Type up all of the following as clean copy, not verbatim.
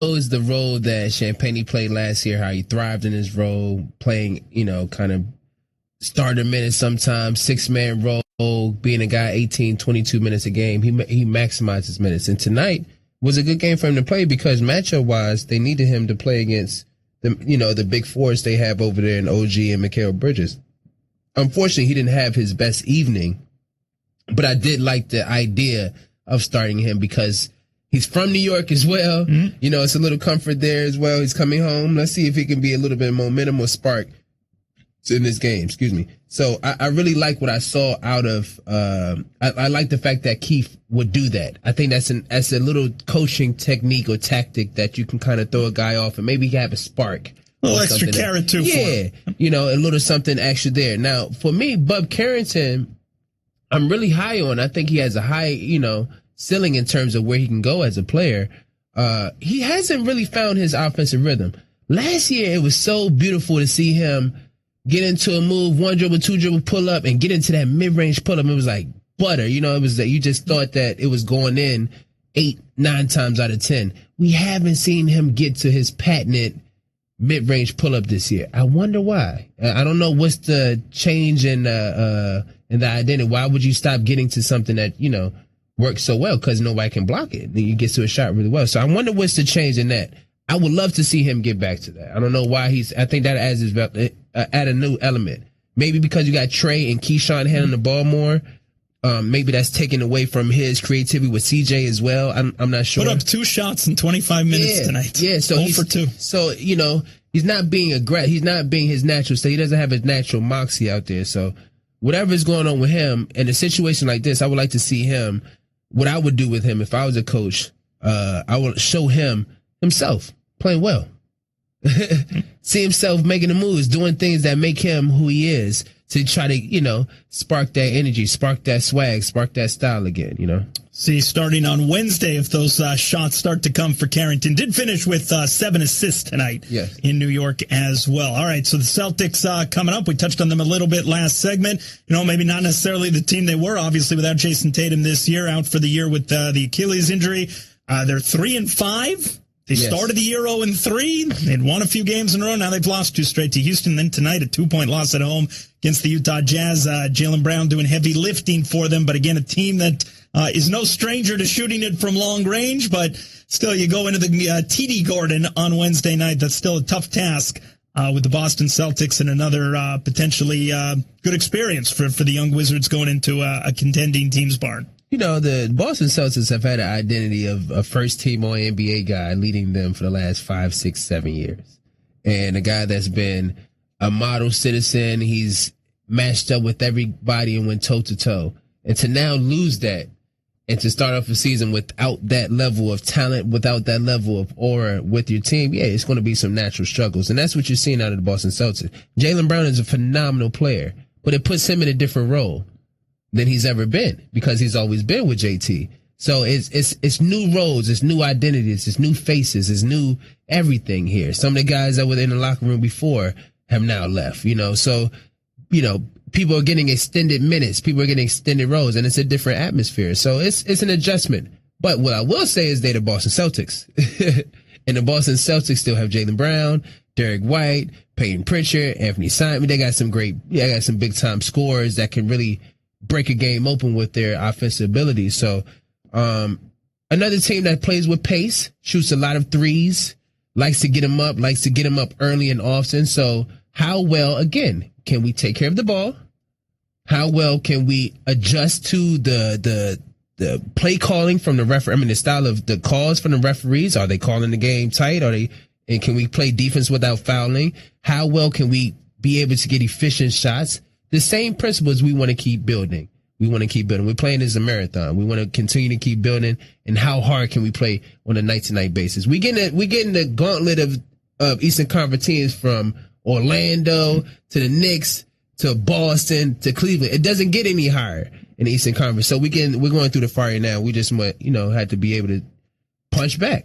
knows the role that Champagne played last year, how he thrived in his role, playing, kind of starter minutes sometimes, six-man role, being a guy 18, 22 minutes a game. He maximized his minutes. And tonight was a good game for him to play because matchup-wise, they needed him to play against the big fours they have over there in OG and Mikal Bridges. Unfortunately, he didn't have his best evening, but I did like the idea of starting him because he's from New York as well. Mm-hmm. It's a little comfort there as well. He's coming home. Let's see if he can be a little bit of momentum or spark in this game. Excuse me. So I really like what I saw out of. I like the fact that Keith would do that. I think that's a little coaching technique or tactic that you can kind of throw a guy off and maybe have a spark. A little extra carrot too. Yeah, a little something extra there. Now for me, Bub Carrington, I'm really high on. I think he has a high, ceiling in terms of where he can go as a player. He hasn't really found his offensive rhythm. Last year, it was so beautiful to see him get into a move, one dribble, two dribble, pull up, and get into that mid-range pull up. It was like butter. It was that you just thought that it was going in 8, 9 times out of 10. We haven't seen him get to his patented mid-range pull up this year. I wonder why. I don't know what's the change in the identity. Why would you stop getting to something that, works so well? Because nobody can block it. Then you get to a shot really well. So I wonder what's the change in that. I would love to see him get back to that. I don't know why I think that add a new element. Maybe because you got Trey and Keyshawn handling the ball more. Maybe that's taken away from his creativity with CJ as well. I'm not sure. Put up 2 shots in 25 minutes tonight. Yeah, so 0 for 2. So, he's not being aggressive. He's not being his natural state. He doesn't have his natural moxie out there. So whatever is going on with him in a situation like this, I would like to see him. What I would do with him if I was a coach, I would show him himself playing well. See himself making the moves, doing things that make him who he is to try to, spark that energy, spark that swag, spark that style again, See, starting on Wednesday, if those shots start to come for Carrington. Did finish with 7 assists tonight in New York as well. All right, so the Celtics coming up. We touched on them a little bit last segment. Maybe not necessarily the team they were, obviously, without Jason Tatum this year, out for the year with the Achilles injury. They're 3-5. They started the year 0-3. They'd won a few games in a row. Now they've lost 2 straight to Houston. Then tonight, a 2-point loss at home against the Utah Jazz. Jaylen Brown doing heavy lifting for them. But again, a team that is no stranger to shooting it from long range. But still, you go into the TD Garden on Wednesday night. That's still a tough task with the Boston Celtics and another potentially good experience for the young Wizards going into a contending team's barn. The Boston Celtics have had an identity of a first-team All-NBA guy leading them for the last 5, 6, 7 years. And a guy that's been a model citizen. He's matched up with everybody and went toe-to-toe. And to now lose that and to start off a season without that level of talent, without that level of aura with your team, it's going to be some natural struggles. And that's what you're seeing out of the Boston Celtics. Jaylen Brown is a phenomenal player, but it puts him in a different role than he's ever been because he's always been with JT. So it's new roles, it's new identities, it's new faces, it's new everything here. Some of the guys that were in the locker room before have now left, So, people are getting extended minutes, people are getting extended roles, and it's a different atmosphere. So it's an adjustment. But what I will say is they're the Boston Celtics. And the Boston Celtics still have Jaylen Brown, Derek White, Peyton Pritchard, Anthony Simon. They got some big time scorers that can really break a game open with their offensive ability. So, another team that plays with pace, shoots a lot of threes, likes to get them up early and often. So how well, again, can we take care of the ball? How well can we adjust to the play calling from the referee? The style of the calls from the referees. Are they calling the game tight? And can we play defense without fouling? How well can we be able to get efficient shots? The same principles we want to keep building. We're playing as a marathon. We want to continue to keep building. And how hard can we play on a night-to-night basis? We getting the gauntlet of Eastern Conference teams from Orlando to the Knicks to Boston to Cleveland. It doesn't get any higher in the Eastern Conference. So we're going through the fire now. We just had to be able to punch back.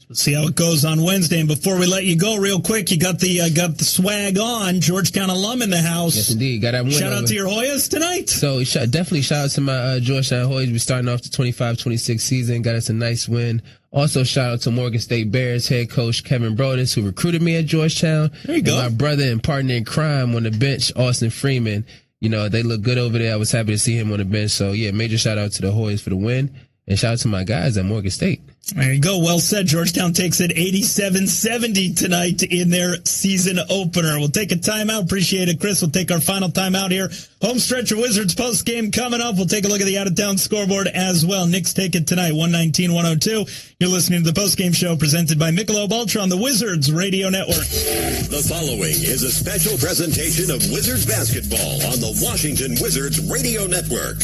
Let's see how it goes on Wednesday. And before we let you go, real quick, you got the swag on. Georgetown alum in the house. Yes, indeed. Got that win. Shout out to your Hoyas tonight. So definitely shout out to my Georgetown Hoyas. We're starting off the 25-26 season. Got us a nice win Also, shout out to Morgan State Bears head coach Kevin Brodus, who recruited me at Georgetown. There you go. My brother and partner in crime on the bench, Austin Freeman. You know, they look good over there. I was happy to see him on the bench. So, yeah, major shout out to the Hoyas for the win. And shout out to my guys at Morgan State. There you go. Well said. Georgetown takes it 87-70 tonight in their season opener. We'll take a timeout. Appreciate it, Chris. We'll take our final timeout here. Home stretch of Wizards post-game coming up. We'll take a look at the out-of-town scoreboard as well. Knicks take it tonight, 119-102. You're listening to the post-game show presented by Michelob Ultra on the Wizards Radio Network. The following is a special presentation of Wizards basketball on the Washington Wizards Radio Network.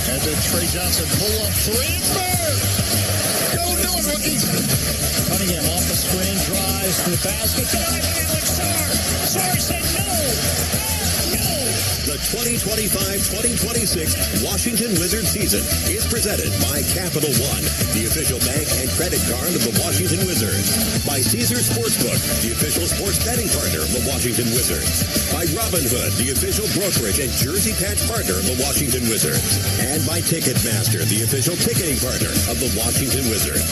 And then Trey Johnson pull-up three. Don't do it, rookie. Cunningham off the screen, drives to the basket. Sorry, said no. The 2025-2026 Washington Wizards season is presented by Capital One, the official bank and credit card of the Washington Wizards. By Caesars Sportsbook, the official sports betting partner of the Washington Wizards. By Robinhood, the official brokerage and jersey patch partner of the Washington Wizards. And by Ticketmaster, the official ticketing partner of the Washington Wizards.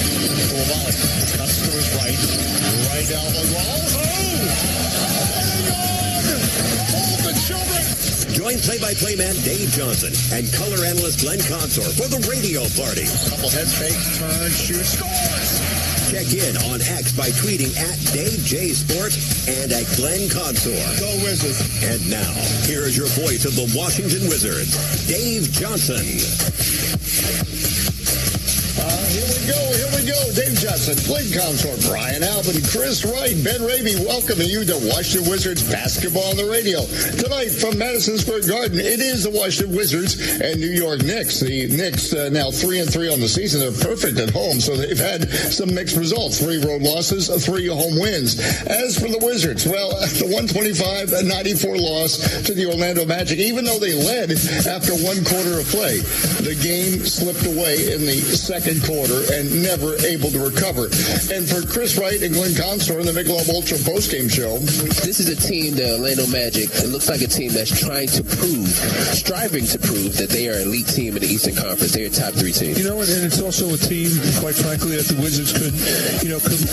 Kovalik cuts to his right. Right elbow roll. Join play-by-play man Dave Johnson and color analyst Glenn Consor for the radio party. Couple head fakes, turn, shoot, scores! Check in on X by tweeting at Dave J Sport and at Glenn Consor. Go Wizards. And now, here is your voice of the Washington Wizards, Dave Johnson. Here we go. Dave Johnson, Glenn Consor, Brian Alvin, Chris Wright, Ben Raby, welcoming you to Washington Wizards basketball on the radio. Tonight from Madison Square Garden, it is the Washington Wizards and New York Knicks. The Knicks now 3-3 on the season. They're perfect at home, so they've had some mixed results. 3 road losses, 3 home wins. As for the Wizards, well, the 125-94 loss to the Orlando Magic, even though they led after 1 quarter of play, the game slipped away in the second quarter and never able to recover. And for Chris Wright and Glenn Consor in the Michelob Ultra postgame show, this is a team, the Orlando Magic, it looks like a team that's striving to prove that they are an elite team in the Eastern Conference. They're a top 3 team. You know, and it's also a team, quite frankly, that the Wizards could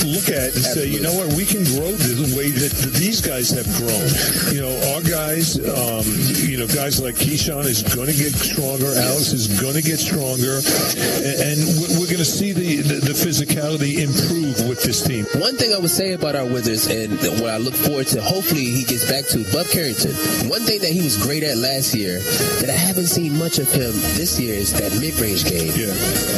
look at and say, you know what, we can grow the way that these guys have grown. You know, our guys, guys like Keyshawn is going to get stronger. Alex is going to get stronger. And we're going to see the physicality improve with this team. One thing I would say about our Wizards, and what I look forward to, hopefully he gets back to, Bub Carrington. One thing that he was great at last year that I haven't seen much of him this year is that mid-range game. Yeah.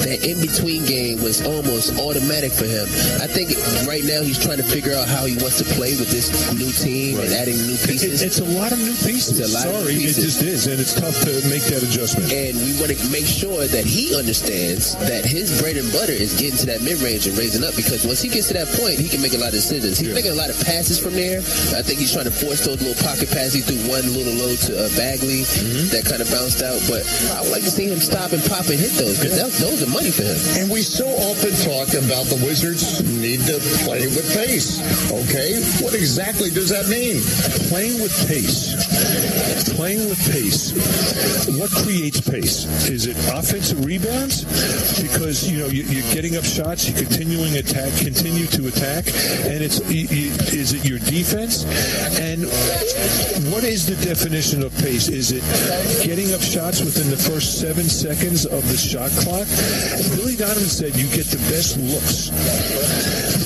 That in-between game was almost automatic for him. I think right now he's trying to figure out how he wants to play with this new team and adding new pieces. It's a lot of new pieces. It's a lot of new pieces. It just is, and it's tough to make that adjustment. And we want to make sure that he understands that his bread and butter is getting to that mid-range and raising up, because once he gets to that point, he can make a lot of decisions. He's making a lot of passes from there. I think he's trying to force those little pocket passes. He threw one little low to Bagley that kind of bounced out, but I would like to see him stop and pop and hit those, because those are money for him. and we so often talk about the Wizards need to play with pace. Okay, what exactly does that mean? Playing with pace. Playing with pace. What creates pace? Is it offensive rebounds? Because you're getting up shots, you're continue to attack, and is it your defense? And what is the definition of pace? Is it getting up shots within the first 7 seconds of the shot clock? Billy Donovan said you get the best looks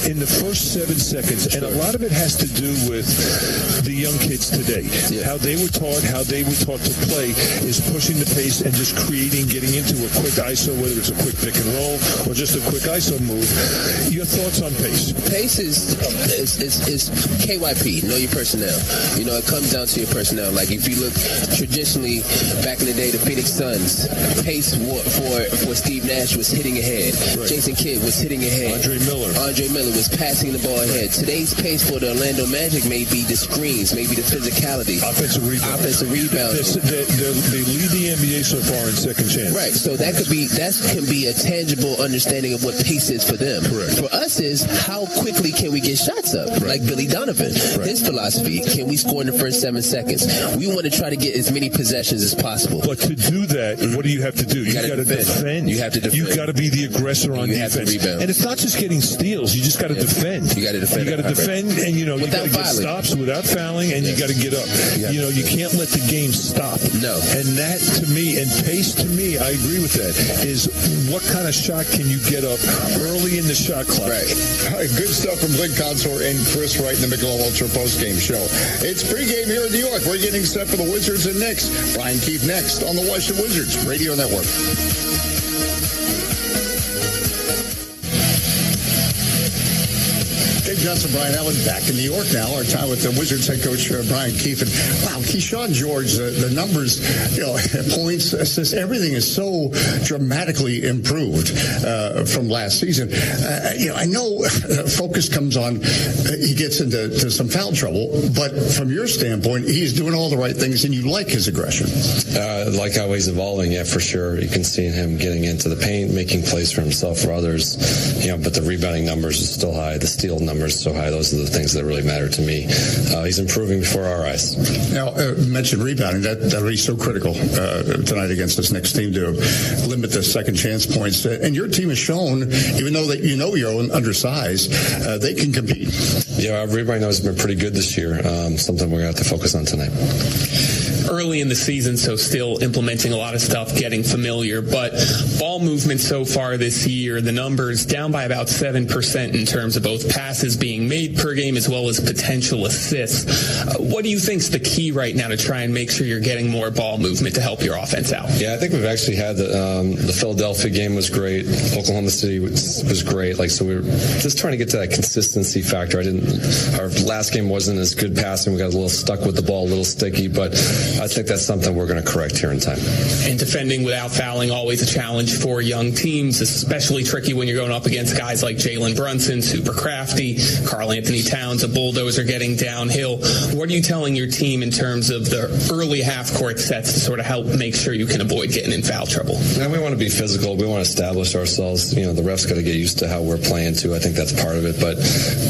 in the first 7 seconds, and a lot of it has to do with the young kids today. How they were taught to play is pushing the pace and just creating, getting into a quick ISO, whether it's a quick pick and roll or just a quick ISO move. Your thoughts on pace? Pace is KYP, know your personnel. It comes down to your personnel. Like if you look traditionally back in the day, the Phoenix Suns, pace for Steve Nash was hitting ahead. Right. Jason Kidd was hitting ahead. Andre Miller was passing the ball ahead. Today's pace for the Orlando Magic may be the screens, maybe the physicality. Offensive rebounds. They lead the NBA so far in second chance. Right, so that can be a tangible understanding of what pace is for them. Correct. For us is how quickly can we get shots up, like Billy Donovan. Right. His philosophy, can we score in the first 7 seconds? We want to try to get as many possessions as possible. But to do that, what do you have to do? You got to defend. You have to defend. You got to be the aggressor on defense. Have to rebound. And it's not just getting steals. You just got to defend. You got to defend. You got to defend, and you got to get stops without fouling, and you got to get up. You can't let the game stop. No. And that, to me, and pace to me, I agree with that, is what kind of shot can you get up early in the shot clock? Right. All right, good stuff from Blake Consor and Chris Wright in the Michelob Ultra postgame show. It's pregame here in New York. We're getting set for the Wizards and Knicks. Brian Keefe next on the Washington Wizards Radio Network. Dave Johnson, Brian Allen, back in New York now. Our time with the Wizards head coach, Brian Keefe. And wow, Keyshawn George, the numbers, points, assists, everything is so dramatically improved from last season. I know focus comes on, he gets into some foul trouble, but from your standpoint, he's doing all the right things, and you like his aggression. Like how he's evolving, yeah, for sure. You can see him getting into the paint, making plays for himself, for others, but the rebounding numbers are still high, the steal numbers so high. Those are the things that really matter to me. He's improving before our eyes. Now, mentioned rebounding. That'll be so critical tonight against this Knicks team to limit the second chance points. And your team has shown, even though that you're undersized, they can compete. Yeah, our rebounding has been pretty good this year. Something we're going to have to focus on tonight. Early in the season, so still implementing a lot of stuff, getting familiar, but ball movement so far this year, the numbers down by about 7% in terms of both passes being made per game as well as potential assists. What do you think is the key right now to try and make sure you're getting more ball movement to help your offense out? Yeah, I think we've actually had the Philadelphia game was great. Oklahoma City was great. So we were just trying to get to that consistency factor. Our last game wasn't as good passing. We got a little stuck with the ball, a little sticky, but I think that's something we're going to correct here in time. And defending without fouling, always a challenge for young teams, especially tricky when you're going up against guys like Jalen Brunson, super crafty, Karl Anthony Towns, a bulldozer getting downhill. What are you telling your team in terms of the early half-court sets to sort of help make sure you can avoid getting in foul trouble? Yeah, we want to be physical. We want to establish ourselves. The refs got to get used to how we're playing, too. I think that's part of it. But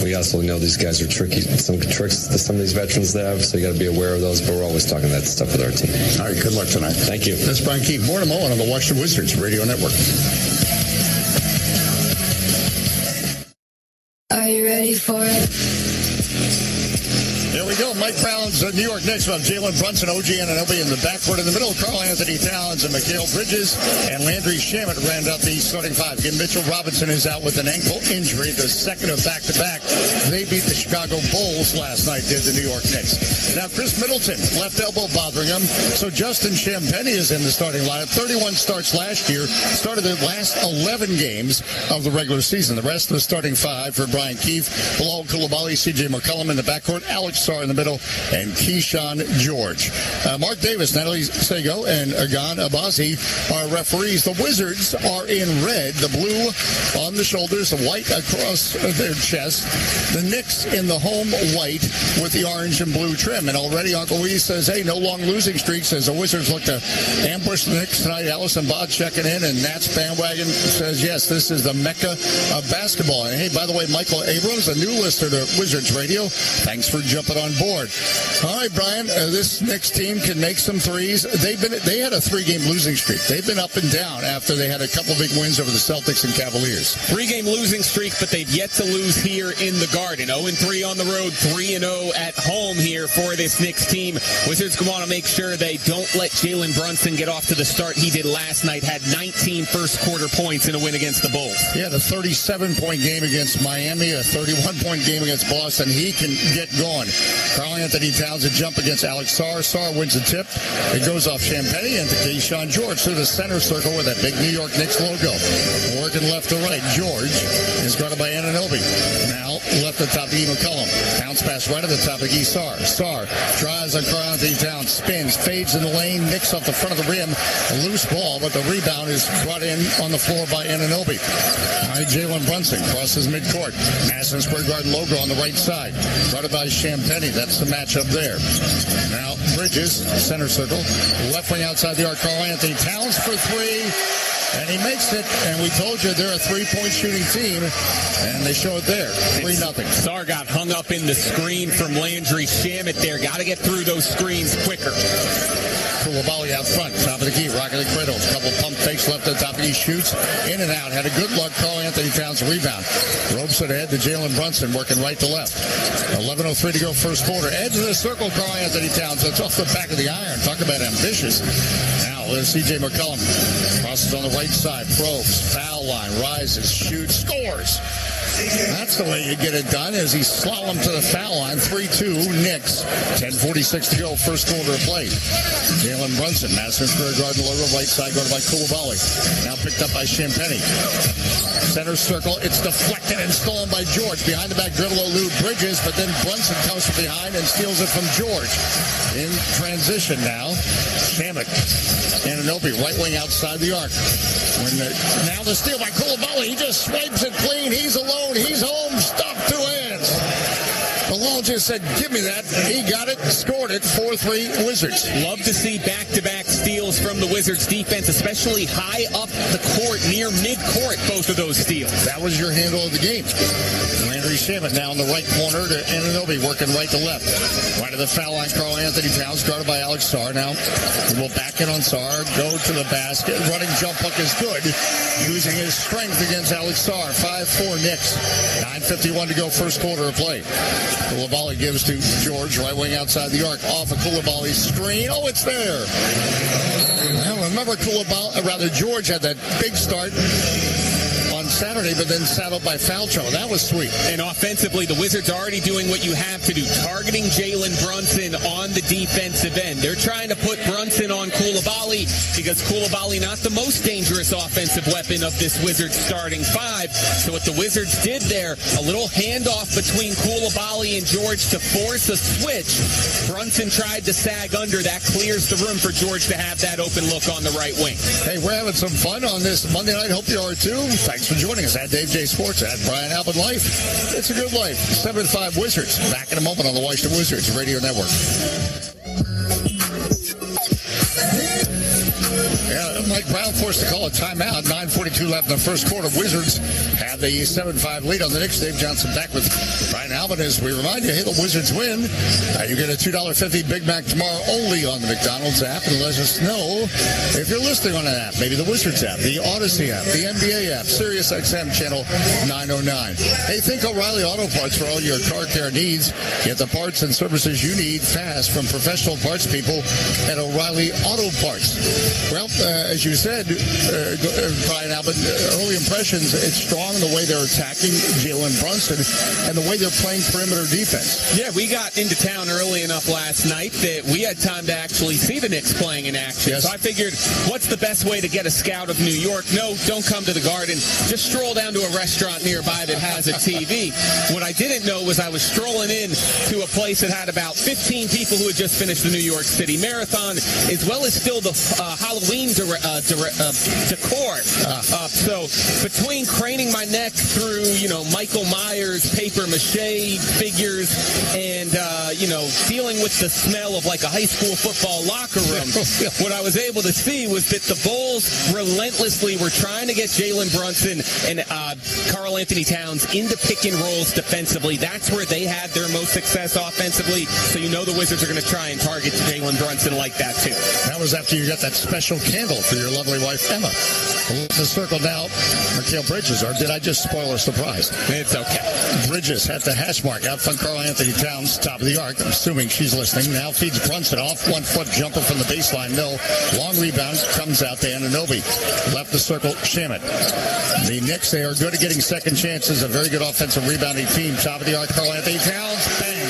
we also know these guys are tricky. Some tricks that some of these veterans have, so you got to be aware of those. But we're always talking that stuff with our team. All right, good luck tonight. Thank you. That's Brian Keefe. More tomorrow on the Washington Wizards Radio Network. Are you ready for it? There we go. Mike Brown's New York Knicks about Jalen Brunson, OG Anunoby in the backcourt. In the middle, Karl Anthony Towns and Mikal Bridges and Landry Shamet round up the starting five. Again, Mitchell Robinson is out with an ankle injury, the second of back-to-back. They beat the Chicago Bulls last night, did the New York Knicks. Now, Chris Middleton, left elbow bothering him. So Justin Champagnie is in the starting lineup. 31 starts last year. Started the last 11 games of the regular season. The rest of the starting five for Brian Keefe. Bilal Coulibaly, C.J. McCollum in the backcourt. Alex Sarr in the middle, and Keyshawn George. Mark Davis, Natalie Sago, and Agan Abazi are referees. The Wizards are in red, the blue on the shoulders, the white across their chest. The Knicks in the home white with the orange and blue trim. And already Uncle Lee says, hey, no long losing streaks as the Wizards look to ambush the Knicks tonight. Allison Bod checking in, and Nats bandwagon says, yes, this is the mecca of basketball. And hey, by the way, Michael Abrams, a new listener to Wizards Radio, thanks for jumping on board. All right, Brian, this Knicks team can make some threes. They had a 3-game losing streak. They've been up and down after they had a couple big wins over the Celtics and Cavaliers. 3-game losing streak, but they've yet to lose here in the Garden. 0-3 on the road, 3-0 at home here for this Knicks team. Wizards want to make sure they don't let Jalen Brunson get off to the start he did last night. Had 19 first-quarter points in a win against the Bulls. Yeah, the 37-point game against Miami, a 31-point game against Boston. He can get going. Karl Anthony Towns a jump against Alex Sarr. Sarr wins a tip. It goes off Champagnie into Keyshawn George through the center circle with that big New York Knicks logo. Working left to right. George is guarded by Anunoby. Now left left at the top of E. McCollum. Bounce pass right at the top of E. Sarr. Sarr drives on Karl-Anthony Towns, spins, fades in the lane, nicks off the front of the rim. A loose ball, but the rebound is brought in on the floor by Anunoby. All right, Jalen Brunson crosses midcourt. Madison Square Garden logo on the right side. Guarded by Champagny. That's the matchup there. Now, Bridges, center circle. Left wing outside the arc. Karl-Anthony Towns for three. And he makes it, and we told you they're a three-point shooting team, and they show it there, 3-0. Sarr got hung up in the screen from Landry Shamet there. Got to get through those screens quicker. Koulibaly out front, top of the key, rocking the cradles. Couple pump fakes left at the top of the key, shoots in and out. Had a good luck. Karl-Anthony Towns rebound. Ropes it ahead to Jalen Brunson, working right to left. 11:03 to go first quarter. Edge of the circle, Karl-Anthony Towns. That's off the back of the iron. Talk about ambitious. Now there's C.J. McCollum. Crosses on the right side, probes, foul line, rises, shoots, scores. That's the way you get it done, as he slalomed to the foul line. 3-2, Knicks. 10:46 to go, first quarter of play. Jalen Brunson, Madison Square Garden logo, right side, guarded by Koulibaly. Now picked up by Champagny. Center circle, it's deflected and stolen by George. Behind the back dribble, elude Bridges, but then Brunson comes from behind and steals it from George. In transition now, Shamet. Anunoby, right wing outside the arc. Now the steal by Koulibaly. He just swipes it clean. He's alone. He's home. Stop, two hands. Malone just said, give me that. He got it, scored it, 4-3 Wizards. Love to see back-to-back steals from the Wizards defense, especially high up the court, near mid-court, both of those steals. That was your handle of the game. Landry Shamet now in the right corner to Anunoby, working right to left. Right of the foul line, Karl-Anthony Towns, guarded by Alex Sarr. Now we'll back in on Sarr, go to the basket. Running jump hook is good, using his strength against Alex Sarr. 5-4 Knicks. 9:51 to go, first quarter of play. Koulibaly gives to George, right wing outside the arc, off of Koulibaly's screen. Oh, it's there. Well, remember George had that big start on Saturday, but then saddled by foul trouble. That was sweet. And offensively, the Wizards are already doing what you have to do, targeting Jalen Brunson on the defensive end. They're trying to put Brunson on Koulibaly because Koulibaly not the most dangerous offensive weapon of this Wizards starting five. So what the Wizards did there, a little handoff between Koulibaly and George to force a switch. Brunson tried to sag under. That clears the room for George to have that open look on the right wing. Hey, we're having some fun on this Monday night. Hope you are too. Thanks for joining us at Dave J Sports, at Brian Albert Life. It's a good life. 7-5 Wizards. Back in a moment on the Washington Wizards Radio Network. Yeah, Mike Brown forced to call a timeout. 9:42 left in the first quarter. Wizards have the 7-5 lead on the Knicks. Dave Johnson back with Brian Albert as we remind you, hey, the Wizards win. You get a $2.50 Big Mac tomorrow only on the McDonald's app. And let us know if you're listening on an app. Maybe the Wizards app, the Odyssey app, the NBA app, Sirius XM channel 909. Hey, think O'Reilly Auto Parts for all your car care needs. Get the parts and services you need fast from professional parts people at O'Reilly Auto Parts. Well, as you said, Brian Albert, early impressions, it's strong the way they're attacking Jalen Brunson and the way they're playing perimeter defense. Yeah, we got into town early enough last night that we had time to actually see the Knicks playing in action. Yes. So I figured, what's the best way to get a scout of New York? No, don't come to the Garden. Just stroll down to a restaurant nearby that has a TV. What I didn't know was I was strolling in to a place that had about 15 people who had just finished the New York City Marathon, as well as still the Halloween decor. So between craning my neck through, Michael Myers paper mache figures and, dealing with the smell of like a high school football locker room, what I was able to see was that the Bulls relentlessly were trying to get Jalen Brunson and Karl-Anthony Towns into pick and rolls defensively. That's where they had their most success offensively. So the Wizards are going to try and target Jalen Brunson like that too. That was after you got that special candle for your lovely wife, Emma. The circle now, Mikal Bridges, or did I just spoil a surprise? It's okay. Bridges at the hash mark, out front Karl-Anthony Towns, top of the arc. I'm assuming she's listening. Now feeds Brunson off, 1 foot jumper from the baseline. No, long rebound, comes out to Anunoby. Left the circle, Shamet. The Knicks, they are good at getting second chances. A very good offensive rebounding team. Top of the arc, Karl-Anthony Towns, bang.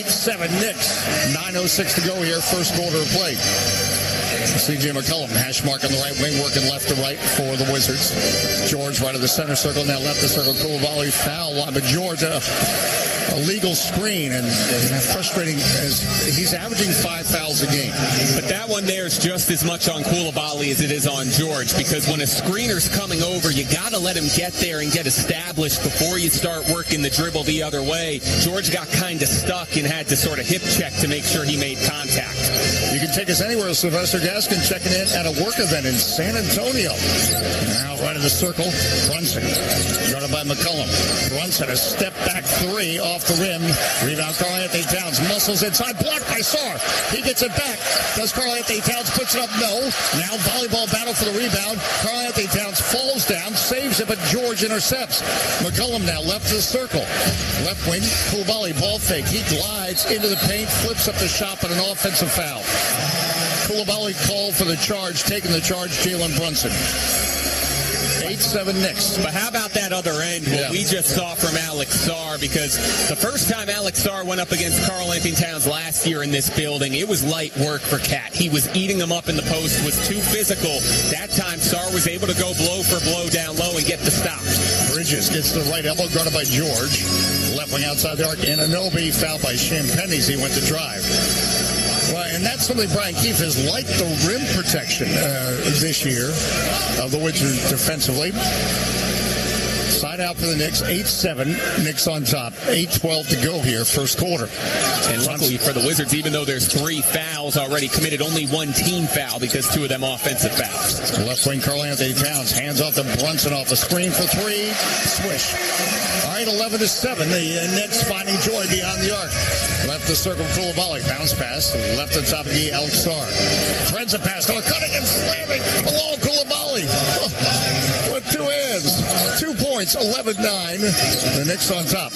8-7 Knicks. 9:06 to go here, first quarter of play. C.J. McCollum, hash mark on the right wing, working left to right for the Wizards. George right of the center circle, now left the circle. Coulibaly foul line, but George a legal screen, and frustrating as he's averaging 5 fouls a game. But that one there is just as much on Coulibaly as it is on George, because when a screener's coming over, you got to let him get there and get established before you start working the dribble the other way. George got kind of stuck and had to sort of hip check to make sure he made contact. You can take us anywhere. Sylvester Gaskin checking in at a work event in San Antonio. Now right in the circle, Brunson. Guarded by McCollum. Brunson, a step back three off the rim. Rebound, Karl-Anthony Towns. Muscles inside, blocked by Sarr. He gets it back. Does Karl-Anthony Towns puts it up? No. Now volleyball battle for the rebound. Karl-Anthony Towns falls down, saves it, but George intercepts. McCollum now left to the circle. Left wing, Coulibaly, ball fake. He glides into the paint, flips up the shot, but an offensive foul. Coulibaly called for the charge, taking the charge, Jalen Brunson. 8-7 Knicks. But how about that other end, what we just saw from Alex Sarr? Because the first time Alex Sarr went up against Karl-Anthony Towns last year in this building, it was light work for Cat. He was eating him up in the post, was too physical. That time, Sarr was able to go blow for blow down low and get the stop. Bridges gets the right elbow, guarded by George. Left wing outside the arc. Anunoby fouled by Champagny. He went to drive. Well, and that's something Brian Keefe has liked, the rim protection this year of the Wizards defensively. Side out for the Knicks, 8-7. Knicks on top. 8-12 to go here, first quarter. And luckily for the Wizards, even though there's 3 fouls already committed, only 1 team foul because 2 of them offensive fouls. Left wing, Karl-Anthony Towns hands off to Brunson off the screen for 3. Swish. All right, 11-7. The Nets finding joy beyond the arc. Left the circle, Coulibaly. Bounce pass. Left the top of the Alex Sarr. Threads a pass. Cutting and slamming. Along Coulibaly. With 2 hands. 2 points. 11-9. The Knicks on top.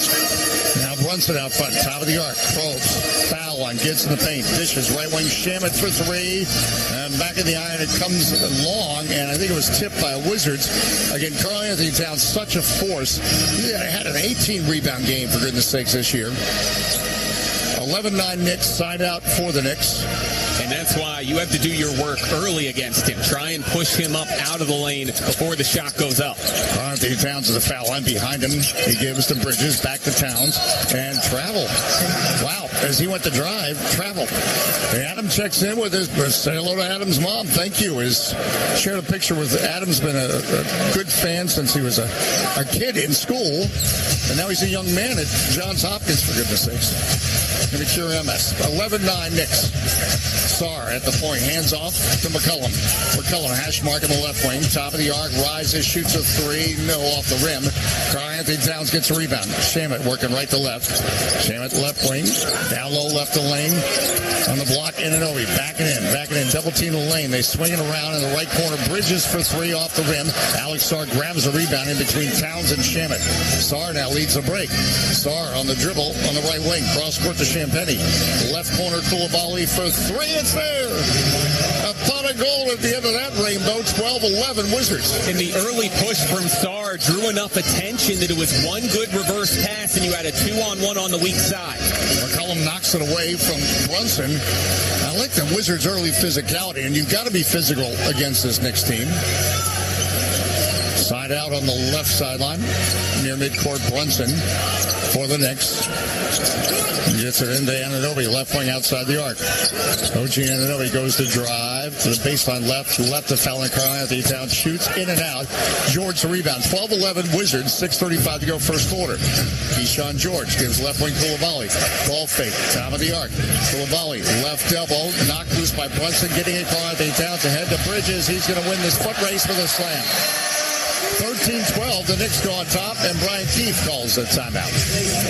Now Brunson out front. Top of the arc. Probes. Foul line. Gets in the paint. Dishes. Right wing. Shamet for 3. And back in the iron. It comes long. And I think it was tipped by Wizards. Again, Karl-Anthony Towns, such a force. He had an 18 rebound game, for goodness sakes, this year. 11-9 Knicks, side out for the Knicks. And that's why you have to do your work early against him. Try and push him up out of the lane before the shot goes up. Anthony Towns is a foul line behind him. He gives to Bridges, back to Towns, and travel. Wow, as he went to drive, travel. Adam checks in with his, say hello to Adam's mom. Thank you. He's shared a picture with Adam's been a good fan since he was a kid in school. And now he's a young man at Johns Hopkins, for goodness sakes. Going to cure MS. 11-9 Knicks. Sarr at the point. Hands off to McCollum. McCollum, hash mark in the left wing. Top of the arc. Rises, shoots a 3. No, off the rim. Karl-Anthony Towns gets a rebound. Shamet working right to left. Shamet left wing. Down low left the lane. On the block, Anunoby. Backing in. Double team the lane. They swing it around in the right corner. Bridges for 3 off the rim. Alex Sarr grabs the rebound in between Towns and Shamet. Sarr now leads the break. Sarr on the dribble on the right wing. Cross court to Champagny. Left corner, Coulibaly for 3. It's there. A pot of gold at the end of that rainbow. 12-11 Wizards. And the early push from Sarr drew enough attention that it was one good reverse pass, and you had a 2-on-1 on the weak side. McCollum knocks it away from Brunson. I like the Wizards' early physicality, and you've got to be physical against this Knicks team. Side out on the left sideline, near midcourt, Brunson for the Knicks. Gets it into Anunoby, left wing outside the arc. OG Anunoby goes to drive to the baseline left to foul, and Karl-Anthony Towns shoots in and out. George the rebound. 12-11 Wizards, 6:35 to go first quarter. Keyshawn George gives left wing Coulibaly. Ball fake, top of the arc. Coulibaly, left elbow, knocked loose by Brunson, getting it Karl-Anthony Towns ahead to Bridges. He's going to win this foot race with a slam. 13-12, the Knicks go on top, and Brian Keefe calls a timeout.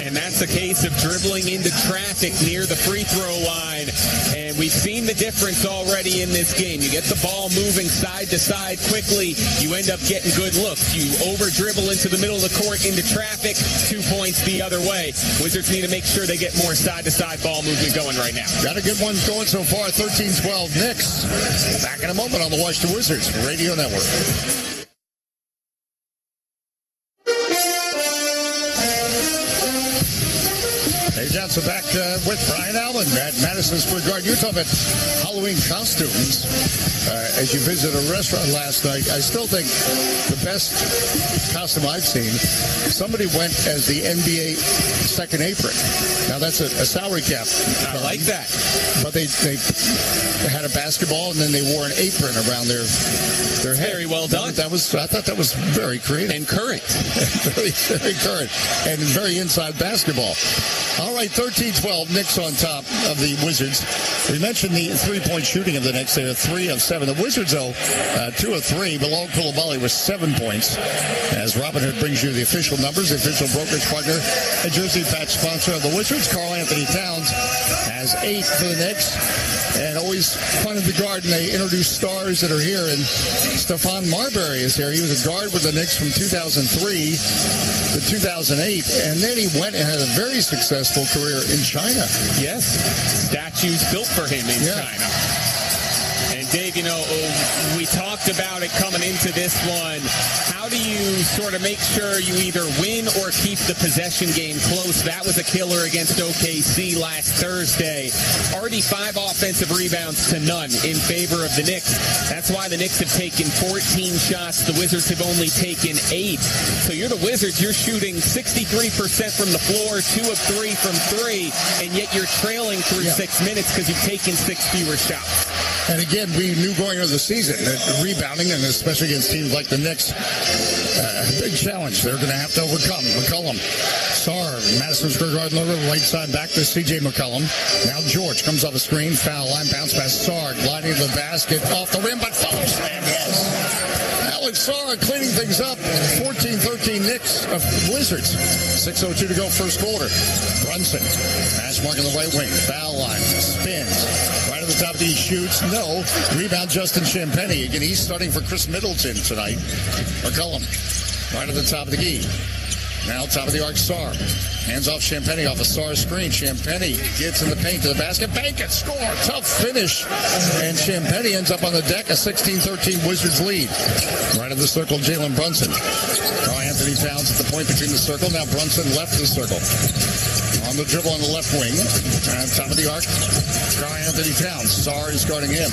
And that's a case of dribbling into traffic near the free throw line. And we've seen the difference already in this game. You get the ball moving side to side quickly, you end up getting good looks. You over-dribble into the middle of the court into traffic, 2 points the other way. Wizards need to make sure they get more side-to-side ball movement going right now. Got a good one going so far, 13-12 Knicks. Back in a moment on the Washington Wizards Radio Network. AJ Johnson back with Brian Allen at Madison Square Garden. You're talking about Halloween costumes. As you visited a restaurant last night, I still think the best costume I've seen, somebody went as the NBA second apron. Now, that's a salary cap. I like that. But they had a basketball, and then they wore an apron around their head. Very well done. I thought that was very creative. And current. very, very current. And very inside basketball. All right, 13-12, Knicks on top of the Wizards. We mentioned the three-point shooting of the Knicks. They are 3 of 7. The Wizards, though, 2 of 3. Bilal Coulibaly was 7 points. As Robinhood brings you the official numbers, the official brokerage partner, a jersey patch sponsor of the Wizards, Karl Anthony Towns, has 8 for the Knicks. And always fun at the Garden, they introduce stars that are here. And Stephon Marbury is here. He was a guard with the Knicks from 2003 to 2008. And then he went and had a very successful career in China. Yes. Statues built for him in China. And Dave, we talked about it coming into this one. How do you sort of make sure you either win or keep the possession game close? That was a killer against OKC last Thursday. Already 5 offensive rebounds to none in favor of the Knicks. That's why the Knicks have taken 14 shots. The Wizards have only taken 8. So you're the Wizards. You're shooting 63% from the floor, 2 of 3 from 3, and yet you're trailing through 6 minutes because you've taken 6 fewer shots. And again, we knew going into the season that rebounding, and especially against teams like the Knicks, big challenge they're going to have to overcome. McCollum, Sarr, Madison Square Garden logo, right side back to C.J. McCollum. Now George comes off a screen, foul line, bounce pass. Sarr gliding to the basket, off the rim, but follow slam, yes. Alex Sarr cleaning things up. 14-13 Knicks of Wizards. 6:02 to go first quarter. Brunson, pass mark on the right wing, foul line, spins. Right at the top of these shoots. No. Rebound Justin Champagnie. Again, he's starting for Chris Middleton tonight. McCollum. Right at the top of the key. Now top of the arc, Sarr. Hands off Champagnie off a Sarr screen. Champagnie gets in the paint to the basket. Bank it, score. Tough finish. And Champagnie ends up on the deck. A 16-13 Wizards lead. Right of the circle, Jalen Brunson. Karl Anthony Towns at the point between the circle. Now Brunson left of the circle. On the dribble on the left wing. Top of the arc, Karl Anthony Towns. Sarr is guarding him.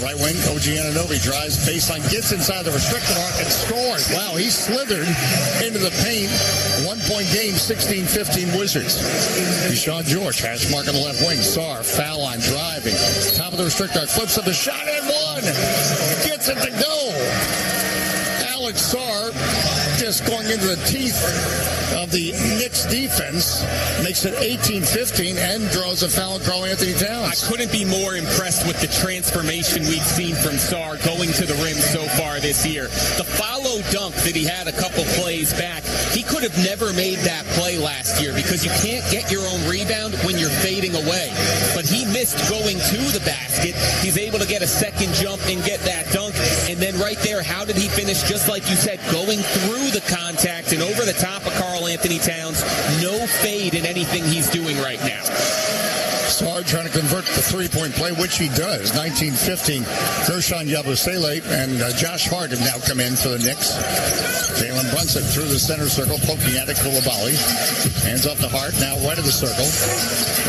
Right wing, OG Anunoby drives baseline, gets inside the restricted arc and scores. Wow, he slithered into the paint. 1-point game, 16-15 Wizards. Deshaun George, hash mark on the left wing. Sarr, foul line, driving. Top of the restricted arc, flips up the shot and one. Gets it to go. Alex Sarr just going into the teeth of the Knicks defense, makes it 18-15 and draws a foul on Karl Anthony Towns. I couldn't be more impressed with the transformation we've seen from Sarr going to the rim so far this year. The follow dunk that he had a couple plays back, he could have never made that play last year because you can't get your own rebound when you're fading away. But he missed going to the basket. He's able to get a second jump and get that dunk. And then right there, how did he finish? Just like you said, going through the contact and over the top of Karl Anthony Towns. No fade in anything he's doing right now. Sarr trying to convert the three-point play, which he does. 19-15. Gershon Yabusele and Josh Hart have now come in for the Knicks. Jalen Brunson through the center circle, poking at it. Coulibaly. Hands off to Hart. Now right of the circle.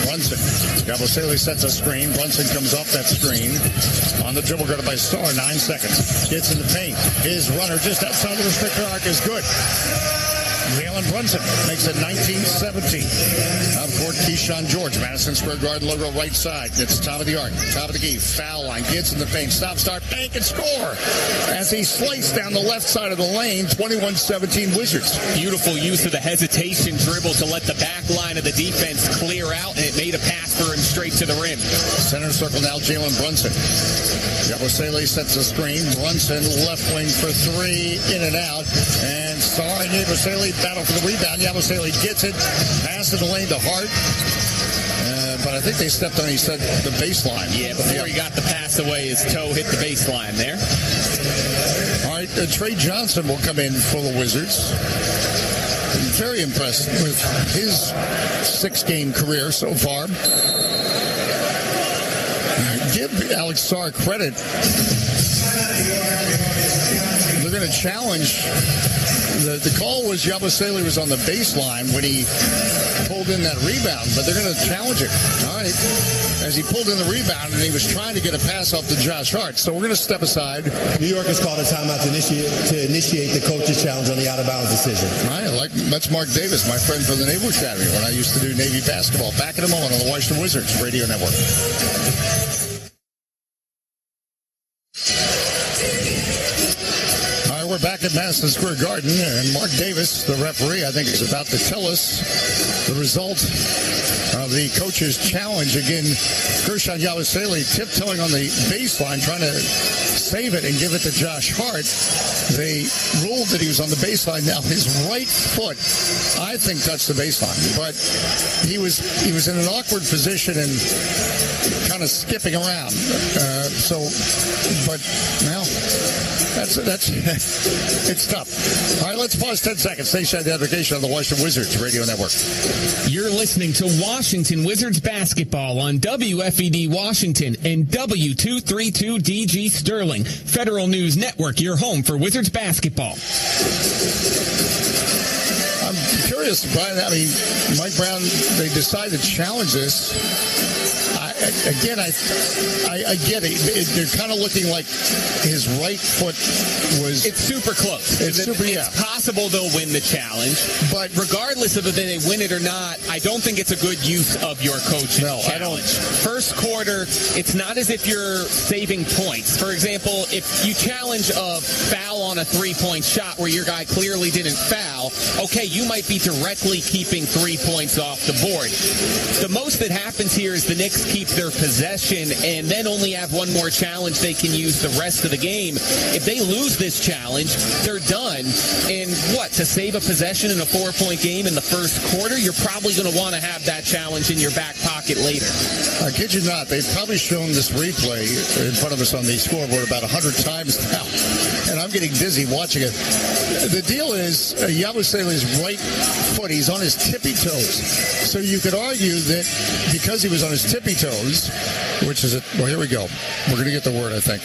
Brunson. Yabusele sets a screen. Brunson comes off that screen. On the dribble, guarded by Sarr. 9 seconds. Gets in the paint. His runner just outside the restricted arc is good. Jalen Brunson makes it 19-17. Up court, Keyshawn George, Madison Square Garden logo right side. It's top of the arc, top of the key, foul line, gets in the paint, stop, start, bank, and score. As he slices down the left side of the lane, 21-17 Wizards. Beautiful use of the hesitation dribble to let the back line of the defense clear out, and it made a pass for him straight to the rim. Center circle now, Jalen Brunson. Yabusele sets the screen. Brunson left wing for 3, in and out. And Sarr and Yabusele battle for the rebound. Yabusele gets it. Pass in the lane to Hart. But I think they stepped on, he said, the baseline. Yeah, before he got the pass away, his toe hit the baseline there. All right, Trey Johnson will come in for the Wizards. Very impressed with his 6-game career so far. Give Alex Sarr credit. They're going to challenge The call was Yabusele was on the baseline when he pulled in that rebound, but they're going to challenge it. All right. As he pulled in the rebound, and he was trying to get a pass off to Josh Hart. So we're going to step aside. New York has called a timeout to initiate the coach's challenge on the out-of-bounds decision. All right, that's Mark Davis, my friend from the Naval Academy, when I used to do Navy basketball. Back in a moment on the Washington Wizards Radio Network. We're back at Madison Square Garden, and Mark Davis, the referee, I think is about to tell us the result of the coach's challenge. Again, Guerschon Yabusele tiptoeing on the baseline, trying to save it and give it to Josh Hart. They ruled that he was on the baseline. Now his right foot, I think, touched the baseline, but he was in an awkward position and kind of skipping around. But now that's it's tough. All right, let's pause 10 seconds. Stateside dedication on the Washington Wizards Radio Network. You're listening to Washington Wizards basketball on WFED Washington and W232DG Sterling. Federal News Network, your home for Wizards basketball. I'm curious, Brian. I mean, Mike Brown, they decided to challenge this. I get it. They're kind of looking like his right foot was... It's super close. It's possible they'll win the challenge, but regardless of whether they win it or not, I don't think it's a good use of your coach's challenge. I don't. First quarter, it's not as if you're saving points. For example, if you challenge a foul on a three-point shot where your guy clearly didn't foul, okay, you might be directly keeping 3 points off the board. The most that happens here is the Knicks keep their possession and then only have one more challenge they can use the rest of the game. If they lose this challenge, they're done. And to save a possession in a 4-point game in the first quarter, you're probably going to want to have that challenge in your back pocket later. I kid you not, they've probably shown this replay in front of us on the scoreboard about 100 times now, and I'm getting dizzy watching it. The deal is Yabusele's right foot, he's on his tippy toes. So you could argue that because he was on his tippy toes, which is here we go. We're going to get the word, I think.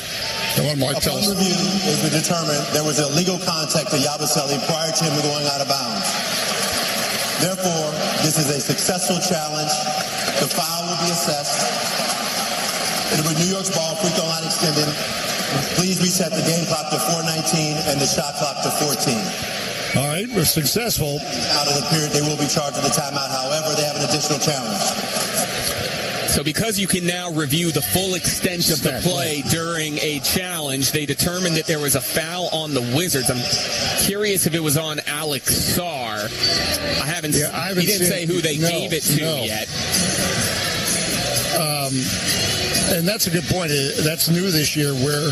Upon review, it was determined there was illegal contact to Yabusele prior to him going out of bounds. Therefore, this is a successful challenge. The foul will be assessed. It will be New York's ball, free throw line extended. Please reset the game clock to 4:19 and the shot clock to 14. All right, we're successful. Out of the period, they will be charged with a timeout. However, they have an additional challenge. So because you can now review the full extent of the play during a challenge, they determined that there was a foul on the Wizards. I'm curious if it was on Alex Sarr. He didn't say who they gave it to yet. And that's a good point. That's new this year where...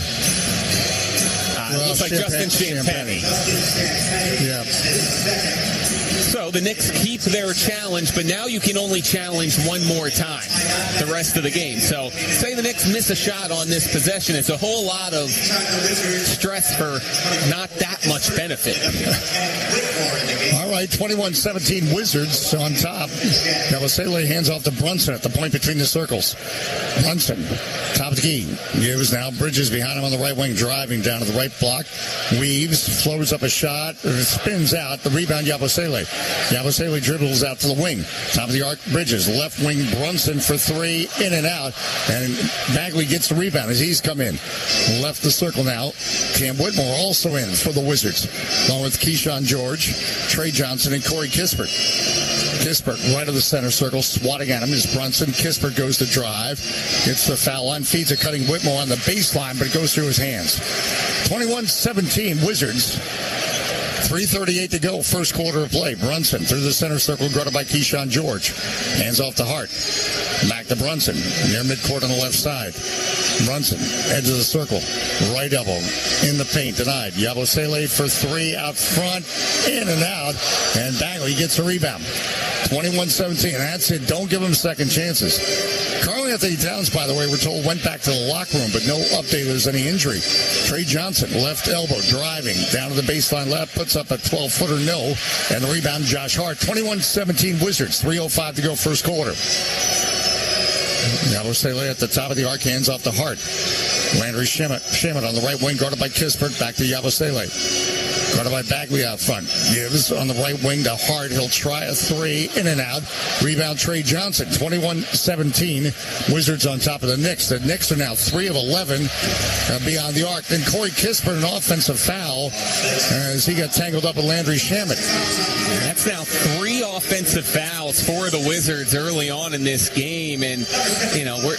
it looks like Justin Champagnie. Yeah. So the Knicks keep their challenge, but now you can only challenge one more time the rest of the game. So say the Knicks miss a shot on this possession, it's a whole lot of stress for not that much benefit. All right, 21-17 Wizards on top. Yabusele hands off to Brunson at the point between the circles. Brunson, top of the key. Gives now Bridges behind him on the right wing, driving down to the right block. Weaves, floats up a shot, spins out. The rebound, Yabusele. Yabusele dribbles out to the wing. Top of the arc, Bridges. Left wing, Brunson for three. In and out. And Bagley gets the rebound as he's come in. Left the circle now. Cam Whitmore also in for the Wizards. Along with Keyshawn George, Trey Johnson, and Corey Kispert. Kispert right of the center circle, swatting at him is Brunson. Kispert goes to drive. Gets the foul line. Feeds a cutting Whitmore on the baseline, but it goes through his hands. 21-17 Wizards. 3:38 to go, first quarter of play. Brunson through the center circle, guarded by Keyshawn George. Hands off to Hart. Back to Brunson, near midcourt on the left side. Brunson, edge of the circle, right elbow, in the paint, denied. Yabusele for three out front, in and out, and Bagley gets a rebound. 21-17, that's it. Don't give them second chances. Karl-Anthony Towns, by the way, we're told went back to the locker room, but no update there's any injury. Trey Johnson, left elbow, driving down to the baseline left, puts up a 12-footer no, and the rebound, Josh Hart. 21-17 Wizards, 3:05 to go first quarter. Yabusele at the top of the arc, hands off to Hart. Landry Shamet on the right wing, guarded by Kispert, back to Yabusele. Guarded by Bagley out front. Gives on the right wing to Hart. He'll try a three. In and out. Rebound Trey Johnson. 21-17. Wizards on top of the Knicks. The Knicks are now 3 of 11 beyond the arc. Then Corey Kispert, an offensive foul as he got tangled up with Landry Shamet. That's now 3 offensive fouls for the Wizards early on in this game. And,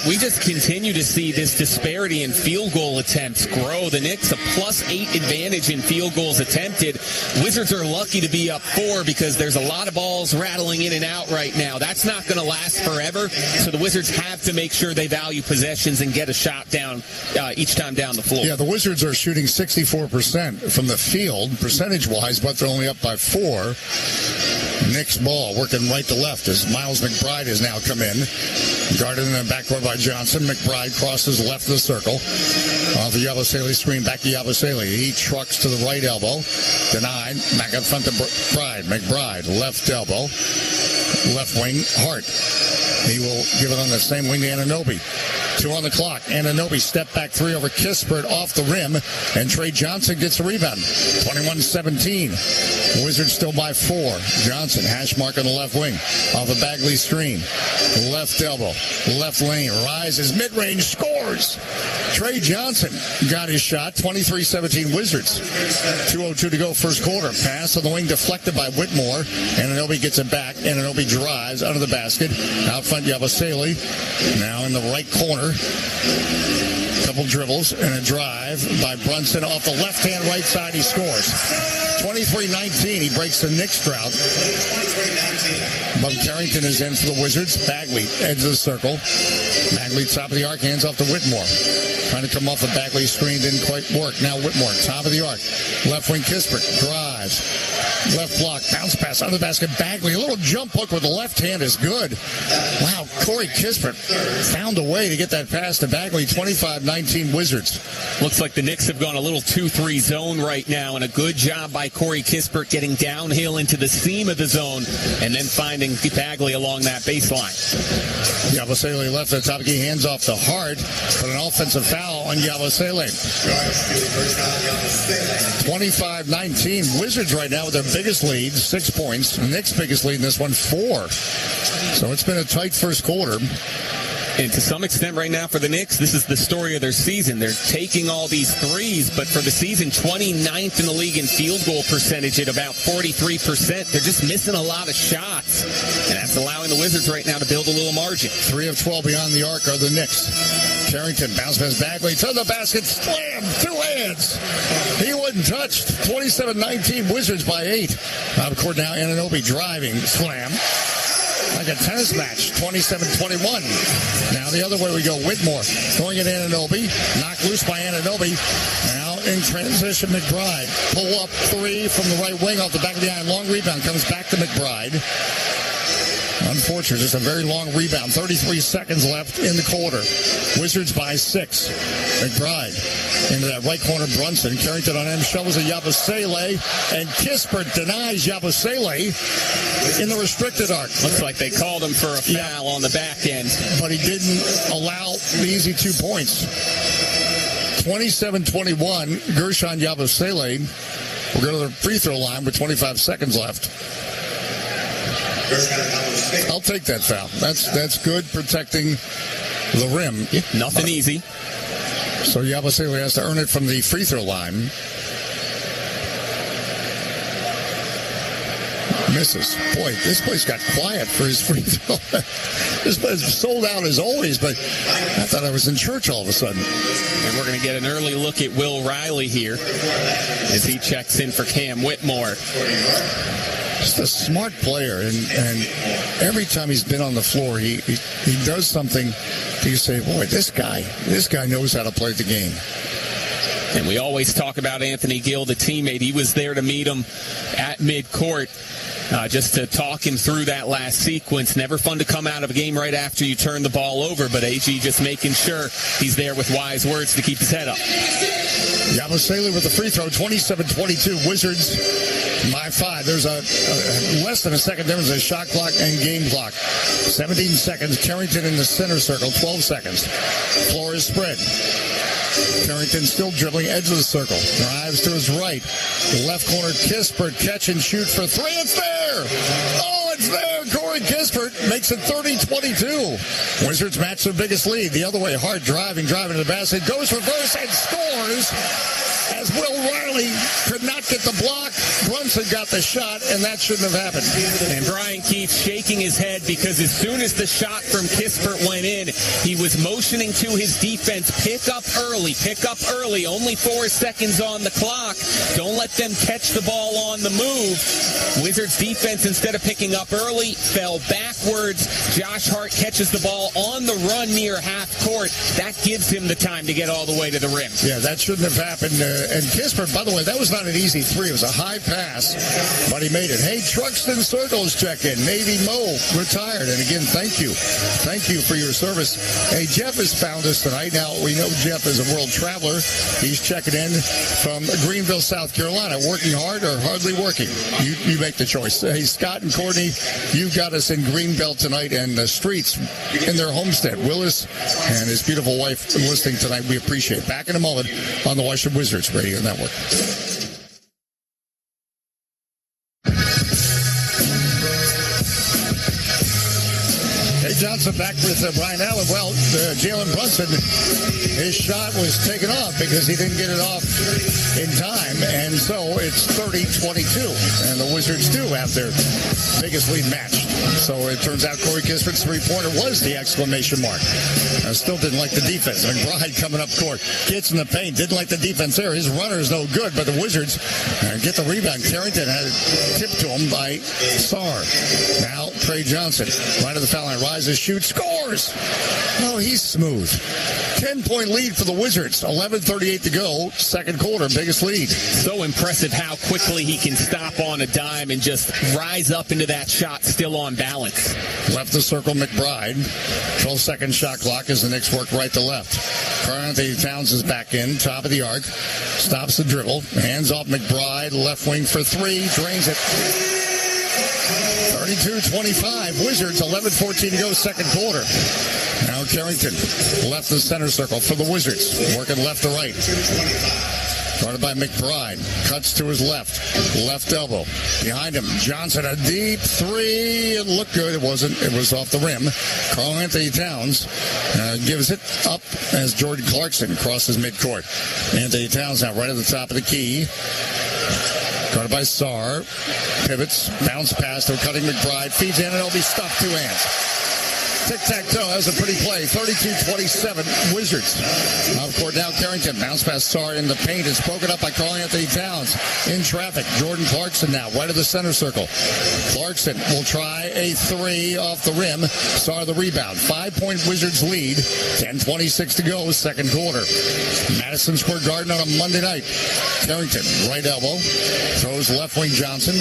we just continue to see this disparity in field goal attempts grow. The Knicks a +8 advantage in field goals attempted. Wizards are lucky to be up 4 because there's a lot of balls rattling in and out right now. That's not going to last forever. So the Wizards have to make sure they value possessions and get a shot down each time down the floor. Yeah, the Wizards are shooting 64% from the field, percentage-wise, but they're only up by 4. Knicks ball working right to left as Miles McBride has now come in. Guarded in the backcourt by Johnson. McBride crosses left of the circle. Off the Yabusele screen, back to Yabusele. He trucks to the right elbow. Denied. Back up front to McBride. McBride, left elbow. Left wing, Hart. He will give it on the same wing to Anunoby. 2 on the clock. Anunoby step back 3 over Kispert off the rim, and Trey Johnson gets a rebound. 21-17. Wizards still by 4. Johnson, hash mark on the left wing. Off a Bagley screen. Left elbow. Left lane. Rises. Mid-range. Scores. Trey Johnson got his shot. 23-17 Wizards. 2:02 to go first quarter. Pass on the wing deflected by Whitmore. Anunoby gets it back. Anunoby drives under the basket. Out front Yabusele. Now in the right corner. Couple dribbles and a drive by Brunson off the left-hand right side. He scores. 23-19. He breaks the Knicks drought. Bub Carrington is in for the Wizards. Bagley, edge of the circle. Bagley, top of the arc, hands off to Whitmore. Trying to come off the Bagley screen, didn't quite work. Now Whitmore, top of the arc. Left wing Kispert, drives. Left block, bounce pass under the basket. Bagley, a little jump hook with the left hand is good. Wow, Corey Kispert found a way to get that pass to Bagley. 25-19 Wizards. Looks like the Knicks have gone a little 2-3 zone right now, and a good job by Corey Kispert getting downhill into the seam of the zone and then finding Bagley along that baseline. Yabusele left at the top. He hands off to Hart, but an offensive foul on Yabusele. 25-19. Wizards right now with their biggest lead, 6 points. Knicks' biggest lead in this one, 4. So it's been a tight first quarter. And to some extent right now for the Knicks, this is the story of their season. They're taking all these threes, but for the season, 29th in the league in field goal percentage at about 43%. They're just missing a lot of shots. And that's allowing the Wizards right now to build a little margin. 3 of 12 beyond the arc are the Knicks. Carrington, bounce pass Bagley to the basket, slam, 2 hands. He wasn't touched. 27-19, Wizards by 8. Out of court now, Anunoby driving, slam. Like a tennis match, 27-21. Now the other way we go, Whitmore going at Anunoby, knocked loose by Anunoby. Now in transition, McBride. Pull up 3 from the right wing off the back of the iron. Long rebound comes back to McBride. Unfortunate, just a very long rebound. 33 seconds left in the quarter. Wizards by 6. McBride into that right corner. Brunson. Carrington on him. Shovels at Yabusele. And Kispert denies Yabusele in the restricted arc. Looks like they called him for a foul on the back end. But he didn't allow the easy 2 points. 27-21. Gershon Yabusele will go to the free throw line with 25 seconds left. I'll take that foul. That's good, protecting the rim. Nothing easy. So Yabusele has to earn it from the free throw line. Misses. Boy, this place got quiet for his free throw. This place sold out as always, but I thought I was in church all of a sudden. And we're going to get an early look at Will Riley here as he checks in for Cam Whitmore. Just a smart player, and every time he's been on the floor, he does something. You say, boy, this guy knows how to play the game. And we always talk about Anthony Gill, the teammate. He was there to meet him at midcourt. Just to talk him through that last sequence. Never fun to come out of a game right after you turn the ball over, but AG just making sure he's there with wise words to keep his head up. Yabusele with the free throw, 27-22. Wizards by 5. There's a less than a second difference in shot clock and game clock. 17 seconds. Carrington in the center circle, 12 seconds. Floor is spread. Carrington still dribbling, edge of the circle. Drives to his right. Left corner, Kispert, catch and shoot for three. It's there! Oh, it's there! Corey Kispert makes it 30-22. Wizards match their biggest lead. The other way, Hart driving to the basket, goes reverse and scores. As Will Riley could not get the block, Brunson got the shot, and that shouldn't have happened. And Brian Keefe shaking his head because as soon as the shot from Kispert went in, he was motioning to his defense, pick up early, only 4 seconds on the clock. Don't let them catch the ball on the move. Wizards defense, instead of picking up early, fell backwards. Josh Hart catches the ball on the run near half court. That gives him the time to get all the way to the rim. Yeah, that shouldn't have happened. And Kispert, by the way, that was not an easy three. It was a high pass, but he made it. Hey, Truxton Circles check in. Navy Mo retired. And again, thank you. Thank you for your service. Hey, Jeff has found us tonight. Now, we know Jeff is a world traveler. He's checking in from Greenville, South Carolina. Working hard or hardly working? You make the choice. Hey, Scott and Courtney, you got us in Greenbelt tonight and the streets in their homestead. Willis and his beautiful wife listening tonight. We appreciate it. Back in a moment on the Washington Wizards Radio Network. Johnson back with Brian Allen. Well, Jalen Brunson, his shot was taken off because he didn't get it off in time, and so it's 30-22, and the Wizards do have their biggest lead matched. So it turns out Corey Kispert's three-pointer was the exclamation mark. I still didn't like the defense. McBride coming up court, gets in the paint, didn't like the defense there. His runner is no good, but the Wizards get the rebound. Carrington had it tipped to him by Sarr. Now Trey Johnson, right of the foul line, rises, shoots, scores. Oh, he's smooth. 10-point lead for the Wizards. 11:38 to go. Second quarter, biggest lead. So impressive how quickly he can stop on a dime and just rise up into that shot still on balance. Left the circle, McBride. 12-second shot clock as the Knicks work right to left. Karl-Anthony Towns is back in, top of the arc. Stops the dribble. Hands off McBride. Left wing for three. Drains it. 32-25. Wizards, 11:14 to go, second quarter. Now Carrington, left the center circle for the Wizards. Working left to right. Guarded by McBride. Cuts to his left. Left elbow. Behind him, Johnson, a deep three. It looked good. It wasn't. It was off the rim. Karl-Anthony Towns gives it up as Jordan Clarkson crosses midcourt. Anthony Towns now right at the top of the key. Guarded by Sarr. Pivots. Bounce pass to cutting McBride. Feeds in and it'll be stuffed. Two hands. Tic-tac-toe. That was a pretty play. 32-27. Wizards. Off court now. Carrington. Bounce pass Sarr in the paint. It's broken up by Karl-Anthony Towns. In traffic. Jordan Clarkson now. Right of the center circle. Clarkson will try a three off the rim. Sarr the rebound. 5-point Wizards lead. 10:26 to go. Second quarter. Madison Square Garden on a Monday night. Carrington. Right elbow. Throws left wing Johnson.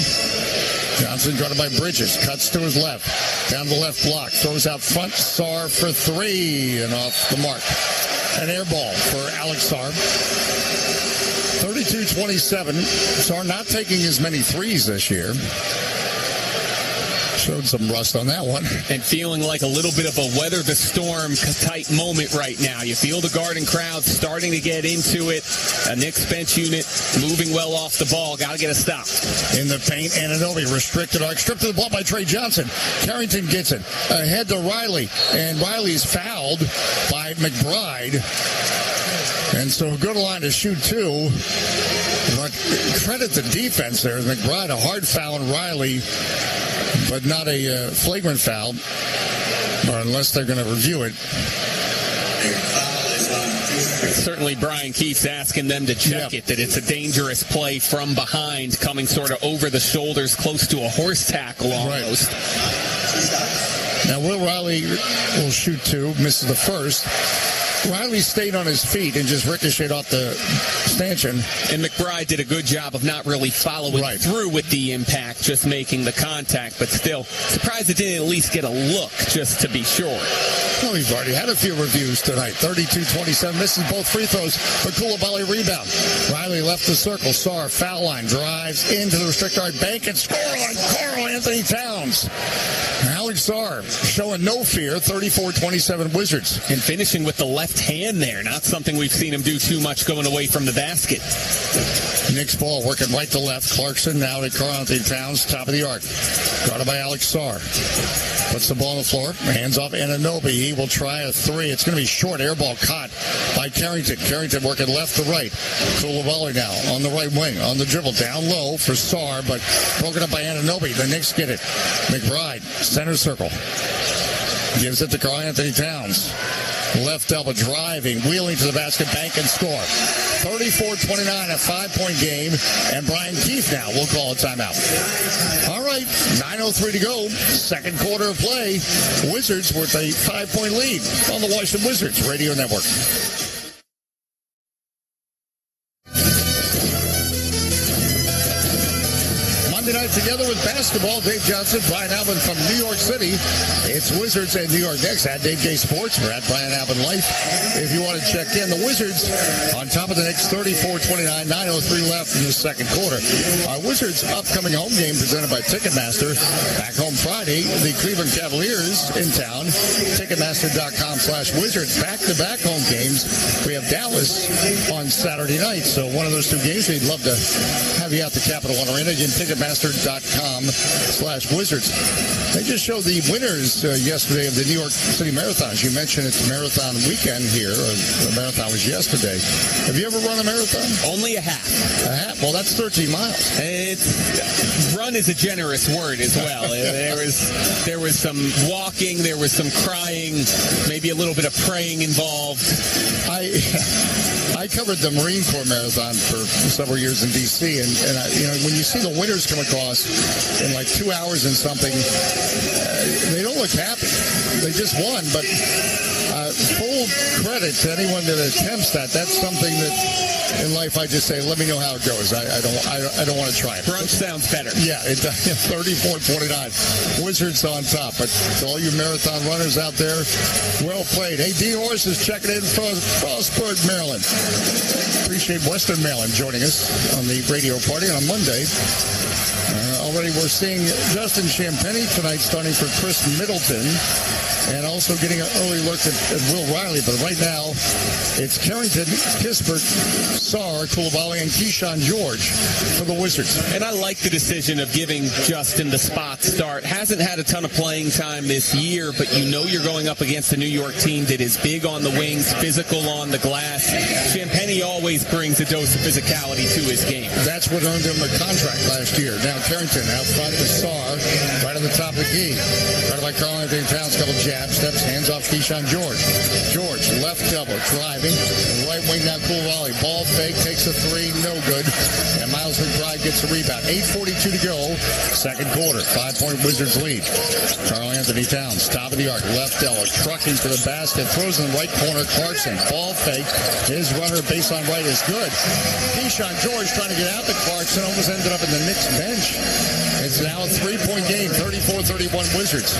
Johnson guarded by Bridges. Cuts to his left. Down the left block. Throws out front. Sarr for three. And off the mark. An air ball for Alex Sarr. 32-27. Sarr not taking as many threes this year. Showed some rust on that one. And feeling like a little bit of a weather the storm type moment right now. You feel the Garden crowd starting to get into it. A Knicks bench unit moving well off the ball. Got to get a stop. In the paint, Anunoby restricted arc. Stripped to the ball by Trey Johnson. Carrington gets it. Ahead to Riley. And Riley's fouled by McBride. And so a good line to shoot two. But credit the defense there. McBride, a hard foul on Riley, but not a flagrant foul, or unless they're going to review it. Certainly Brian Keefe's asking them to check it, that it's a dangerous play from behind, coming sort of over the shoulders, close to a horse tackle almost. Right. Now, Will Riley will shoot two, misses the first. Riley stayed on his feet and just ricocheted off the stanchion. And McBride did a good job of not really following through with the impact, just making the contact. But still, surprised it didn't at least get a look, just to be sure. Well, we've already had a few reviews tonight. 32-27, misses both free throws, but Coulibaly rebound. Riley left the circle. Sarr, foul line, drives into the restricted arc bank and score on Karl-Anthony Towns. Now Alex Sarr showing no fear, 34-27 Wizards. And finishing with the left hand there, not something we've seen him do too much going away from the basket. Knicks ball working right to left. Clarkson now to Karl-Anthony Towns, top of the arc. Guarded by Alex Sarr. Puts the ball on the floor. Hands off Anunoby. He will try a three. It's going to be short. Air ball caught by Carrington. Carrington working left to right. Coulibaly now on the right wing. On the dribble. Down low for Sarr, but broken up by Anunoby. The Knicks get it. McBride, center circle. Gives it to Karl-Anthony Towns. Left elbow driving, wheeling to the basket, bank and score. 34-29, a 5-point game, and Brian Keefe now will call a timeout. All right, 9:03 to go, second quarter of play. Wizards with a 5-point lead on the Washington Wizards Radio Network. Night together with basketball. Dave Johnson, Brian Alvin from New York City. It's Wizards and New York Knicks at Dave Gay Sports. We're at Brian Alvin Life. If you want to check in, the Wizards on top of the Knicks, 34-29, 9:03 left in the second quarter. Our Wizards upcoming home game presented by Ticketmaster. Back home Friday, the Cleveland Cavaliers in town. Ticketmaster.com/Wizards. Back-to-back home games. We have Dallas on Saturday night. So one of those two games, we'd love to have you out the Capital One Arena. Again, Ticketmaster.com/Wizards. They just showed the winners yesterday of the New York City Marathons. You mentioned it's marathon weekend here. The marathon was yesterday. Have you ever run a marathon? Only a half. A half? Well, that's 13 miles. Run is a generous word as well. There was some walking, there was some crying, maybe a little bit of praying involved. I covered the Marine Corps Marathon for several years in D.C., and when you see the winners come across in like 2 hours and something, they don't look happy. They just won, but full credit to anyone that attempts that. That's something that in life I just say, let me know how it goes. I don't want to try it. Brunch sounds better. Yeah, it's 34-29. Wizards on top. But to all you marathon runners out there, well played. Hey, D. Horse is checking in from Frostburg, Maryland. Appreciate Western Maryland joining us on the radio party on Monday. Already we're seeing Justin Champagnie tonight starting for Chris Middleton. And also getting an early look at Will Riley. But right now, it's Carrington, Kispert, Sarr, Coulibaly, and Keyshawn George for the Wizards. And I like the decision of giving Justin the spot start. Hasn't had a ton of playing time this year, but you know you're going up against a New York team that is big on the wings, physical on the glass. Champagnie always brings a dose of physicality to his game. That's what earned him a contract last year. Now Carrington out front with Sarr, right on the top of the key. Right by Karl-Anthony Towns, couple jabs. Steps, hands off Keyshawn George. George, left elbow, driving. Right wing now, Coulibaly. Ball fake, takes a three, no good. And Miles McBride gets a rebound. 8:42 to go. Second quarter, 5-point Wizards lead. Karl-Anthony Towns, top of the arc, left elbow, trucking to the basket, throws in the right corner. Clarkson, ball fake. His runner baseline right is good. Keyshawn George trying to get out to Clarkson, almost ended up in the Knicks bench. It's now a 3-point game, 34-31 Wizards.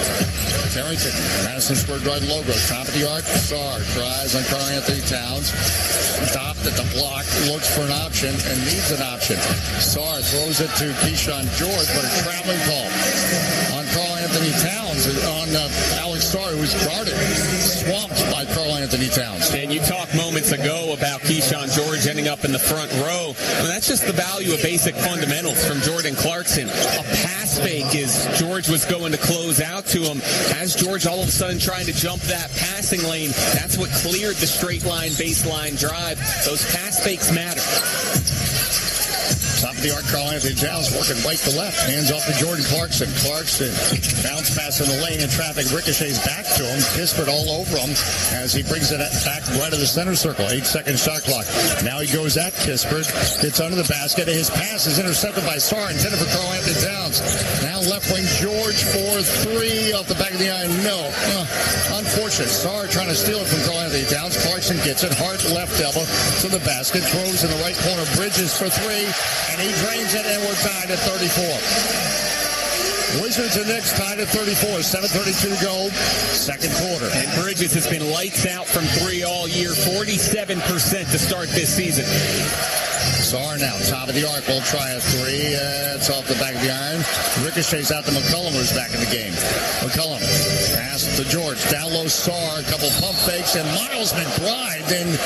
Carrington, Madison Square Garden logo, top of the arc. Sarr tries on Karl-Anthony Towns. Stopped at the block, looks for an option and needs an option. Sarr throws it to Keyshawn George, but a traveling call on Karl-Anthony Towns, on Alex Sarr, who's guarded, swamped by Karl-Anthony Towns. And you talked moments ago about Keyshawn George ending up in the front row. I mean, that's just the value of basic fundamentals from Jordan Clarkson. A pass fake as George was going to close out to him. As George all of a sudden trying to jump that passing lane, that's what cleared the straight line baseline drive. Those pass fakes matter. Top of the arc, Karl-Anthony Towns working right to left. Hands off to Jordan Clarkson. Clarkson bounce pass in the lane in traffic. Ricochets back to him. Kispert all over him as he brings it back right of the center circle. 8-second shot clock. Now he goes at Kispert. Gets under the basket. His pass is intercepted by Sarr, intended for Karl-Anthony Towns. Now left wing George for three off the back of the iron. No. Unfortunate. Sarr trying to steal it from Karl-Anthony Towns. Clarkson gets it. Hard left elbow to the basket. Throws in the right corner. Bridges for three. And he drains it, and we're tied at 34. Wizards and Knicks tied at 34. 7:32 to go. Second quarter. And Bridges has been lights out from three all year. 47% to start this season. Sarr now, top of the arc, will try a three. It's off the back of the iron. Ricochets out to McCollum, who's back in the game. McCollum, pass to George. Down low, Sarr, a couple pump fakes, and Miles McBride then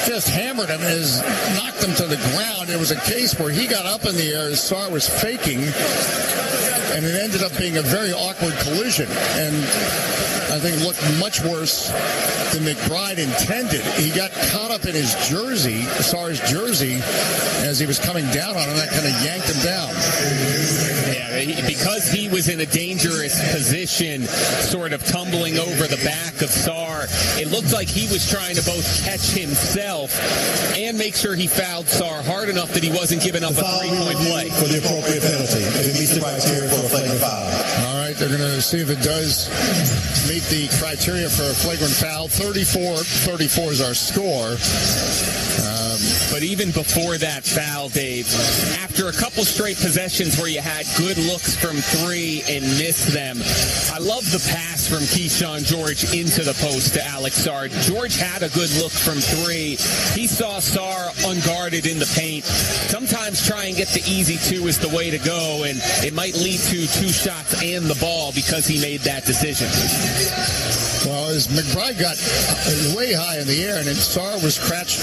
just hammered him, knocked him to the ground. It was a case where he got up in the air as Sarr was faking, and it ended up being a very awkward collision. And I think it looked much worse than McBride intended. He got caught up in his jersey, Sarr's jersey, as he was coming down on him. That kind of yanked him down. Yeah, because he was in a dangerous position, sort of tumbling over the back of Sarr, it looked like he was trying to both catch himself and make sure he fouled Sarr hard enough that he wasn't giving up a three-point play. For the appropriate penalty, if it meets the criteria for a flagrant foul. All right, they're going to see if it does meet the criteria for a flagrant foul. 34-34 is our score. But even before that foul, Dave, after a couple straight possessions where you had good looks from three and missed them, I love the pass from Keyshawn George into the post to Alex Sarr. George had a good look from three. He saw Sarr unguarded in the paint. Sometimes try and get the easy two is the way to go, and it might lead to two shots and the ball because he made that decision. Well, as McBride got way high in the air, and then Sarr was crouched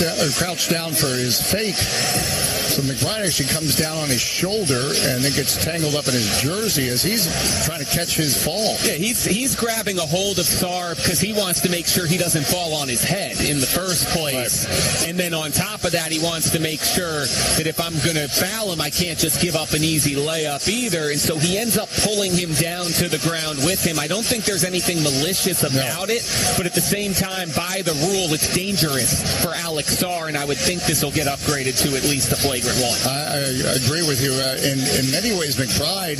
down for his fake. So McBride actually comes down on his shoulder and then gets tangled up in his jersey as he's trying to catch his fall. Yeah, he's grabbing a hold of Sarr because he wants to make sure he doesn't fall on his head in the first place. Right. And then on top of that, he wants to make sure that if I'm going to foul him, I can't just give up an easy layup either. And so he ends up pulling him down to the ground with him. I don't think there's anything malicious about it, but at the same time, by the rule, it's dangerous for Alex Sarr, and I would think this will get upgraded to at least a flagrant one. I agree with you. In many ways, McBride,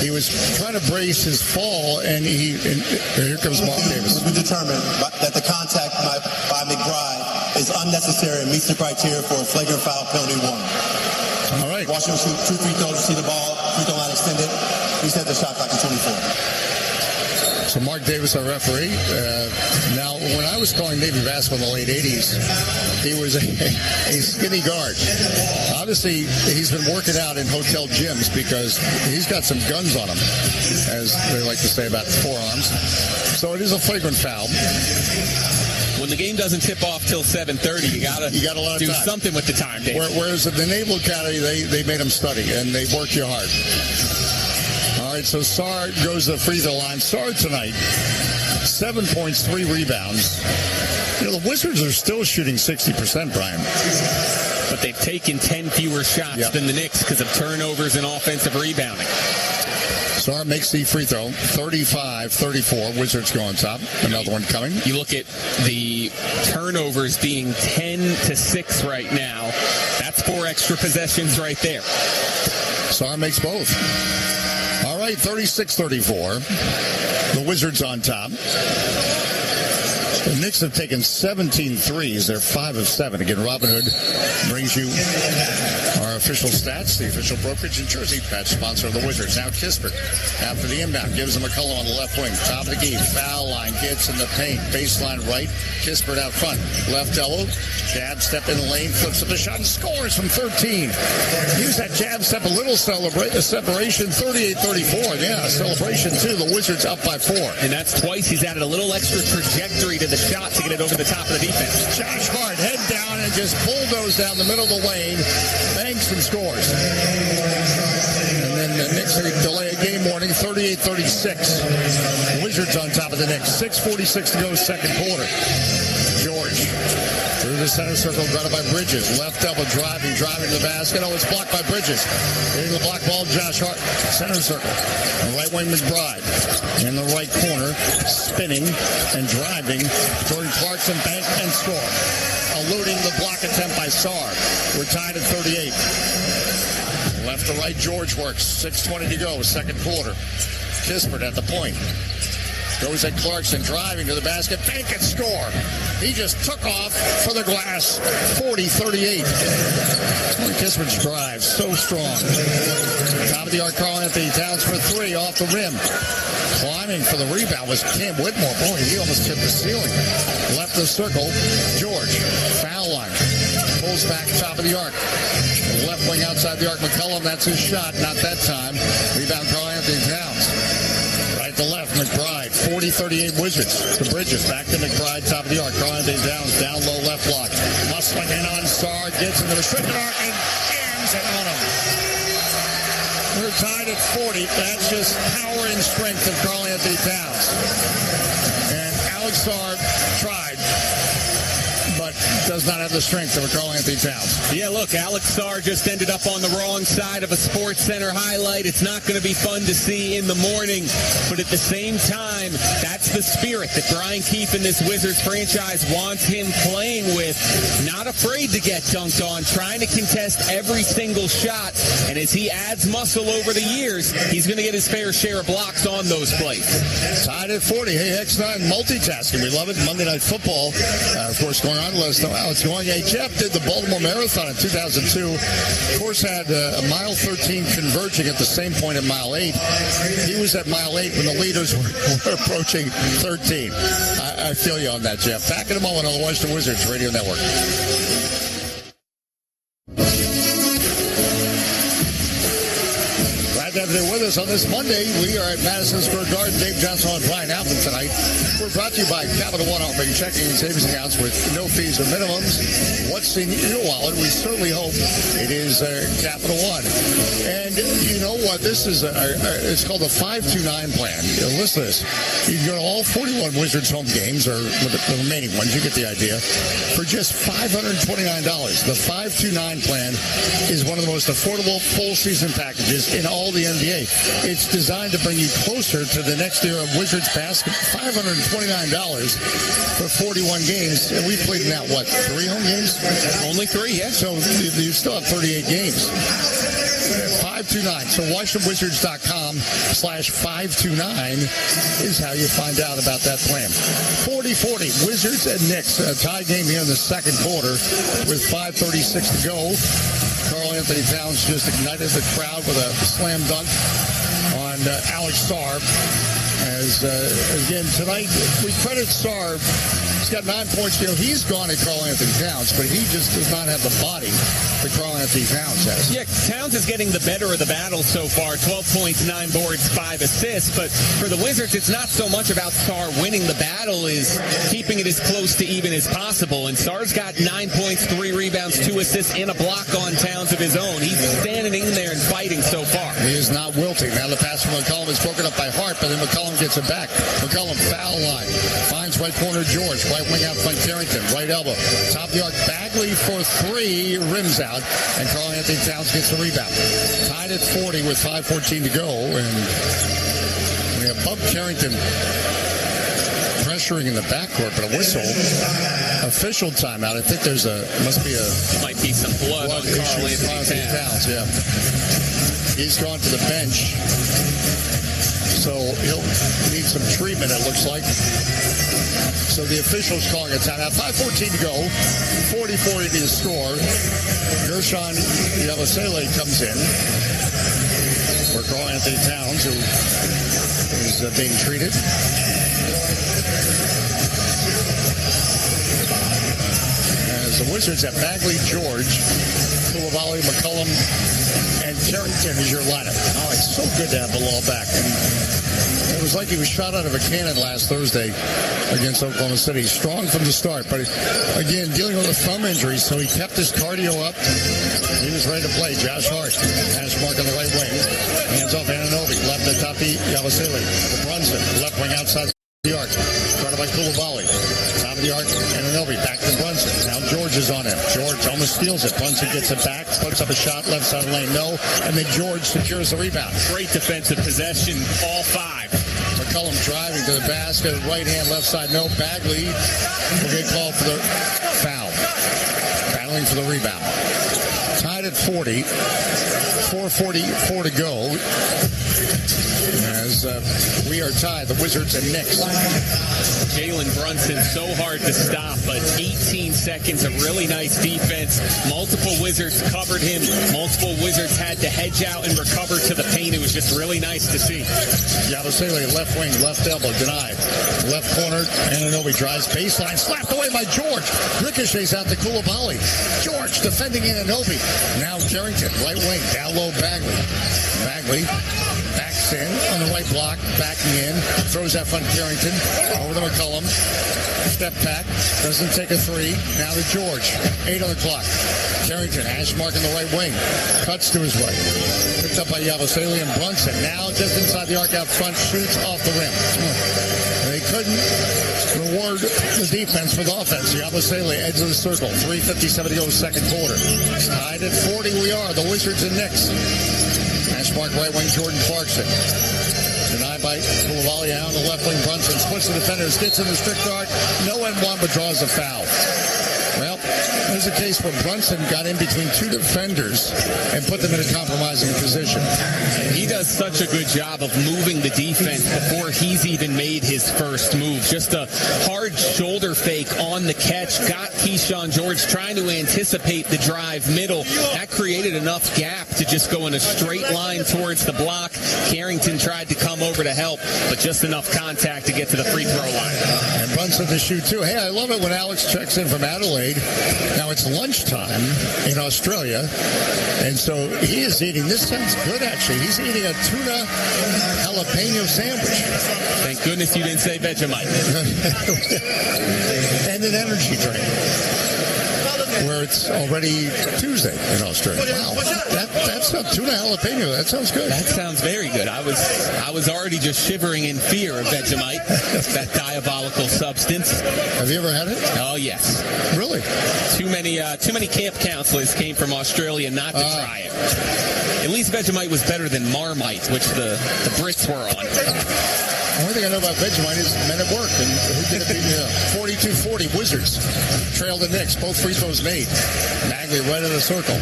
he was trying to brace his fall, and here comes Mark Davis. We determined that the contact by McBride is unnecessary and meets the criteria for a flagrant foul penalty one. All right. Washington shoot 2 free throws, see the ball, free throw line extended. He said the shot clock is 24. So Mark Davis, our referee. Now, when I was calling Navy basketball in the late 80s, he was a skinny guard. Obviously, he's been working out in hotel gyms because he's got some guns on him, as they like to say about forearms. So it is a flagrant foul. When the game doesn't tip off till 7:30, you got a lot of do time. something with the time, Dave. Whereas at the Naval Academy, they made him study, and they work you hard. All right, so Sarr goes to the free throw line. Sarr tonight, 7 points, 3 rebounds. You know, the Wizards are still shooting 60%, Brian. But they've taken 10 fewer shots than the Knicks because of turnovers and offensive rebounding. Sarr makes the free throw, 35-34. Wizards go on top. Another one coming. You look at the turnovers being 10-6 right now. That's 4 extra possessions right there. Sarr makes both. All right, 36-34. The Wizards on top. The Knicks have taken 17 threes. They're 5 of 7. Again, Robin Hood brings you our official stats, the official brokerage and jersey patch sponsor of the Wizards. Now Kispert, after the inbound, gives him McCollum on the left wing. Top of the key, foul line, gets in the paint. Baseline right, Kispert out front. Left elbow, jab step in the lane, flips up the shot and scores from 13. Use that jab step, a little separation, 38-34. Yeah, celebration too. The Wizards up by 4. And that's twice he's added a little extra trajectory to the shot to get it over the top of the defense. Josh Hart, head down and just bulldoze down the middle of the lane, banks and scores. And then the Knicks delay a game warning, 38-36. Wizards on top of the Knicks. 6:46 to go, second quarter. George through the center circle, guarded by Bridges. Left elbow driving to the basket. Oh, it's blocked by Bridges. Hitting the block ball, Josh Hart. Center circle. The right wing McBride. In the right corner, spinning and driving. Jordan Clarkson bank and score. Eluding the block attempt by Sarr. We're tied at 38. Left to right, George works. 6:20 to go, second quarter. Kispert at the point. Goes at Clarkson, driving to the basket, bank and score. He just took off for the glass, 40-38. Kispert's drive, so strong. Top of the arc, Karl-Anthony Towns for 3 off the rim. Climbing for the rebound was Cam Whitmore. Boy, he almost hit the ceiling. Left the circle, George, foul line. Pulled pulls back top of the arc. Left wing outside the arc. McCollum, that's his shot. Not that time. Rebound, Karl Anthony Towns. Right to left, McBride. 40-38 Wizards. The Bridges back to McBride, top of the arc. Karl Anthony Towns down low, left block. Muscling in on Sarr. Gets in the restricted arc and jams it on him. We're tied at 40. That's just power and strength of Karl Anthony Towns. And Alex Sarr tried, but does not have the strength of a Karl Anthony Towns. Yeah, look, Alex Sarr just ended up on the wrong side of a Sports Center highlight. It's not going to be fun to see in the morning, but at the same time, that's the spirit that Brian Keefe and this Wizards franchise wants him playing with. Not afraid to get dunked on, trying to contest every single shot, and as he adds muscle over the years, he's going to get his fair share of blocks on those plays. Tied at 40. Hey, X9 multitasking. We love it. Monday Night Football, of course, going on. Let us know how it's going. Hey, Jeff did the Baltimore Marathon in 2002. Of course, had a mile 13 converging at the same point at mile 8. He was at mile 8 when the leaders were approaching 13. I feel you on that, Jeff. Back in a moment on the Washington Wizards Radio Network. Have been with us on this Monday. We are at Madison Square Garden. Dave Johnson and Brian Alvin tonight. We're brought to you by Capital One Opening checking and savings accounts with no fees or minimums. What's in your wallet? We certainly hope it is Capital One. And you know what? This is it's called the 529 plan. Listen to this. You can go to all 41 Wizards home games, or the remaining ones. You get the idea. For just $529. The 529 plan is one of the most affordable full season packages in all the NBA. It's designed to bring you closer to the next era of Wizards basketball. $529 for 41 games. And we've played now, 3 home games? Only 3, yeah. So you still have 38 games. 529. So WashingtonWizards.com/529 is how you find out about that plan. 40-40. Wizards and Knicks. A tie game here in the second quarter with 5:36 to go. Karl Anthony Towns just ignited the crowd with a slam dunk on Alex Sarr. As, again, tonight, we credit Sarr. He's got 9 points. He's gone at Karl Anthony Towns, but he just does not have the body that Karl Anthony Towns has. Yeah, Towns is getting the better of the battle so far. 12 points, 9 boards, 5 assists. But for the Wizards, it's not so much about Sarr winning the battle, is keeping it as close to even as possible. And Sarr's got 9 points, 3 rebounds, 2 assists, and a block on Towns of his own. He's standing in there and fighting so far. He is not wilting. Now the pass from McCollum is broken up by Hart, but then McCollum gets it back. McCollum foul line. Finds right corner George. Right wing out front Carrington. Right elbow. Top of the arc. Bagley for 3. Rims out. And Karl Anthony Towns gets the rebound. Tied at 40 with 5:14 to go. And we have Bub Carrington pressuring in the backcourt, but a whistle. Official timeout. I think might be some blood on Karl Anthony Towns. Yeah. He's gone to the bench. So he'll need some treatment, it looks like. So the official's calling a timeout. 5:14 to go. 40-40 to the score. Gershon Yabusele comes in for Karl Anthony Towns, who is being treated. As the Wizards have Bagley, George, Coulibaly, McCollum, and Carrington is your lineup. Oh, it's so good to have Bilal back. And it was like he was shot out of a cannon last Thursday against Oklahoma City. Strong from the start, but again, dealing with a thumb injury, so he kept his cardio up. He was ready to play. Josh Hart, pass mark on the right wing. Hands off Anunoby. Left to Tapi Yabusele. To Brunson. Left wing outside the arc. Started by Coulibaly. Top of the arc. Anunoby back to Brunson. Now George is on him. George almost steals it. Brunson gets it back. Puts up a shot. Left side of the lane. No. And then George secures the rebound. Great defensive possession. All 5. McCollum driving to the basket. Right hand, left side. No. Bagley will get called for the foul. Battling for the rebound. Tied at 40. 4:44 to go. as we are tied, the Wizards and Knicks. Jalen Brunson, so hard to stop, but 18 seconds of really nice defense. Multiple Wizards covered him. Multiple Wizards had to hedge out and recover to the paint. It was just really nice to see. Yabusele, left wing, left elbow, denied. Left corner, Anunoby drives baseline, slapped away by George. Ricochets out to Coulibaly. George defending Anunoby. Now Carrington, right wing, down low Bagley. Bagley backs in on the right block, backing in, throws that front Carrington over to McCollum. Step back, doesn't take a three. Now to George. 8 on the clock. Carrington, hash mark in the right wing. Cuts to his right. Picked up by Yabusele and Brunson. Now just inside the arc out front, shoots off the rim. They couldn't reward the defense with offense. Yabusele, edge of the circle. 3:57 to go, second quarter. Tied at 40 we are. The Wizards and Knicks. Hash mark right wing, Jordan Clarkson. Denied by Coulibaly out on the left wing. Brunson splits the defenders, gets in the strict guard. No N1, but draws a foul. Well, there's a case where Brunson got in between two defenders and put them in a compromising position. He does such a good job of moving the defense before he's even made his first move. Just a hard shoulder fake on the catch. Got Keyshawn George trying to anticipate the drive middle. That created enough gap to just go in a straight line towards the block. Carrington tried to come over to help, but just enough contact to get to the free throw line. And Brunson to shoot too. Hey, I love it when Alex checks in from Adelaide. Now it's lunchtime in Australia, and so he is eating, this sounds good actually, he's eating a tuna jalapeno sandwich. Thank goodness you didn't say Vegemite. And an energy drink, where it's already Tuesday in Australia. Wow, that's not tuna jalapeno. That sounds good. That sounds very good. I was already just shivering in fear of Vegemite, that diabolical substance. Have you ever had it? Oh yes. Really? Too many camp counselors came from Australia not to try it. At least Vegemite was better than Marmite, which the Brits were on. The only thing I know about Vegemite is men at work, and who did it? 42-40 Wizards trailed the Knicks. Both free throws made. Bagley right in the circle.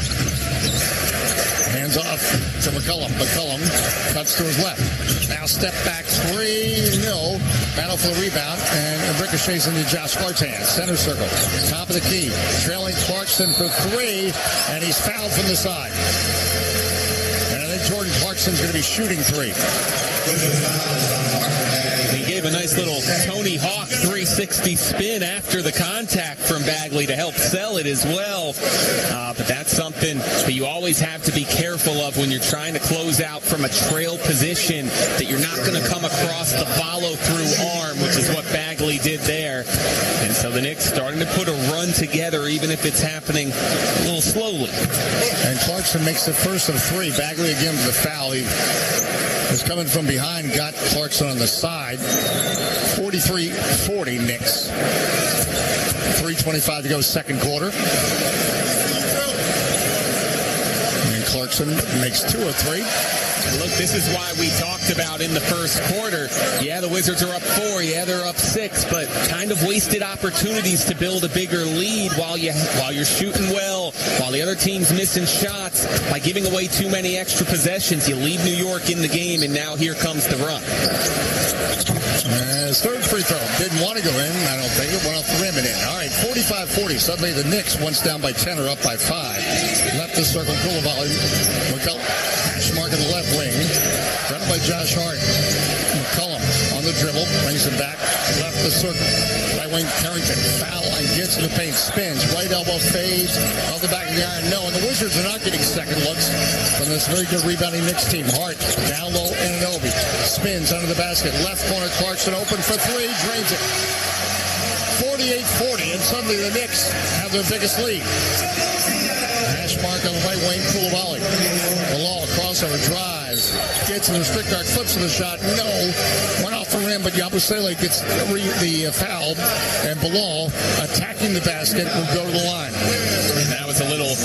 Hands off to McCollum. McCollum cuts to his left. Now step back three. No. Battle for the rebound, and ricochets into Josh Hart's hands. Center circle. Top of the key. Trailing Clarkson for three, and he's fouled from the side. And I think Jordan Clarkson's going to be shooting three. He gave a nice little Tony Hawk 360 spin after the contact from Bagley to help sell it as well. But that's something that you always have to be careful of when you're trying to close out from a trail position, that you're not going to come across the follow-through arm, which is what Bagley did there. And so the Knicks starting to put a run together, even if it's happening a little slowly. And Clarkson makes the first of three. Bagley again with the foul. He was coming from behind, got Clarkson on the side. 43-40 Knicks. 3:25 to go, second quarter. And Clarkson makes 2 of 3. Look, this is why we talked about in the first quarter. Yeah, the Wizards are up 4. Yeah, they're up 6, but kind of wasted opportunities to build a bigger lead while you're shooting well, while the other team's missing shots. By giving away too many extra possessions, you leave New York in the game, and now here comes the run. His third free throw didn't want to go in. I don't think it went off the rim and in. All right, 45-40. Suddenly the Knicks, once down by 10, are up by 5. Left the circle, Coulibaly. McCollum, hash mark in the left wing. Run by Josh Hart. McCollum on the dribble, brings him back. Left the circle. Right wing, Carrington. Foul line, gets in the paint, spins. Right elbow fades. Off the back of the iron, no. And the Wizards are not getting second looks from this very good rebounding Knicks team. Hart, down low, Anunoby. Spins under the basket. Left corner, Clarkson open for three. Drains it. 48-40, and suddenly the Knicks have their biggest lead. Hash mark on the right wing, Coulibaly. Bilal, crossover, drives. Gets in the strict guard, flips to the shot. No. Went off the rim, but Yabusele gets the foul. And Bilal, attacking the basket, will go to the line. And that was a little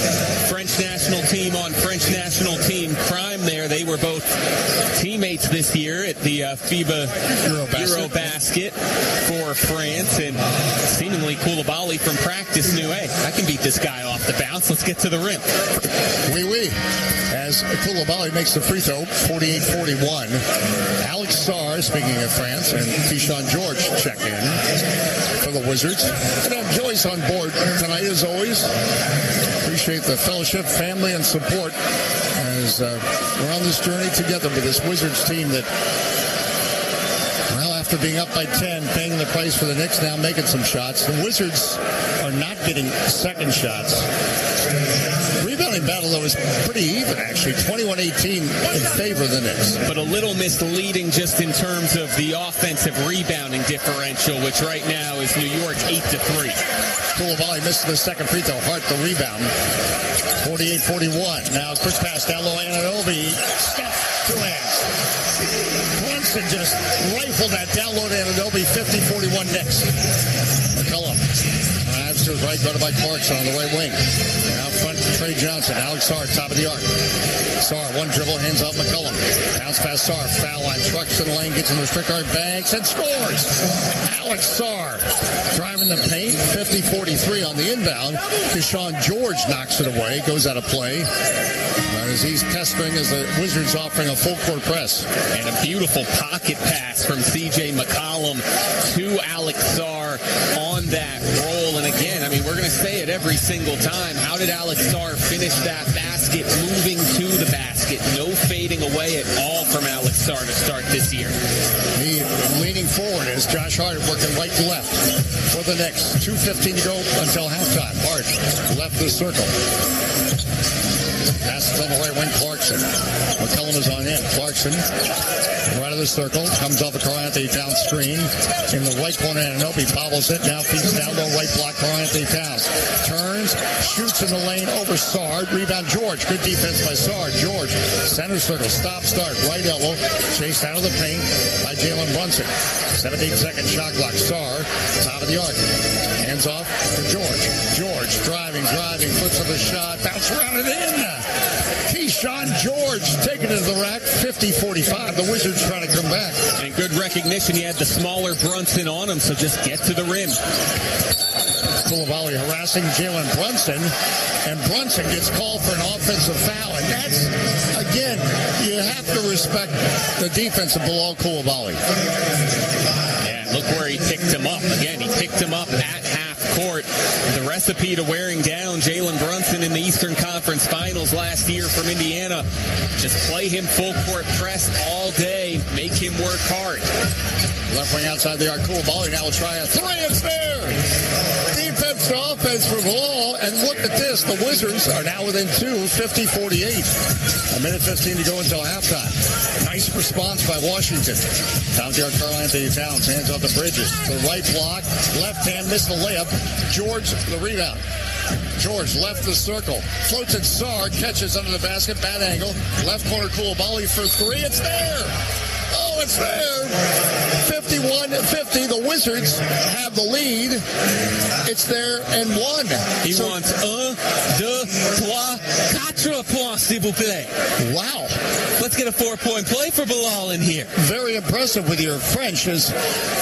French national team on French national team crime there. They were both teammates this year at the FIBA Eurobasket for France. And seemingly Coulibaly from practice knew, hey, I can beat this guy off the bounce. Let's get to the rim. Oui. As as Koulibaly makes the free throw, 48-41. Alex Sarr, speaking of France, and Keyshawn George check in for the Wizards. And have Joyce on board tonight, as always. Appreciate the fellowship, family, and support as we're on this journey together with this Wizards team that, well, after being up by 10, paying the price for the Knicks, now making some shots. The Wizards are not getting second shots. Rebounding battle, though, is pretty even, actually. 21-18 in favor of the Knicks. But a little misleading just in terms of the offensive rebounding differential, which right now is New York 8-3. Koulibaly missed the second free throw. Hart the rebound. 48-41. Now, quick pass down low. Anunoby. Step. Two hands. Brunson just rifled that down low to Anunoby. 50-41 Knicks. McCollum. Drives to his right, guarded by Clarkson on the right wing. Out front to Trey Johnson. Alex Sarr, top of the arc. Sarr, one dribble, hands off McCollum. Bounce pass Sarr, foul line, trucks to the lane, gets in the strict arc, banks, and scores. Alex Sarr driving the paint, 50-43 on the inbound. Keyshawn George knocks it away, goes out of play. As he's pestering as the Wizards offering a full court press. And a beautiful pocket pass from C.J. McCollum to Alex Sarr on that roll. And again, I mean, we're going to say it every single time. How did Alex Sarr finish that basket moving to the basket? No fading away at all from Alex Sarr to start this year. He leaning forward as Josh Hart working right to left for the Knicks. 2:15 to go until halftime. Hart left the circle. Passes on the right wing, Clarkson. McCollum is on him. Clarkson, right of the circle, comes off the Karl-Anthony Towns screen. In the right corner, Anunoby bobbles it, now feeds down low, right block, Karl-Anthony Towns. Turns, shoots in the lane over Sarr. Rebound, George. Good defense by Sarr. George, center circle, stop, start, right elbow. Chased out of the paint by Jalen Brunson. 17-second shot clock. Sarr, top of the arc. Hands off to George. George, driving, puts up a shot, bounce around and in. Keyshawn George taking it to the rack, 50-45. The Wizards trying to come back. And good recognition. He had the smaller Brunson on him, so just get to the rim. Koulibaly harassing Jalen Brunson, and Brunson gets called for an offensive foul. And that's, again, you have to respect the defense of Bilal Koulibaly. Yeah, look where he picked him up. Again, he picked him up at half court. The recipe to wearing down Jalen Brunson in the Eastern Conference Finals last year from Indiana. Just play him full court press all day. Make him work hard. Left wing outside the arc. Koulibaly now will try a three. It's there. Defense to offense for Bilal. And look at this. The Wizards are now within 2, 50-48. A minute 15 to go until halftime. Nice response by Washington. Top of the arc, Karl-Anthony Towns. Hands off the Bridges. The right block. Left hand missed the layup. George the rebound. George left the circle. Floats at Sarr. Catches under the basket. Bad angle. Left corner Koulibaly for three. It's there. Oh, it's there. 51-50. The Wizards have the lead. It's there and one. He wants 1, 2, 3, 4 points, s'il vous plaît. Wow. Let's get a 4-point play for Bilal in here. Very impressive with your French as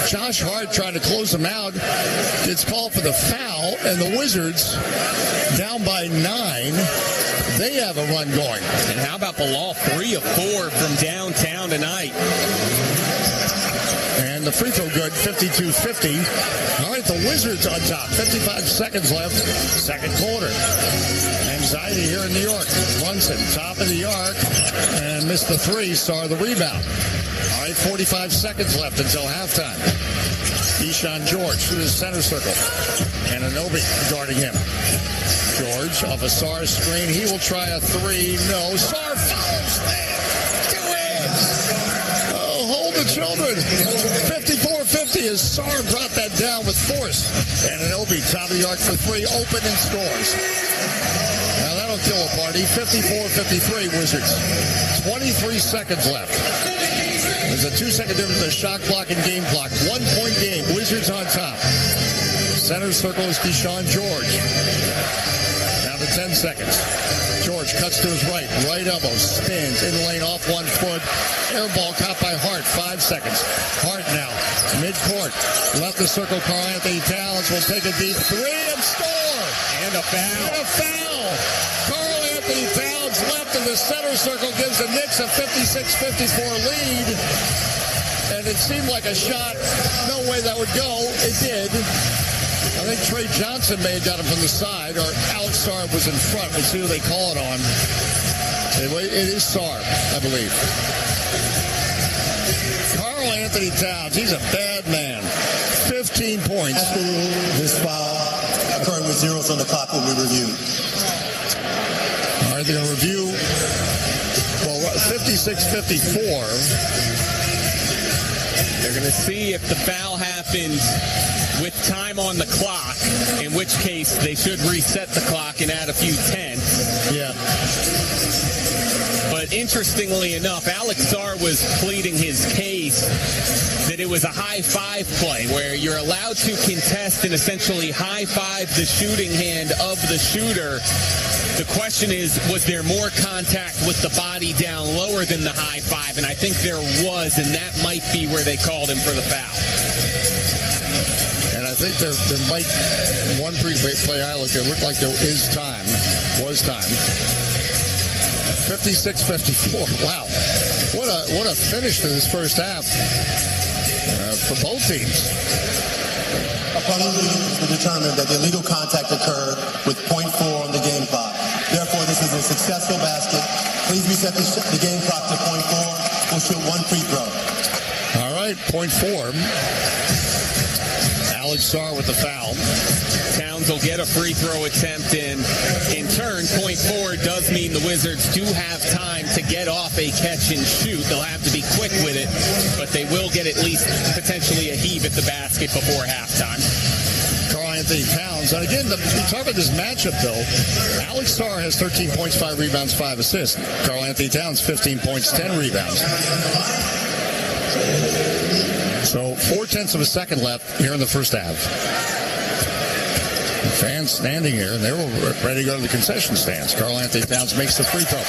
Josh Hart trying to close him out. It's called for the foul, and the Wizards down by 9. They have a run going. And how about Bilal? 3 of 4 from downtown tonight. And the free throw good, 52-50. All right, the Wizards on top. 55 seconds left, second quarter. Anxiety here in New York. Brunson, top of the arc, and missed the three. Sarr the rebound. All right, 45 seconds left until halftime. Keyshawn George through the center circle. And Anunoby guarding him. George off a Sarr screen. He will try a three. No. Sarr fouls. Two hands. Oh, hold the children. 54-50 as Sarr brought that down with force. And Anunoby, top of the arc for three, open and scores. Now that'll kill a party. 54-53 Wizards. 23 seconds left. There's a 2-second difference in the shot clock and game clock. 1-point game. Wizards on top. Center circle is Keyshawn George. Down to 10 seconds. George cuts to his right. Right elbow. Spins. In the lane off one foot. Air ball caught by Hart. 5 seconds. Hart now. Mid-court. Left the circle. Karl-Anthony Towns will take a deep three and score. And a foul. And a foul. Karl-Anthony Anthony Towns left in the center circle gives the Knicks a 56-54 lead. And it seemed like a shot. No way that would go. It did. I think Trey Johnson may have got him from the side, or Alex Sarr was in front. We'll see who they call it on. It is Sarr, I believe. Karl Anthony Towns, he's a bad man. 15 points. After this foul occurring with zeros on the clock will be reviewed. All right, they're going to review, well, 56-54. They're going to see if the foul happened with time on the clock, in which case they should reset the clock and add a few tenths. Yeah. But interestingly enough, Alex Sarr was pleading his case that it was a high-five play where you're allowed to contest and essentially high-five the shooting hand of the shooter. The question is, was there more contact with the body down lower than the high-five? And I think there was, and that might be where they called him for the foul. And I think there might, one play I looked at, it looked like there was time. 56-54. Wow. What a finish to this first half for both teams. Upon review, it's been determined that the illegal contact occurred with .4 on the game clock. Therefore, this is a successful basket. Please reset the game clock to .4. We'll shoot one free throw. All right, .4. Alex Sarr with the foul. Towns will get a free throw attempt, and in turn, .4 does mean the Wizards do have time to get off a catch and shoot. They'll have to be quick with it, but they will get at least potentially a heave at the basket before halftime. Karl Anthony Towns. And again, we talk about this matchup, though. Alex Sarr has 13 points, 5 rebounds, 5 assists. Karl Anthony Towns, 15 points, 10 rebounds. So 0.4 of a second left here in the first half. Fans standing here, and they were ready to go to the concession stands. Karl Anthony Towns makes the free throw.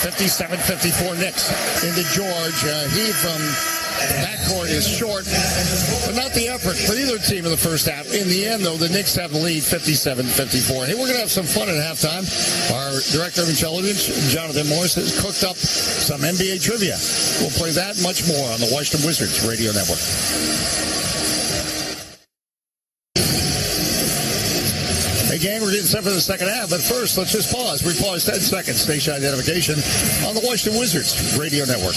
57-54 Knicks into George. He from backcourt is short, but not the effort for either team in the first half. In the end, though, the Knicks have the lead 57-54. Hey, we're going to have some fun at halftime. Our director of intelligence, Jonathan Morris, has cooked up some NBA trivia. We'll play that much more on the Washington Wizards Radio Network. Hey, gang, we're getting set for the second half, but first, let's just pause. We pause 10 seconds. Station identification on the Washington Wizards Radio Network.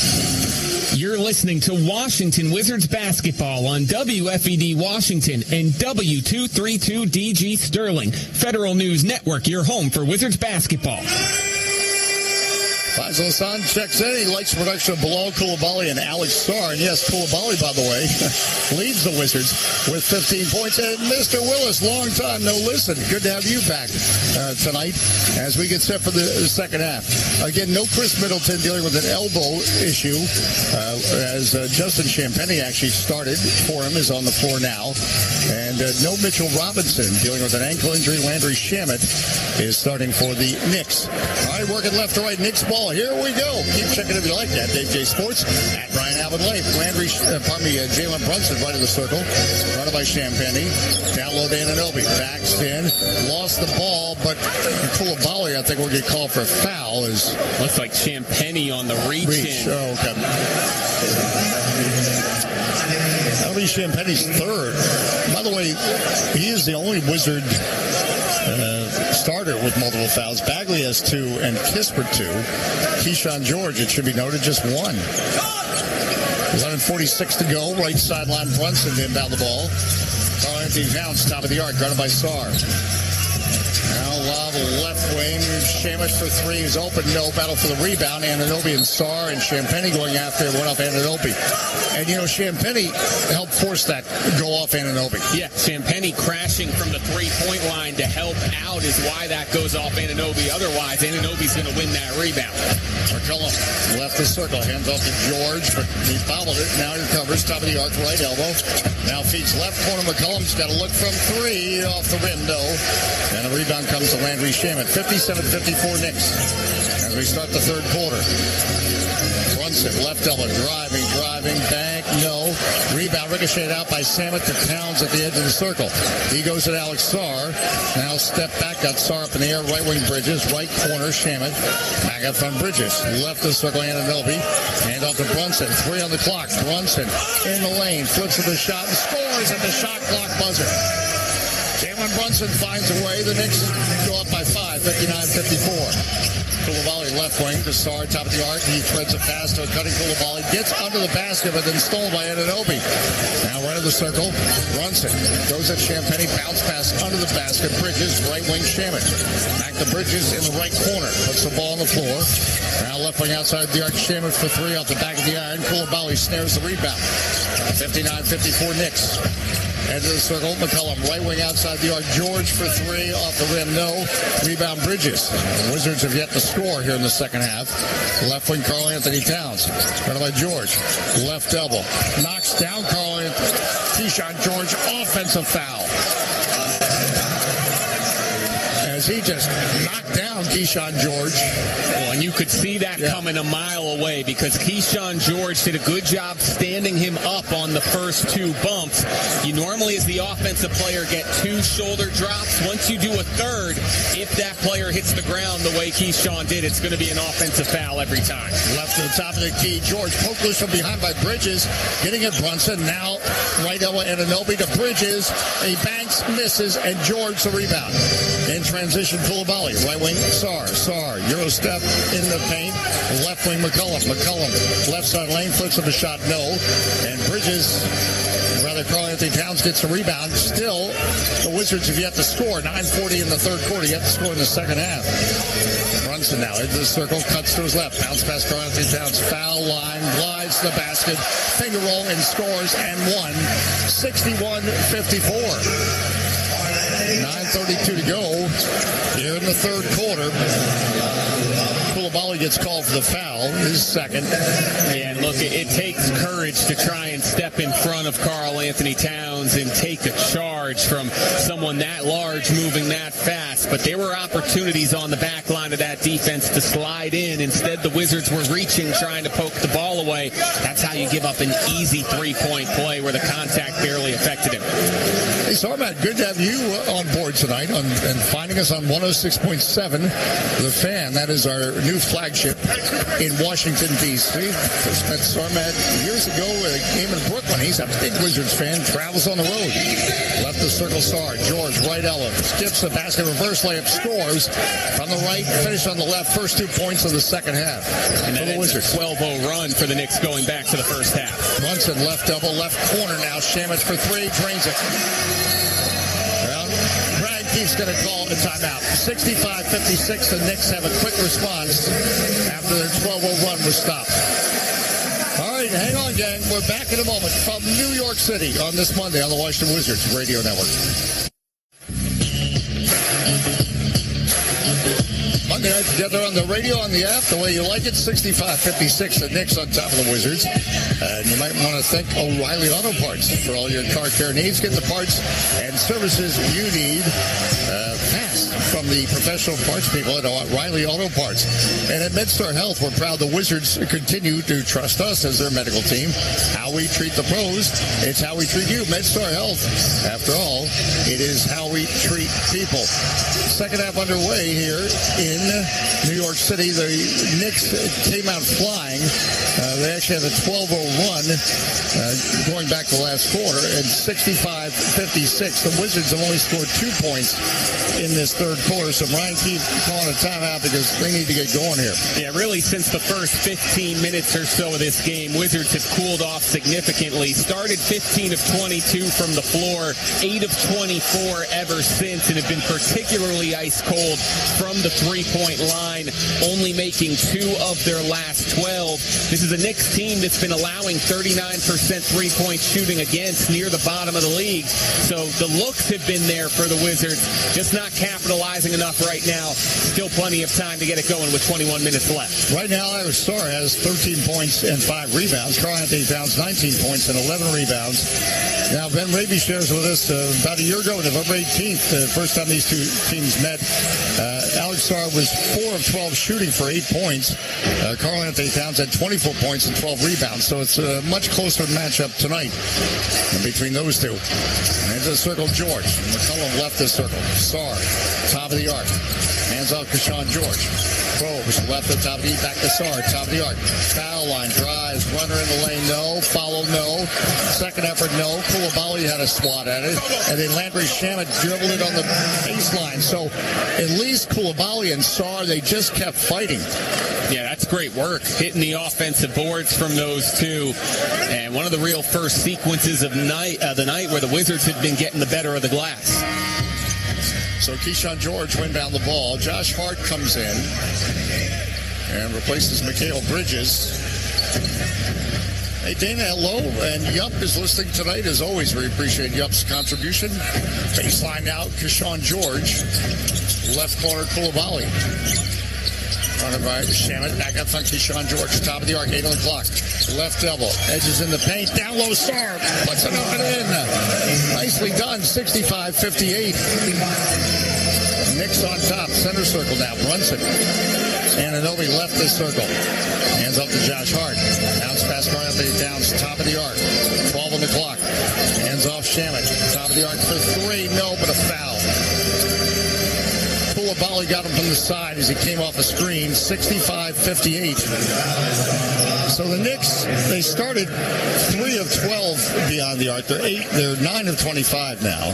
You're listening to Washington Wizards basketball on WFED Washington and W232DG Sterling. Federal News Network, your home for Wizards basketball. Faisal Hassan checks in. He likes the production of Bilal Coulibaly and Alex Sarr. And yes, Coulibaly, by the way, leads the Wizards with 15 points. And Mr. Willis, long time no listen. Good to have you back tonight as we get set for the second half. Again, no Chris Middleton dealing with an elbow issue as Justin Champagnie actually started for him, is on the floor now. And no Mitchell Robinson dealing with an ankle injury. Landry Shamet is starting for the Knicks. All right, working left to right, Knicks ball. Here we go. Keep checking if you like that. Dave J Sports at Brian Alvin Lake. Jalen Brunson right in the circle. Running by Champagnie. Down low to Anunoby. Backs in. Lost the ball, but Coulibaly, I think, will get called for a foul. Looks like Champagnie on the reach in. Oh, okay. That'll be Champagnie's third. By the way, he is the only Wizard starter with multiple fouls. Bagley has 2 and Kispert 2. Keyshawn George, it should be noted, just 1. 11:46 to go. Right sideline, Brunson to inbound the ball. Karl Anthony Towns, top of the arc, guarded by Sarr. Now lob left wing. Shamus for 3 is open. No battle for the rebound. Anunoby and Sarr and Champagnie going after it. Went off Anunoby. And, Champagnie helped force that go off Anunoby. Yeah, Champagnie crashing from the three-point line to help out is why that goes off Anunoby. Otherwise, Anunoby's going to win that rebound. McCollum left the circle. Hands off to George, but he fouled it. Now he recovers. Top of the arc, right elbow. Now feeds left corner. McCollum's got to look from 3 off the rim. No. And a rebound comes to Landry Shamet. 57-54 Knicks as we start the third quarter. Brunson, left elbow, driving, back, no. Rebound ricocheted out by Samet to Towns at the edge of the circle. He goes at Alex Sarr. Now step back, got Sarr up in the air. Right wing Bridges. Right corner Shamet. Back up from Bridges. Left of the circle, Anunoby. Hand off to Brunson. 3 on the clock. Brunson in the lane. Flips to the shot and scores at the shot clock buzzer. Jalen Brunson finds a way. The Knicks go up by 5, 59-54. Coulibaly left wing to Sarr, top of the arc. He threads a pass to a cutting Coulibaly. Gets under the basket, but then stolen by Anunoby. Now right of the circle. Brunson goes at Champagnie. Bounce pass under the basket. Bridges, right wing Shamet. Back to Bridges in the right corner. Puts the ball on the floor. Now left wing outside the arc. Shamet for 3 off the back of the iron. Coulibaly snares the rebound. 59-54 Knicks. End of the circle, McCollum, right wing outside the arc. George for 3, off the rim, no. Rebound Bridges. The Wizards have yet to score here in the second half. Left wing Karl Anthony Towns. Right by George. Left elbow. Knocks down Karl Anthony. Keyshawn George, offensive foul. As he just knocked down Keyshawn George. Well, and you could see that coming a mile away because Keyshawn George did a good job standing him up on the first 2 bumps. You normally, as the offensive player, get 2 shoulder drops. Once you do a third, if that player hits the ground the way Keyshawn did, it's going to be an offensive foul every time. Left to the top of the key. George poked loose from behind by Bridges. Getting at Brunson. Now right elbow Anunoby to Bridges. He banks, misses, and George the rebound. In transition, Coulibaly. Right wing, Sarr. Euro step in the paint. Left wing, McCollum. Left side lane, flips of a shot, no. And Bridges, Karl Anthony Towns gets the rebound. Still, the Wizards have yet to score. 9:40 in the third quarter, yet to score in the second half. Brunson now into the circle, cuts to his left. Bounce past Karl Anthony Towns. Foul line, glides to the basket. Finger roll and scores and won. 61-54. 9:32 to go here in the third quarter. Coulibaly gets called for the foul, his second. And look, it takes courage to try and step in front of Karl Anthony Towns and take a charge from someone that large moving that fast. But there were opportunities on the back line of that defense to slide in. Instead, the Wizards were reaching, trying to poke the ball away. That's how you give up an easy 3-point play where the contact barely affected him. Hey, Sarmat, good to have you on board tonight and finding us on 106.7, The Fan. That is our new flagship in Washington, D.C. First met Sarmat years ago at a game in Brooklyn. He's a big Wizards fan, travels on the road. Left the circle, Sarr. George, right elbow. Skips the basket, reverse layup, scores. From the right, finish on the left. First 2 points of the second half. And then it's a 12-0 run for the Knicks going back to the first half. Brunson, left elbow, left corner now. Shamet for 3, drains it. Well, Brad Keith's going to call a timeout. 65-56, the Knicks have a quick response after their 12-0 run was stopped. All right, hang on, gang. We're back in a moment from New York City on this Monday on the Washington Wizards Radio Network. Monday night together on the radio, on the app, the way you like it. 65-56, the Knicks on top of the Wizards. And you might want to thank O'Reilly Auto Parts for all your car care needs. Get the parts and services you need fast from the professional parts people at O'Reilly Auto Parts. And at MedStar Health, we're proud the Wizards continue to trust us as their medical team. How we treat the pros, it's how we treat you. MedStar Health, after all, it is how we treat people. Second half underway here in New York City. The Knicks came out flying. They actually had a 12-0 run going back to last quarter at 65-56. The Wizards have only scored 2 points in this third quarter, so Brian Keith calling a timeout because they need to get going here. Yeah, really since the first 15 minutes or so of this game, Wizards have cooled off significantly. Started 15 of 22 from the floor, 8 of 24 ever since, and have been particularly ice cold from the three-point line, only making 2 of their last 12. This is a Knicks team that's been allowing 39% three-point shooting against near the bottom of the league. So the looks have been there for the Wizards, just not capitalizing enough right now. Still plenty of time to get it going with 21 minutes left. Right now, Alex Sarr has 13 points and 5 rebounds. Karl Anthony Towns, 19 points and 11 rebounds. Now, Ben Raby shares with us about a year ago, November 18th, the first time these two teams met. Alex Sarr was 4 of 12 shooting for 8 points. Karl Anthony Towns had 24 points and 12 rebounds. So it's a much closer matchup tonight between those two. Into the circle, George. McCollum left the circle. Sarr, top of the arc. Hands off Keyshawn George. Probes, left the top of the back to Sarr, top of the arc. Foul line, drives, runner in the lane, no. Follow, no. Second effort, no. Coulibaly had a swat at it. And then Landry Shamet dribbled it on the baseline. So at least Coulibaly and Sarr, they just kept fighting. Yeah, that's great work, hitting the offensive boards from those two. And one of the real first sequences of the night where the Wizards had been getting the better of the glass. So Keyshawn George went down the ball. Josh Hart comes in and replaces Mikal Bridges. Hey, Dana, hello. And Yup is listening tonight. As always, we appreciate Yup's contribution. Baseline out, Keyshawn George. Left corner, Coulibaly. Running by Shamet. Back up front, Keyshawn George. Top of the arc, 8 on the clock. Left elbow. Edges in the paint. Down low, Sarr. Puts it up and in. Nicely done. 65-58. Knicks on top. Center circle now. Brunson. Anunoby left the circle. Hands up to Josh Hart. Bounce pass Karl Anthony Towns. Top of the arc. 12 on the clock. Hands off Shamet. Top of the arc for 3. No, but a foul. Coulibaly got him from the side as he came off a screen. 65-58. So the Knicks, they started 3 of 12 beyond the arc. They're 9 of 25 now.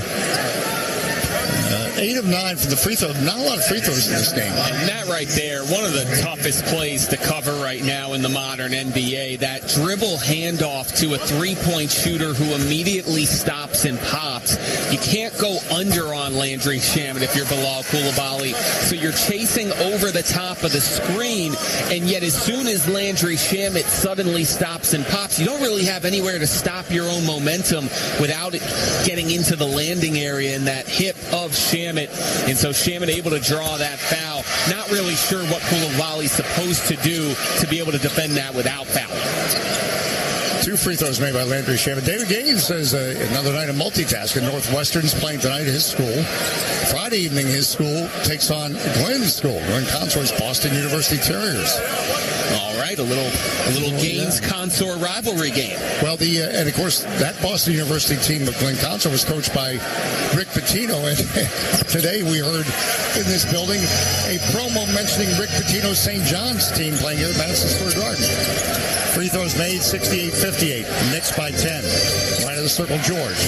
8 of 9 from the free throw. Not a lot of free throws in this game. And that right there, one of the toughest plays to cover right now in the modern NBA. That dribble handoff to a three-point shooter who immediately stops and pops. You can't go under on Landry Shamet if you're Bilal Coulibaly. So you're chasing over the top of the screen, and yet as soon as Landry Shamet suddenly stops and pops, you don't really have anywhere to stop your own momentum without it getting into the landing area in that hip of Shamet. And so Shamet able to draw that foul. Not really sure what Coulibaly's supposed to do to be able to defend that without fouling. 2 free throws made by Landry Shamet. David Gaines says another night of multitasking. Northwestern's playing tonight at his school. Friday evening, his school takes on Glenn's school. Glenn Consort's Boston University Terriers. All right, a little Gaines Consort rivalry game. Well, and of course that Boston University team of Glenn Consort was coached by Rick Pitino, and today we heard in this building a promo mentioning Rick Pitino's St. John's team playing here at Madison Square Garden. Free throws made, 68-58. Knicks by 10. Right of the circle, George.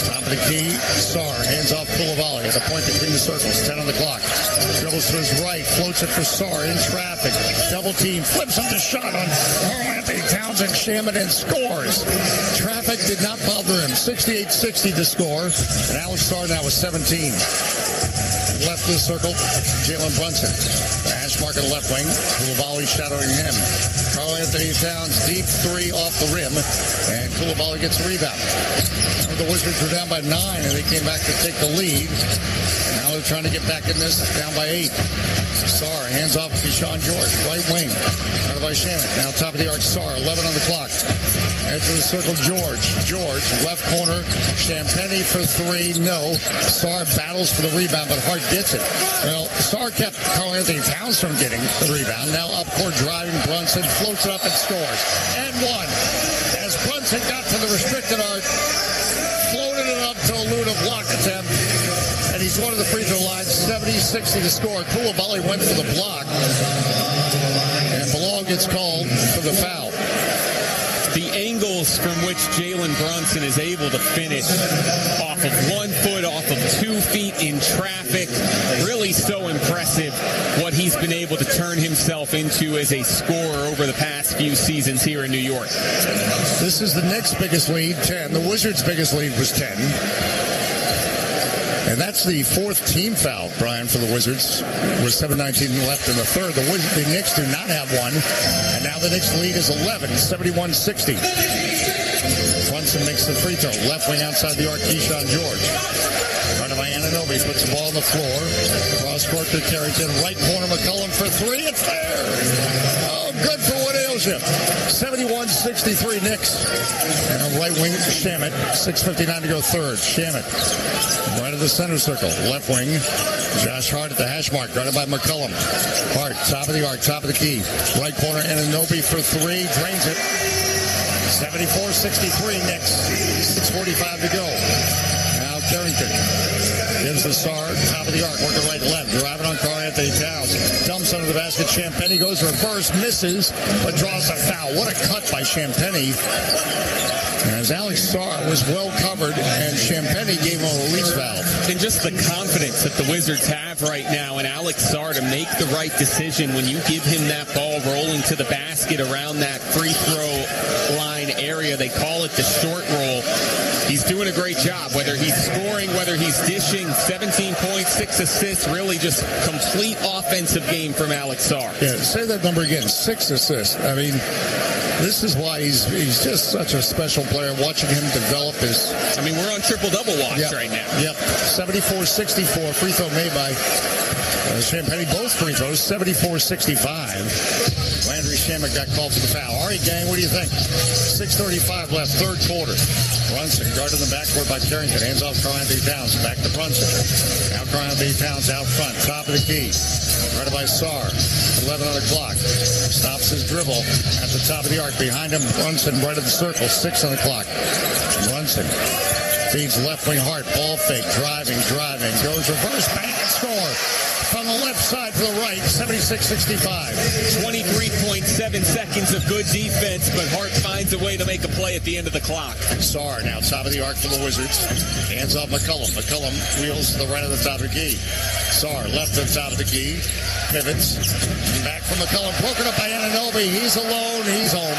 Top of the key, Sarr. Hands off Coulibaly at the point between the circles. 10 on the clock. Dribbles to his right. Floats it for Sarr in traffic. Double team. Flips him to shot on Karl Anthony Towns and Shamet and scores. Traffic did not bother him. 68-60 to score. And Alex Sarr now with 17. Left of the circle, Jalen Brunson. The hash mark on the left wing. Coulibaly shadowing him. Karl Anthony Towns, deep 3 off the rim. And Coulibaly gets a rebound. The Wizards were down by 9, and they came back to take the lead. Now they're trying to get back in this, down by 8. Sarr, hands off to Keyshawn George. Right wing. Out by Shamet. Now top of the arc, Sarr. 11 on the clock. Edge of the circle, George. George, left corner. Champagny for 3. No. Sarr battles for the rebound, but Hart gets it. Well, Sarr kept Karl Anthony Towns from getting the rebound. Now up court driving, Brunson floats it up and scores. And 1. As Brunson got to the restricted arc, floated it up to a Luna block attempt. And he's one of the free throw lines, 70-60 to score. Coulibaly went for the block. And Bilal gets called for the foul. The angles from which Jalen Brunson is able to finish off of 1 foot, off of 2 feet in traffic, really so impressive what he's been able to turn himself into as a scorer over the past few seasons here in New York. This is the Knicks' biggest lead, 10. The Wizards' biggest lead was 10. And that's the 4th team foul, Brian, for the Wizards. With 7:19 left in the third. The Knicks do not have one. And now the Knicks lead is 11, 71-60. Brunson makes the free throw. Left wing outside the arc, Keyshawn George. Running by Anunoby, puts the ball on the floor. Cross court to Carrington. Right corner, McCollum for 3. It's there. Oh, good for Woodale shift. 71-63 Knicks. And right wing, Shamet. 6:59 to go third. Shamet. Right of the center circle. Left wing. Josh Hart at the hash mark. Guarded by McCollum. Hart, top of the arc, top of the key. Right corner, Anunoby for three. Drains it. 74-63 Knicks. 6:45 to go. Now Carrington gives the Sar, top of the arc, working right left, driving on Karl-Anthony Towns. Dumps under the basket. Champagny goes reverse, misses, but draws a foul. What a cut by Champagny. As Alex Sarr was well covered, and Champagny gave him a release valve. And just the confidence that the Wizards have right now in Alex Sarr to make the right decision when you give him that ball rolling to the basket around that free throw line area. They call it the short roll. He's doing a great job, whether he's scoring, whether he's dishing. 17 points, 6 assists, really just complete offensive game from Alex Sarr. Yeah, say that number again, 6 assists. I mean, this is why he's just such a special player. Watching him develop his... I mean, we're on triple-double watch right now. Yep, 74-64. Free throw made by Champagny. Both free throws, 74-65. Landry Shamet got called for the foul. All right, gang, what do you think? 6:35 left, third quarter. Brunson guarded in the backcourt by Carrington. Hands off Karl-Anthony Towns. Back to Brunson. Now Karl-Anthony Towns out front. Top of the key. Guarded by Sarr. 11 on the clock. Stops his dribble at the top of the arc. Behind him, Brunson right of the circle. 6 on the clock. Brunson feeds left wing Hart. Ball fake. Driving. Goes reverse. Bank and score. From the left side to the right, 76-65. 23.7 seconds of good defense, but Hart finds a way to make a play at the end of the clock. Sarr now top of the arc for the Wizards. Hands off McCollum. McCollum wheels to the right of the top of the key. Sarr left to the top of the key. Pivots. Back from McCollum. Broken up by Anunoby. He's alone. He's home.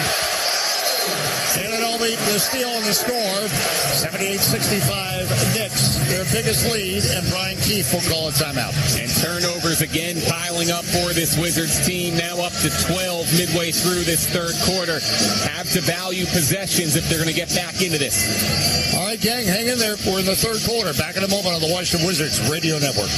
Anunoby, the steal and the score. 78-65 Knicks. Their biggest lead, and Brian Keefe will call a timeout. And turnovers again piling up for this Wizards team. Now up to 12 midway through this third quarter. Have to value possessions if they're going to get back into this. All right, gang, hang in there. We're in the third quarter. Back in a moment on the Washington Wizards Radio Network.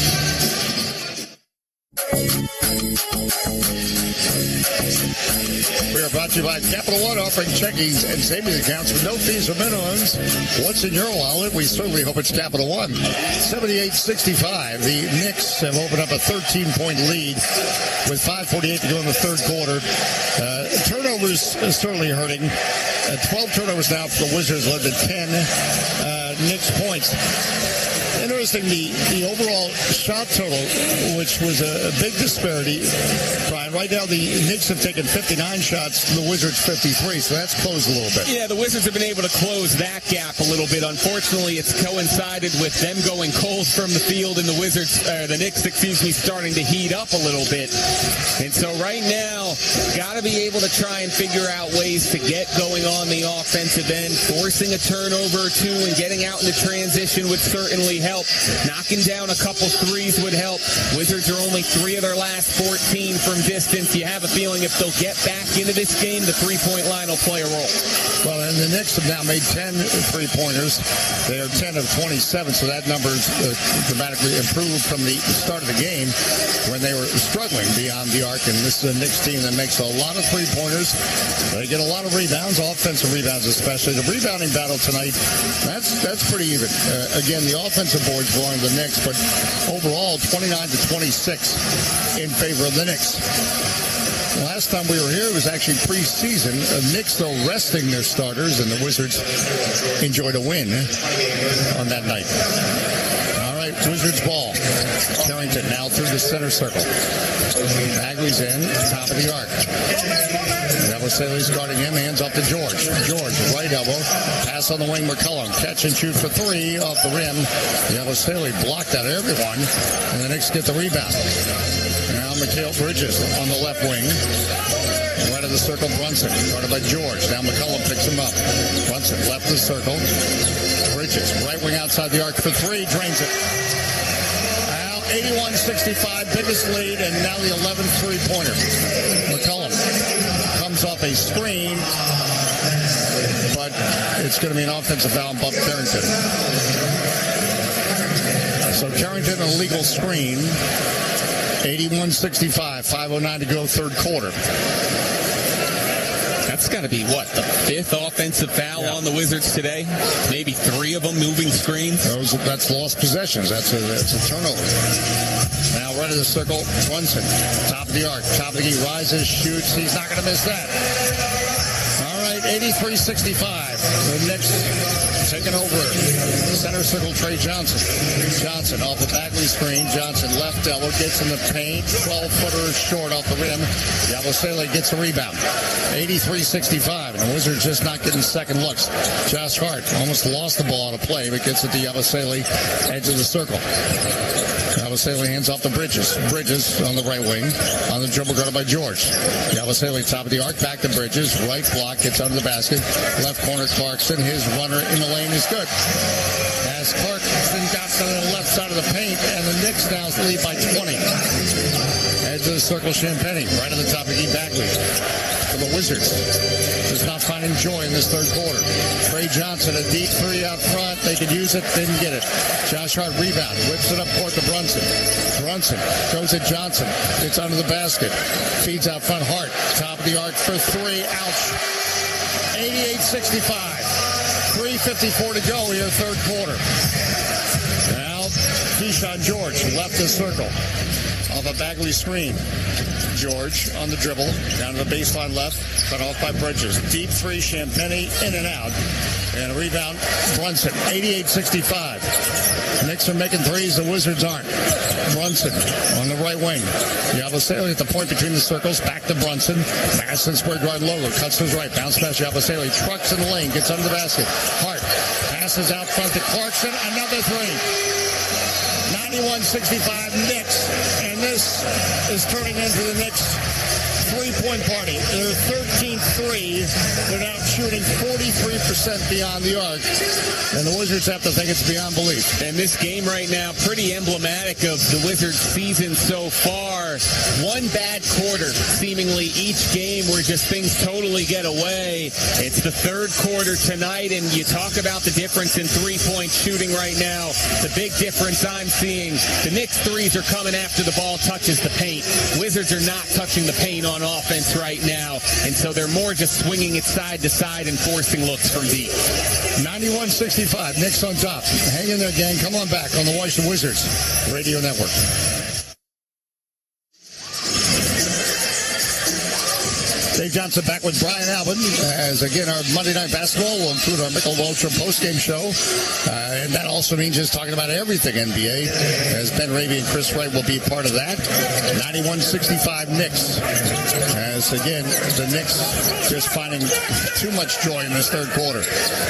We are brought to you by Capital One, offering checkings and savings accounts with no fees or minimums. What's in your wallet? We certainly hope it's Capital One. 78-65. The Knicks have opened up a 13-point lead with 5:48 to go in the third quarter. Turnovers certainly hurting. 12 turnovers now for the Wizards, led to 10 Knicks points. Interesting, the overall shot total, which was a big disparity, Brian. Right now, the Knicks have taken 59 shots, the Wizards 53, so that's closed a little bit. Yeah, the Wizards have been able to close that gap a little bit. Unfortunately, it's coincided with them going cold from the field and the Knicks, starting to heat up a little bit. And so right now, got to be able to try and figure out ways to get going on the offensive end. Forcing a turnover or two and getting out into transition would certainly help. Knocking down a couple threes would help. Wizards are only 3 of their last 14 from distance. You have a feeling if they'll get back into this game, the three-point line will play a role. Well, and the Knicks have now made 10 three-pointers. They are 10 of 27, so that number is dramatically improved from the start of the game when they were struggling beyond the arc. And this is a Knicks team that makes a lot of three-pointers. They get a lot of rebounds, offensive rebounds especially. The rebounding battle tonight, that's pretty even. Again, the offensive boards belong to the Knicks, but overall 29-26 in favor of the Knicks. Last time we were here, it was actually preseason. The Knicks, though, resting their starters, and the Wizards enjoyed a win on that night. All right, Wizards ball. Carrington now through the center circle. Bagley's in, top of the arc. Yabusele's guarding him, hands off to George. George, right elbow, pass on the wing, McCollum. Catch and shoot for 3 off the rim. Yabusele blocked out everyone, and the Knicks get the rebound. Now Mikal Bridges on the left wing. Right of the circle, Brunson, guarded by George. Now McCollum picks him up. Brunson left the circle. Bridges, right wing outside the arc for 3, drains it. 81-65, biggest lead, and now the 11th three-pointer. McCollum comes off a screen, but it's going to be an offensive foul on Bob Carrington. So Carrington, a legal screen. 81-65, 5:09 to go, third quarter. That's got to be, what, the 5th offensive foul on the Wizards today? Maybe 3 of them moving screens? That's lost possessions. That's a turnover. Now right of the circle, Brunson, top of the arc, top of the key, rises, shoots. He's not going to miss that. All right, 83-65. The Knicks taking over. Center circle, Trey Johnson. Johnson off the Bagley screen. Johnson left elbow, gets in the paint. 12-footer short off the rim. Yabusele gets a rebound. 83-65. And the Wizards just not getting second looks. Josh Hart almost lost the ball out of play, but gets it to Yabusele, edge of the circle. Yabusele hands off to Bridges. Bridges on the right wing. On the dribble guarded by George. Yabusele top of the arc, back to Bridges. Right block, gets under the basket. Left corner, Clarkson. His runner in the lane is good. As Clarkson got to the left side of the paint, and the Knicks now lead by 20. Edge of the circle, Champagnie. Right on the top of Bagley. For the Wizards. Just not finding joy in this third quarter. Trey Johnson, a deep 3 out front. They could use it, didn't get it. Josh Hart rebound, whips it up court to Brunson. Brunson goes at Johnson. It's under the basket. Feeds out front, Hart. Top of the arc for 3. Ouch. 88-65. 3:54 to go here, third quarter. Now, Keyshawn George left the circle. Off a Bagley screen. George on the dribble, down to the baseline left, cut off by Bridges. Deep 3, Champagnie in and out. And a rebound, Brunson, 88-65. Knicks are making threes, the Wizards aren't. Brunson on the right wing. Yabusele at the point between the circles, back to Brunson. Madison Square Garden logo, cuts to his right, bounce pass Yabusele, trucks in the lane, gets under the basket. Hart passes out front to Clarkson, another 3. 91-65 Knicks, and this is turning into the Knicks' three-point party. Their 13th three. They're now shooting 43% beyond the arc, and the Wizards have to think it's beyond belief. And this game right now, pretty emblematic of the Wizards' season so far. One bad quarter, seemingly each game where just things totally get away. It's the third quarter tonight, and you talk about the difference in three-point shooting right now. The big difference I'm seeing, the Knicks' threes are coming after the ball touches the paint. Wizards are not touching the paint on offense right now, and so they're more just swinging it side to side and forcing looks from deep. 91-65, Knicks on top. Hang in there, gang. Come on back on the Washington Wizards Radio Network. Dave Johnson back with Brian Alvin as, again, our Monday Night Basketball will include our Michelob Ultra postgame show. And that also means just talking about everything NBA, as Ben Raby and Chris Wright will be part of that. 91-65 Knicks. As, again, the Knicks just finding too much joy in this third quarter.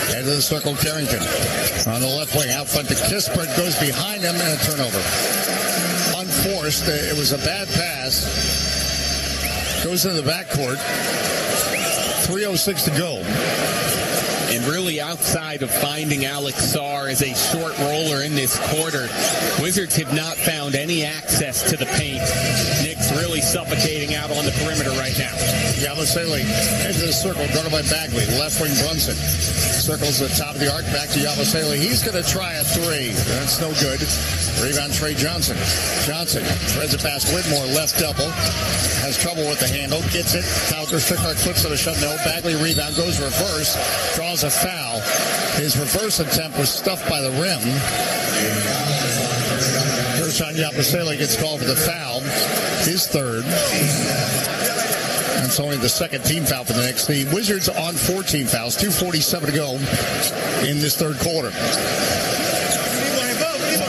Head of the circle, Carrington. On the left wing, out front to Kispert, goes behind him, and a turnover. Unforced. It was a bad pass. Goes into the backcourt. 3:06 to go. And really outside of finding Alex Sarr as a short roller in this quarter, Wizards have not found any access to the paint. Knicks really suffocating out on the perimeter right now. Yabusele into the circle, guarded by Bagley. Left wing Brunson. Circles the top of the arc, back to Yabusele. He's going to try a 3. That's no good. Rebound, Trey Johnson. Johnson threads it past Whitmore, left double. Has trouble with the handle, gets it. Towler Strickland flips it a shut. No. Bagley rebound, goes reverse, draws a foul. His reverse attempt was stuffed by the rim. Gershon Yabusele gets called for the foul. His third. And it's only the second team foul for the Knicks. The Wizards on 14 fouls, 2:47 to go in this third quarter.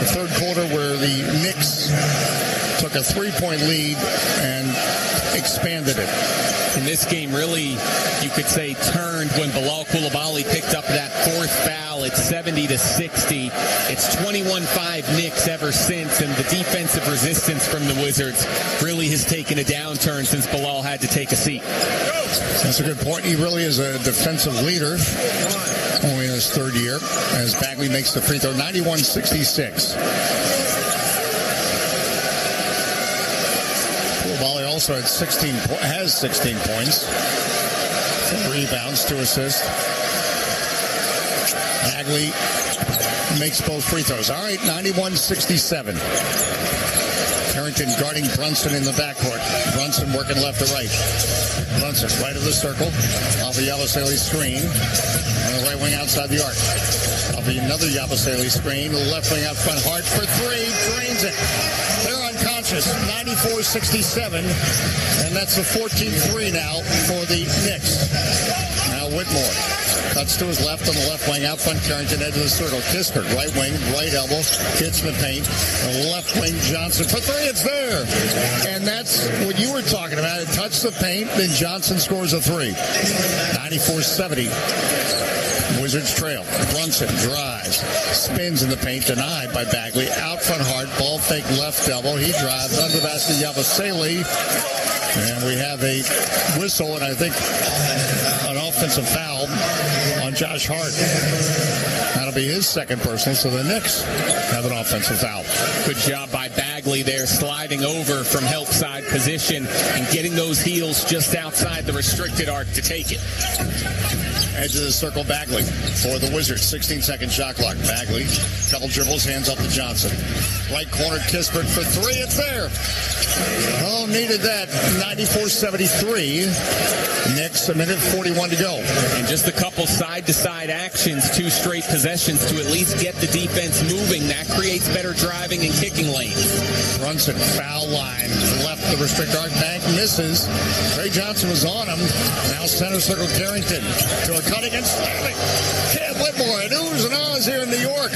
The third quarter where the Knicks took a 3-point lead and expanded it. And this game really, you could say, turned when Bilal Coulibaly picked up that fourth foul. It's 70-60. It's 21-5 Knicks ever since, and the defensive resistance from the Wizards really has taken a downturn since Bilal had to take a seat. That's a good point. He really is a defensive leader, only in his third year, as Bagley makes the free throw. 91-66. Coulibaly also has 16 points, 4 rebounds, 2 assists. Bagley makes both free throws. All right, 91-67. Carrington guarding Brunson in the backcourt. Brunson working left to right. Brunson, right of the circle, off a Yabusele screen, on the right wing outside the arc. Off another Yabusele screen, left wing out front, Hart for three, drains it. They're unconscious, 94-67, and that's a 14-3 now for the Knicks. Now Whitmore cuts to his left on the left wing, out front Carrington, edge of the circle. Kispert, right wing, right elbow, hits in the paint. The left wing Johnson for three, it's there. And that's what you were talking about. It touched the paint, then Johnson scores a three. 94-70. Wizards trail. Brunson drives, spins in the paint, denied by Bagley. Out front Hart, ball fake left elbow. He drives under the basket, Yabusele. And we have a whistle, and I think an offensive foul on Josh Hart. That'll be his second personal, so the Knicks have an offensive foul. Good job by Bagley there, sliding over from help side position and getting those heels just outside the restricted arc to take it. Edge of the circle, Bagley for the Wizards. 16-second shot clock. Bagley, couple dribbles, hands up to Johnson. Right corner, Kispert for three. It's there. Oh, needed that. 94-73. Knicks, a minute 41 to go. And just a couple side-to-side actions, 2 straight possessions to at least get the defense moving. That creates better driving and kicking lanes. Brunson, foul line. Left the restrict arc, bank, misses. Trey Johnson was on him. Now center circle, Carrington to a cut against Stanley. Cam Whitmore and oohs and ahs here in New York.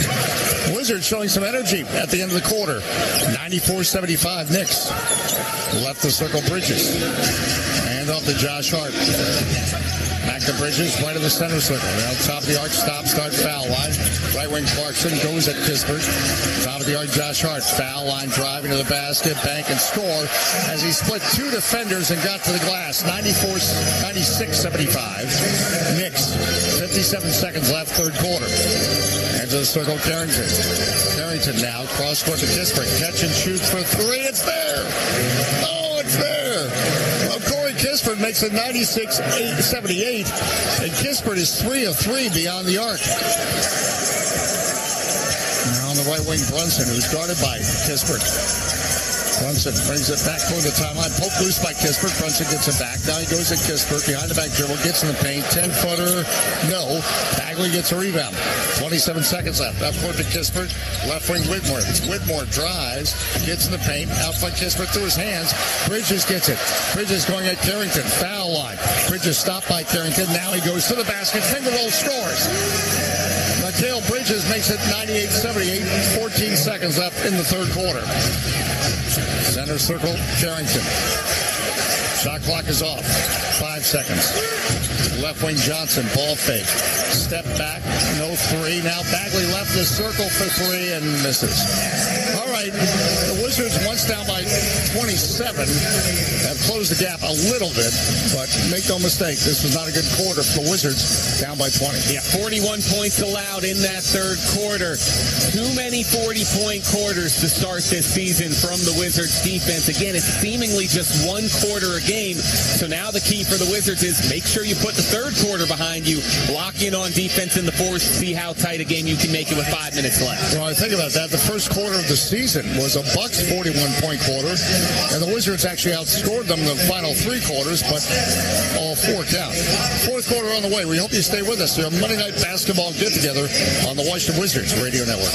Wizards showing some energy at the end of the quarter. 94-75 Knicks. Left the circle, Bridges. Hand off to Josh Hart. Back to Bridges, right of the center circle. Now top of the arc, start foul line. Right wing Clarkson goes at Kispert. Top of the arc, Josh Hart. Foul line, driving to the basket, bank and score as he split 2 defenders and got to the glass. 96-75. Knicks, 57 seconds left, third quarter. Into the circle, Carrington. Carrington now, cross court to Kispert. Catch and shoot for three. It's there. Oh, it's there. Well, Corey Kispert makes it 96-78, and Kispert is 3 of 3 beyond the arc. Now on the right wing, Brunson, who's guarded by Kispert. Brunson brings it back toward the timeline. Poked loose by Kispert. Brunson gets it back. Now he goes at Kispert. Behind the back dribble. Gets in the paint. 10-footer. No. Bagley gets a rebound. 27 seconds left. Up court to Kispert. Left wing Whitmore. Whitmore drives. Gets in the paint. Out front Kispert through his hands. Bridges gets it. Bridges going at Carrington. Foul line. Bridges stopped by Carrington. Now he goes to the basket. Finger roll, scores. Mikal Bridges makes it 98-78. 14 seconds left in the third quarter. Center circle, Carrington. Shot clock is off. 5 seconds. Left wing Johnson, ball fake. Step back, no three. Now Bagley left the circle for three and misses. All right, the Wizards, once down by 27, have closed the gap a little bit, but make no mistake, this was not a good quarter for the Wizards, down by 20. Yeah, 41 points allowed in that third quarter. Too many 40-point quarters to start this season from the Wizards defense. Again, it's seemingly just one quarter a game, so now the key for the Wizards is make sure you put the third quarter behind you, lock in on defense in the fourth, see how tight a game you can make it with 5 minutes left. Well, I think about that. The first quarter of the season was a Bucks 41-point quarter, and the Wizards actually outscored them in the final 3 quarters, but all 4 count. Fourth quarter on the way. We hope you stay with us here. Monday Night Basketball get-together on the Washington Wizards Radio Network.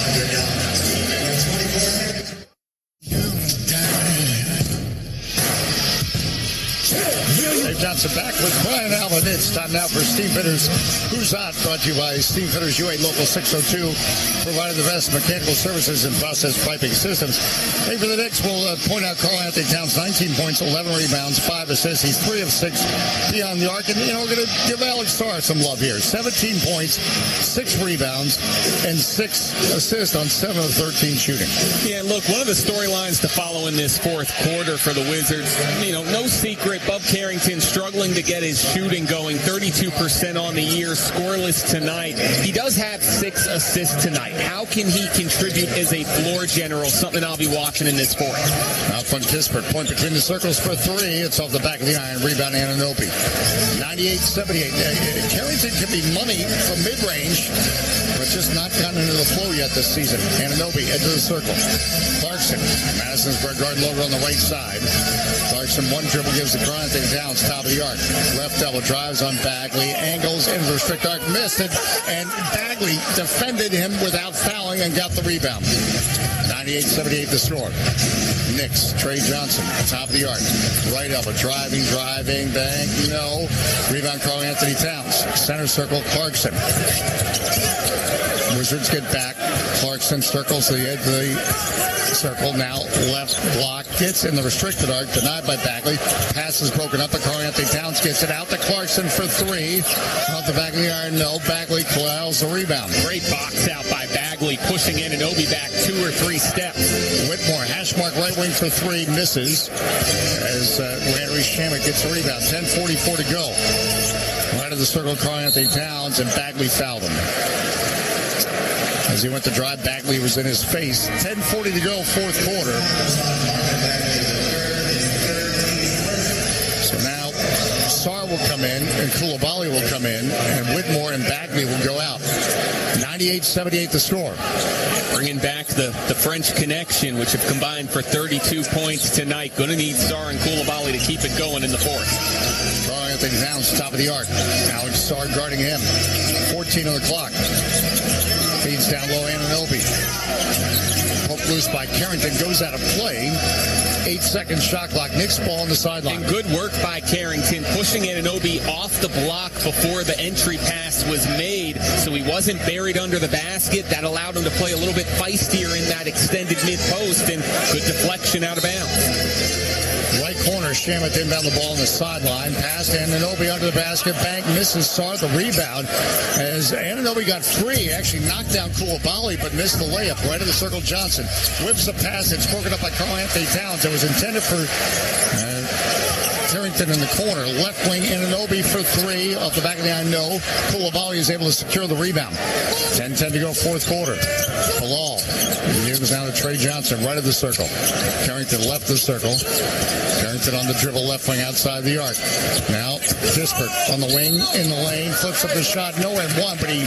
Dave Johnson back with Brian Allen. It's time now for Steam Fitters Who's Hot, brought to you by Steam Fitters UA Local 602, providing the best mechanical services and process piping systems. Hey, for the Knicks, we'll point out Karl Anthony Towns, 19 points, 11 rebounds, 5 assists. He's 3 of 6 beyond the arc. And, we're going to give Alex Starr some love here. 17 points, 6 rebounds, and 6 assists on 7 of 13 shooting. Yeah, look, one of the storylines to follow in this fourth quarter for the Wizards, no secret, Bub Carrington struggling to get his shooting going, 32% on the year, scoreless tonight. He does have 6 assists tonight. How can he contribute as a floor general? Something I'll be watching in this fourth. Out front Kispert, point between the circles for 3. It's off the back of the iron. Rebound Anunoby. 98-78. Carrington can be money from mid-range, but just not gotten into the flow yet this season. Anunoby, edge of the circle. Clarkson, Madison's guard logo on the right side. Clarkson, one dribble gives the Karl Anthony Towns, top of the the arc. Left double drives on Bagley. Angles into the restrict arc. Missed it. And Bagley defended him without fouling and got the rebound. 98-78 the score. Knicks, Trey Johnson, top of the arc. Right elbow, driving, bank, no. Rebound, Karl-Anthony Towns. Center circle, Clarkson. Wizards get back. Clarkson circles the edge of the circle. Now left block. Gets in the restricted arc. Denied by Bagley. Pass is broken up, but Karl-Anthony Towns gets it out to Clarkson for three. Off the back of the iron, no. Bagley corrals the rebound. Great box out by Bagley, pushing Anunoby back 2 or 3 steps. Whitmore, hash mark right wing for three, misses. As Landry Shamet gets the rebound. 10:44 to go. Right of the circle, Karl-Anthony Towns, and Bagley fouled him. As he went to drive, Bagley was in his face. 10:40 to go, fourth quarter. So now Sarr will come in, and Coulibaly will come in, and Whitmore and Bagley will go out. 98-78 the score. Bringing back the French connection, which have combined for 32 points tonight. Going to need Sarr and Coulibaly to keep it going in the fourth. Karl-Anthony Towns, top of the arc. Alex Sarr guarding him. 14 on the clock. Feeds down low, Anunoby. Poked loose by Carrington. Goes out of play. 8-second shot clock. Knicks ball on the sideline. And good work by Carrington, pushing Anunoby off the block before the entry pass was made, so he wasn't buried under the basket. That allowed him to play a little bit feistier in that extended mid-post, and good deflection out of bounds. Right corner, Shamet inbound the ball on the sideline. Pass to Anunoby under the basket. Bank misses Sarr the rebound. As Anunoby got free, actually knocked down Coulibaly, but missed the layup. Right of the circle, Johnson whips the pass. It's broken up by Karl-Anthony Towns. It was intended for Carrington in the corner. Left wing, Anunoby for three. Off the back of the iron, no. Coulibaly is able to secure the rebound. 10-10 to go, fourth quarter. Bilal gives down to Trey Johnson, right of the circle. Carrington left the circle. Carrington on the dribble, left wing outside the arc. Now, Kispert on the wing, in the lane, flips up the shot, no and one, but he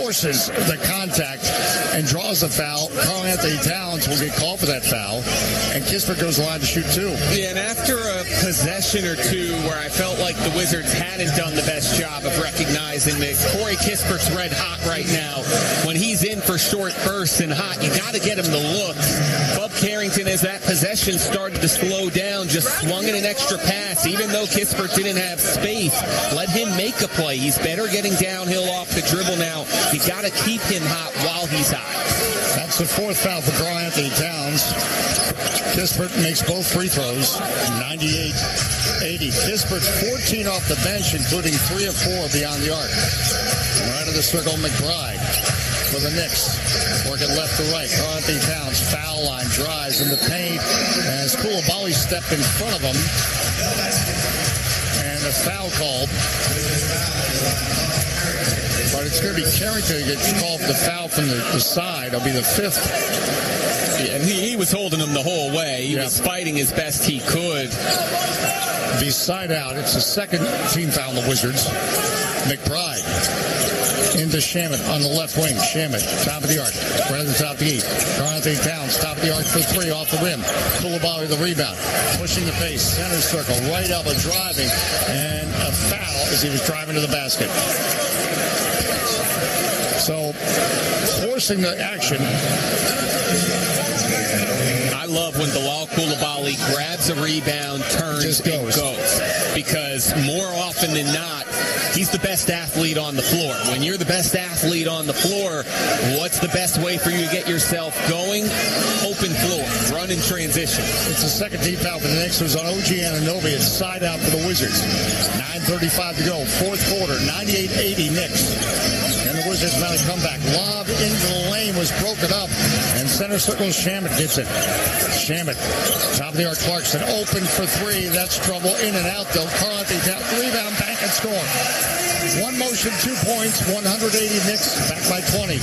forces the contact and draws the foul. Karl-Anthony Towns will get called for that foul, and Kispert goes to the line to shoot two. Yeah, and after a possession or two where I felt like the Wizards hadn't done the best job of recognizing that Corey Kispert's red hot right now. When he's in for short bursts and hot, you got to get him the looks. Bub Carrington, as that possession started to slow down, just swung in an extra pass. Even though Kispert didn't have space, let him make a play. He's better getting downhill off the dribble now. You got to keep him hot while he's hot. That's the fourth foul for Karl-Anthony Towns. Kispert makes both free throws. 98-80. Kispert 14 off the bench, including 3 of 4 beyond the arc. Right of the circle, McBride for the Knicks. Working left to right. Karl-Anthony Towns, foul line, drives in the paint as Coulibaly stepped in front of him. And a foul called. But it's going to be Carrington who gets called for the foul from the side. It'll be the fifth. Yeah, and he was holding him the whole way. He was fighting as best he could. Be side out. It's the second team foul on the Wizards. McBride into Shamet on the left wing. Shamet, top of the arc. Right at the top of the key. Karl-Anthony Towns, top of the arc for three off the rim. Coulibaly the rebound. Pushing the pace. Center circle. Right elbow driving. And a foul as he was driving to the basket. So, forcing the action. I love when Bilal Coulibaly grabs a rebound, turns, and goes. Because more often than not, he's the best athlete on the floor. When you're the best athlete on the floor, what's the best way for you to get yourself going? Open floor, run in transition. It's the second team foul for the Knicks. It was on OG Anunoby. It's side out for the Wizards. 9:35 to go. Fourth quarter, 98-80 Knicks. And the Wizards made a comeback. Lob into the lane was broken up. And center circle, Shamet gets it. Shamet, top of the arc, Clarkson, open for three. That's trouble. In and out, though. Karl-Anthony Towns, rebound, bank, and score. One motion, 2 points, 180 Knicks, back by 20.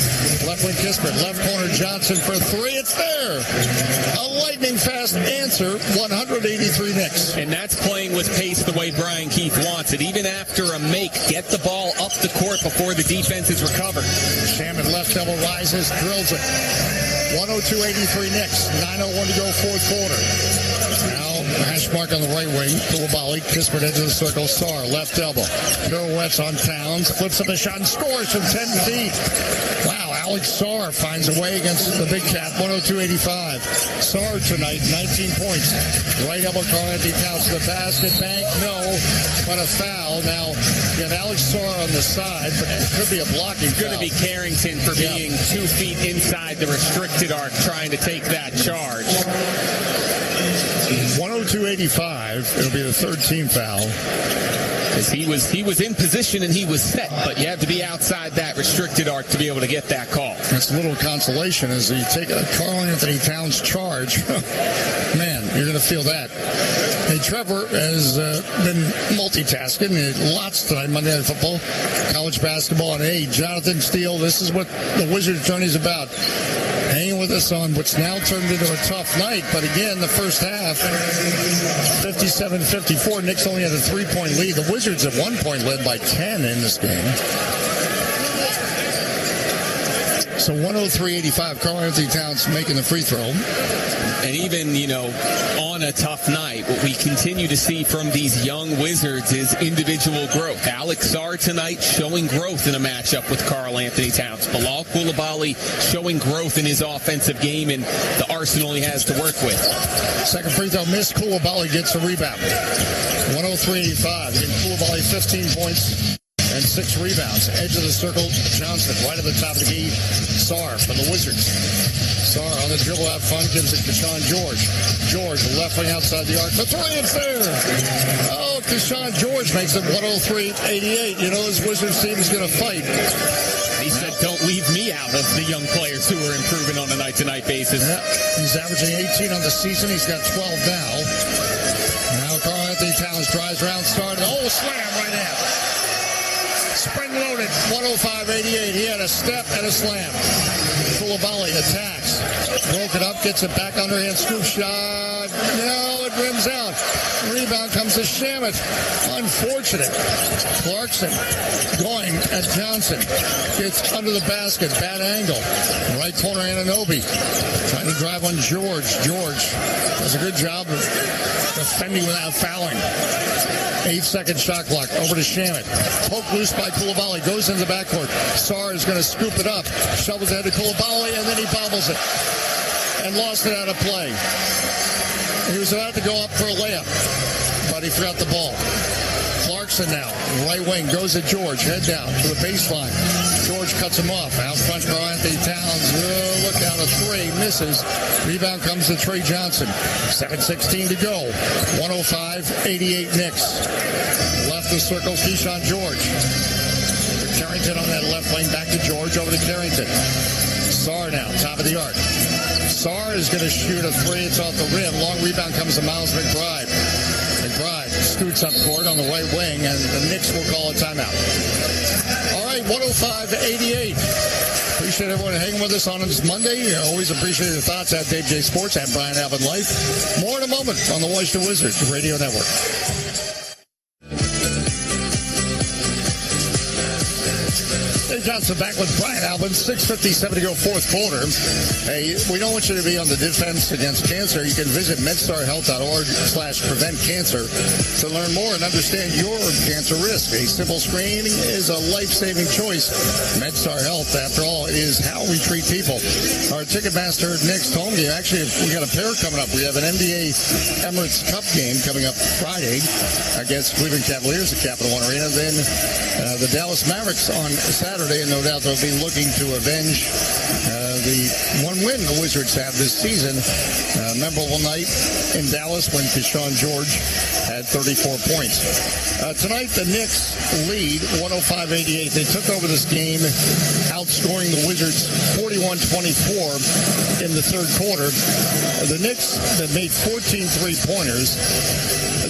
Left wing Kispert, left corner Johnson for three. It's there. A lightning fast answer, 183 Knicks. And that's playing with pace the way Brian Keith wants it. Even after a make, get the ball up the court before the defense is recovered. Shamet left double rises, drills it. 102-83 Knicks, 9:01 to go, fourth quarter. Now Hash mark on the right wing. Koulibaly, Kispert edge of the circle. Sarr, left elbow. Pirouettes on Towns. Flips up the shot and scores from 10 feet. Wow, Alex Sarr finds a way against the Big Cat, 102-85. Sarr tonight, 19 points. Right elbow, Karl-Anthony Towns to the basket. Bank, no, but a foul. Now, you have Alex Sarr on the side, but it could be a blocking foul. Going to be Carrington for being 2 feet inside the restricted arc, trying to take that charge. 102-85. It'll be the third team foul. Because he was in position and he was set, but you have to be outside that restricted arc to be able to get that call. That's a little consolation as you take a Karl-Anthony Towns charge. Man, you're going to feel that. Hey, Trevor has been multitasking. Lots tonight, Monday Night Football, college basketball, and hey, Jonathan Steele, this is what the Wizards journey is about. Hanging with us on what's now turned into a tough night. But again, the first half, 57-54. Knicks only had a 3-point lead. The Wizards at 1 point led by 10 in this game. So 103-85. Karl-Anthony Towns making the free throw. And even, on a tough night, what we continue to see from these young Wizards is individual growth. Alex Sarr tonight showing growth in a matchup with Karl-Anthony Towns. Bilal Koulibaly showing growth in his offensive game and the arsenal he has to work with. Second free throw missed. Koulibaly gets a rebound. 103-85. Again, Koulibaly 15 points and 6 rebounds. Edge of the circle, Johnson right at the top of the key. Sarr for the Wizards. Sarr on the dribble out front, gives it to Keshawn George. George left wing outside the arc. The three, it's there. Oh, Keshawn George makes it 103-88. This Wizards team is going to fight. He said, don't leave me out of the young players who are improving on a night-to-night basis. Yeah, he's averaging 18 on the season. He's got 12 now. Now Karl-Anthony Towns drives around, started. Oh, slam right now. Spring-loaded, 105-88. He had a step and a slam. Koulibaly attacks. Broke it up, gets it back underhand scoop shot. No, it rims out. Rebound comes to Shamet. Unfortunate. Clarkson going at Johnson. Gets under the basket. Bad angle. Right corner, Anunoby. Trying to drive on George. George does a good job of defending without fouling. 8-second shot clock. Over to Shamet. Poke loose by Koulibaly. Goes into the backcourt. Sarr is going to scoop it up. Shovels it to Koulibaly, and then he bobbles it. And lost it out of play. He was about to go up for a layup, but he forgot the ball. Clarkson now, right wing, goes at George. Head down to the baseline. George cuts him off. Out front, Karl-Anthony Towns. Look out, a three. Misses. Rebound comes to Trey Johnson. 7:16 to go. 105-88 Knicks. Left the circle, Keshawn George. Carrington on that left lane. Back to George. Over to Carrington. Sarr now, top of the arc. Sarr is going to shoot a three. It's off the rim. Long rebound comes to Miles McBride. McBride scoots up court on the right wing, and the Knicks will call a timeout. All right, 105-88. Appreciate everyone hanging with us on this Monday. Always appreciate your thoughts at Dave J Sports, at Brian Alvin Life. More in a moment on the Washington Wizards Radio Network. Johnson back with Brian Alvin, 6:57 to go, fourth quarter. Hey, we don't want you to be on the defense against cancer. You can visit medstarhealth.org/prevent cancer to learn more and understand your cancer risk. A simple screening is a life-saving choice. MedStar Health, after all, is how we treat people. Our Ticketmaster next home game. Actually, we got a pair coming up. We have an NBA Emirates Cup game coming up Friday against Cleveland Cavaliers at Capital One Arena. Then the Dallas Mavericks on Saturday. And no doubt they'll be looking to avenge the one win the Wizards have this season. Memorable night in Dallas when Keshawn George had 34 points. Tonight, the Knicks lead 105-88. They took over this game, outscoring the Wizards 41-24 in the third quarter. The Knicks that made 14 three-pointers.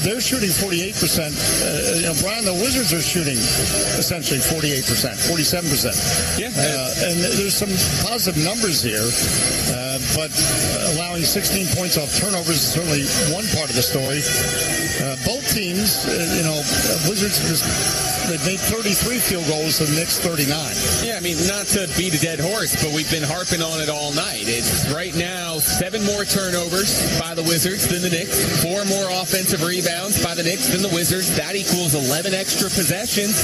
They're shooting 48%. Brian, the Wizards are shooting essentially 48%, 47%. Yeah. And there's some positive numbers here, but allowing 16 points off turnovers is certainly one part of the story. Both teams, Wizards just They've made 33 field goals to the Knicks 39. Yeah, I mean, not to beat a dead horse, but we've been harping on it all night. It's right now 7 more turnovers by the Wizards than the Knicks, 4 more offensive rebounds by the Knicks than the Wizards. That equals 11 extra possessions.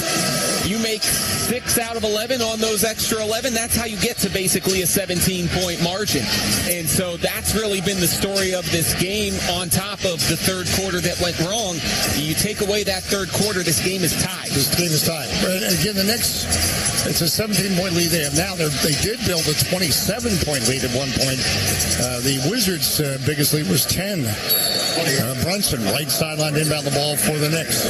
You make 6 out of 11 on those extra 11. That's how you get to basically a 17-point margin. And so that's really been the story of this game, on top of the third quarter that went wrong. You take away that third quarter, this game is tied. This game is tied. And again, the Knicks, it's a 17-point lead they have now. They did build a 27-point lead at one point. The Wizards' biggest lead was 10. Brunson, right sideline, inbound the ball for the Knicks.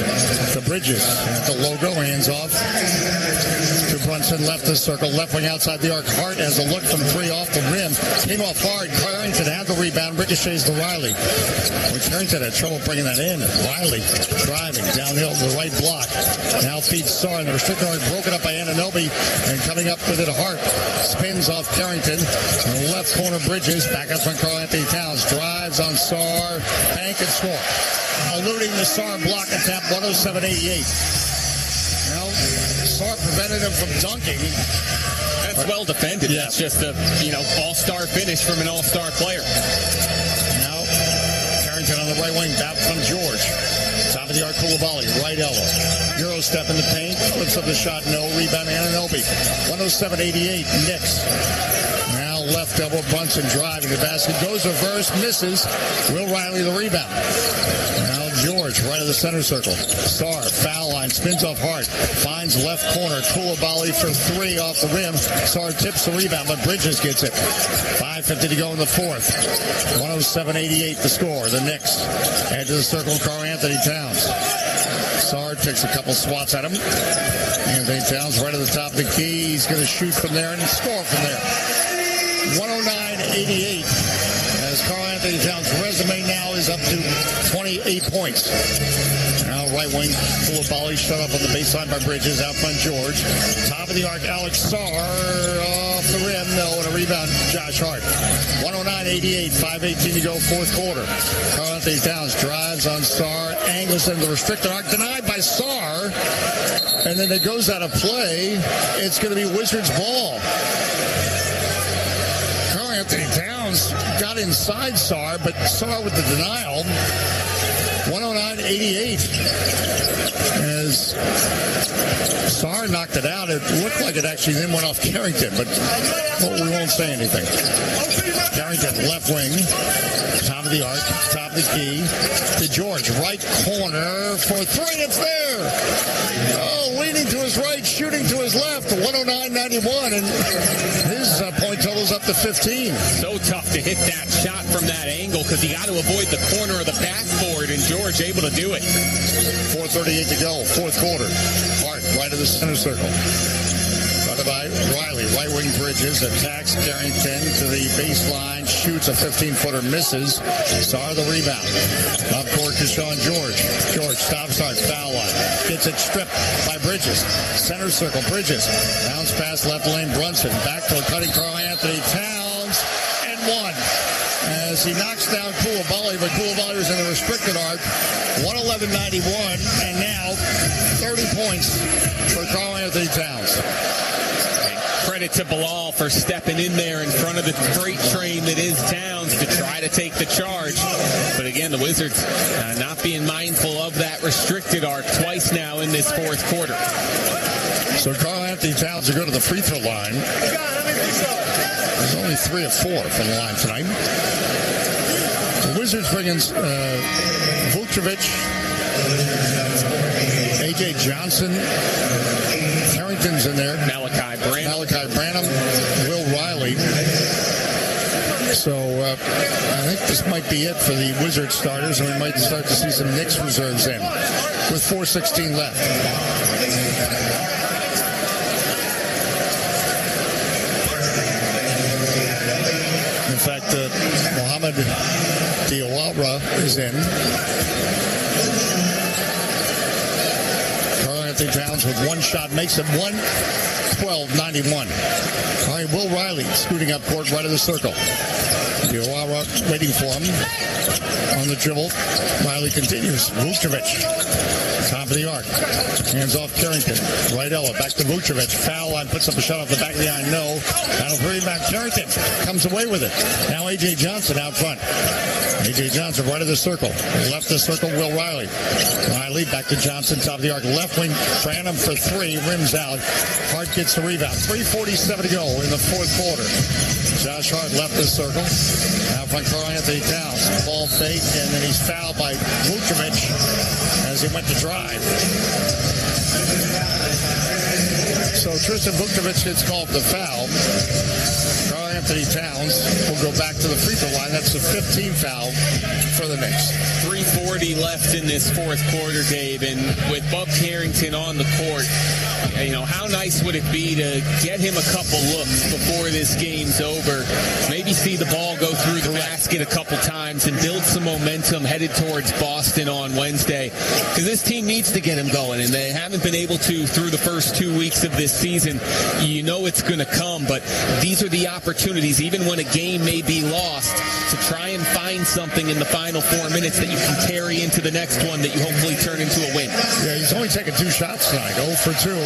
To Bridges, the logo, hands off. To Brunson, left the circle, left wing outside the arc. Hart has a look from 3 off the rim. Came off hard. Carrington had the rebound. Ricochets to Riley. Carrington had trouble bringing that in. Riley driving downhill to the right block. Now feeds Sarr, and the restrictor arc broken up by Anunoby, and coming up with it Hart. Spins off Carrington. On the left corner, Bridges. Back up from Karl-Anthony Towns. Drives on Sarr. Bank and score. Eluding the Sarr block attempt, 107-88. Now, Sarr prevented him from dunking. That's well defended. Yeah. That's just a, all-star finish from an all-star player. Now, Carrington on the right wing, back from George. Top of the arc, Coulibaly, right elbow. Euro step in the paint, flips up the shot, no rebound, Anunoby. 107-88, Knicks. Now left elbow, Brunson driving the basket, goes reverse, misses. Will Riley the rebound. Now George, right of the center circle. Sarr, foul line, spins off Hart, finds left corner. Coulibaly for 3 off the rim. Sarr tips the rebound, but Bridges gets it. 5:50 to go in the fourth. 107-88 the score. The Knicks head to the circle. Karl-Anthony Towns. Sarr takes a couple swats at him. Anthony Towns right at the top of the key. He's going to shoot from there and score from there. 109-88. As Karl-Anthony Towns' resume now is up to 28 points. Now right wing, Coulibaly shut up on the baseline by Bridges. Out front, George. Top of the arc, Alex Sarr off the rim. No, and a rebound, Josh Hart. 109-88, 5:18 to go, fourth quarter. Karl-Anthony Towns drives on Sarr, angles into the restricted arc, denied by Sarr. And then it goes out of play. It's going to be Wizards ball. Karl-Anthony Towns got inside Sarr, but Sarr with the denial. 109-88. As Sarr knocked it out, it looked like it actually then went off Carrington, but we won't say anything. Carrington, left wing, top of the arc, top of the key, to George, right corner for 3, it's there! Oh, leaning to his right, shooting to his left, 109-91, and his point total's up to 15. So tough to hit that shot from that angle, because you got to avoid the corner of the backboard, and George able to do it. 4:38 to go, fourth quarter. Hart, right of the center circle. Followed by Riley, right wing Bridges, attacks Carrington to the baseline, shoots a 15-footer, misses. Sarr the rebound. Up court to Sean George. George stops hard, foul line. Gets it stripped by Bridges. Center circle, Bridges. Bounce pass left lane, Brunson. Back to a cutting Karl-Anthony Towns, and one. As he knocks down Coulibaly, but Coulibaly was in the restricted arc. 111-91, and now 30 points for Karl-Anthony Towns. Credit to Bilal for stepping in there in front of the freight train that is Towns to try to take the charge. But again, the Wizards not being mindful of that restricted arc twice now in this fourth quarter. So Karl-Anthony Towns will go to the free throw line. He's only 3 of 4 from the line tonight. The Wizards bring in Vucevic, A.J. Johnson, Carrington's in there. Malachi Branham, Will Riley. So I think this might be it for the Wizards starters, and we might start to see some Knicks reserves in with 4:16 left. In fact, Mohamed Diawara is in. Karl-Anthony Towns Towns with one shot makes it 112-91. All right, Will Riley scooting up court right of the circle. Diawara waiting for him on the dribble. Riley continues. Vucevic, top of the arc. Hands off Carrington. Right elbow. Back to Vucevic. Foul line. Puts up a shot off the back of the iron. No. That'll bring back. Carrington comes away with it. Now A.J. Johnson out front. A.J. Johnson right of the circle. Left the circle. Will Riley. Riley back to Johnson. Top of the arc. Left wing. Branham for three. Rims out. Hart gets the rebound. 3:47 to go in the fourth quarter. Josh Hart left the circle. Now front Karl-Anthony Towns. Ball fake, and then he's fouled by Vucevic as he went to drive. So Tristan Vucevic gets called the foul. Karl-Anthony Towns will go back to the free throw line. That's the 15th foul for the Knicks. 3:40 left in this fourth quarter, Dave, and with Bub Carrington on the court, how nice would it be to get him a couple looks before this game's over? Maybe see the ball go through the basket a couple times and build some momentum headed towards Boston on Wednesday. Because this team needs to get him going, and they haven't been able to through the first 2 weeks of this season. You know it's going to come, but these are the opportunities, even when a game may be lost, to try and find something in the final 4 minutes that you can carry into the next one that you hopefully turn into a win. Yeah, he's only taken 2 shots tonight, 0 for 2.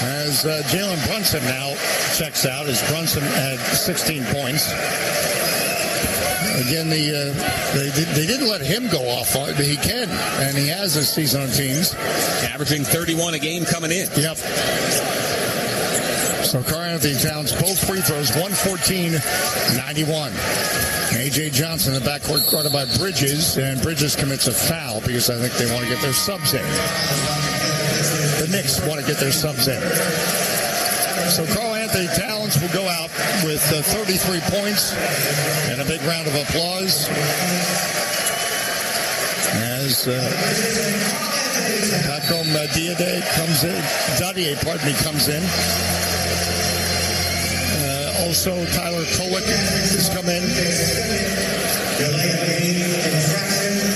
As Jalen Brunson now checks out, as Brunson had 16 points. Again, they didn't let him go off. He can, and he has this season on teams. Averaging 31 a game coming in. Yep. So Karl-Anthony Towns, both free throws, 114-91. A.J. Johnson in the backcourt guarded by Bridges, and Bridges commits a foul because I think they want to get their subs in. The Knicks want to get their subs in. So Karl-Anthony Towns will go out with 33 points and a big round of applause as Hakim Dadier comes in. Also, Tyler Kolek has come in.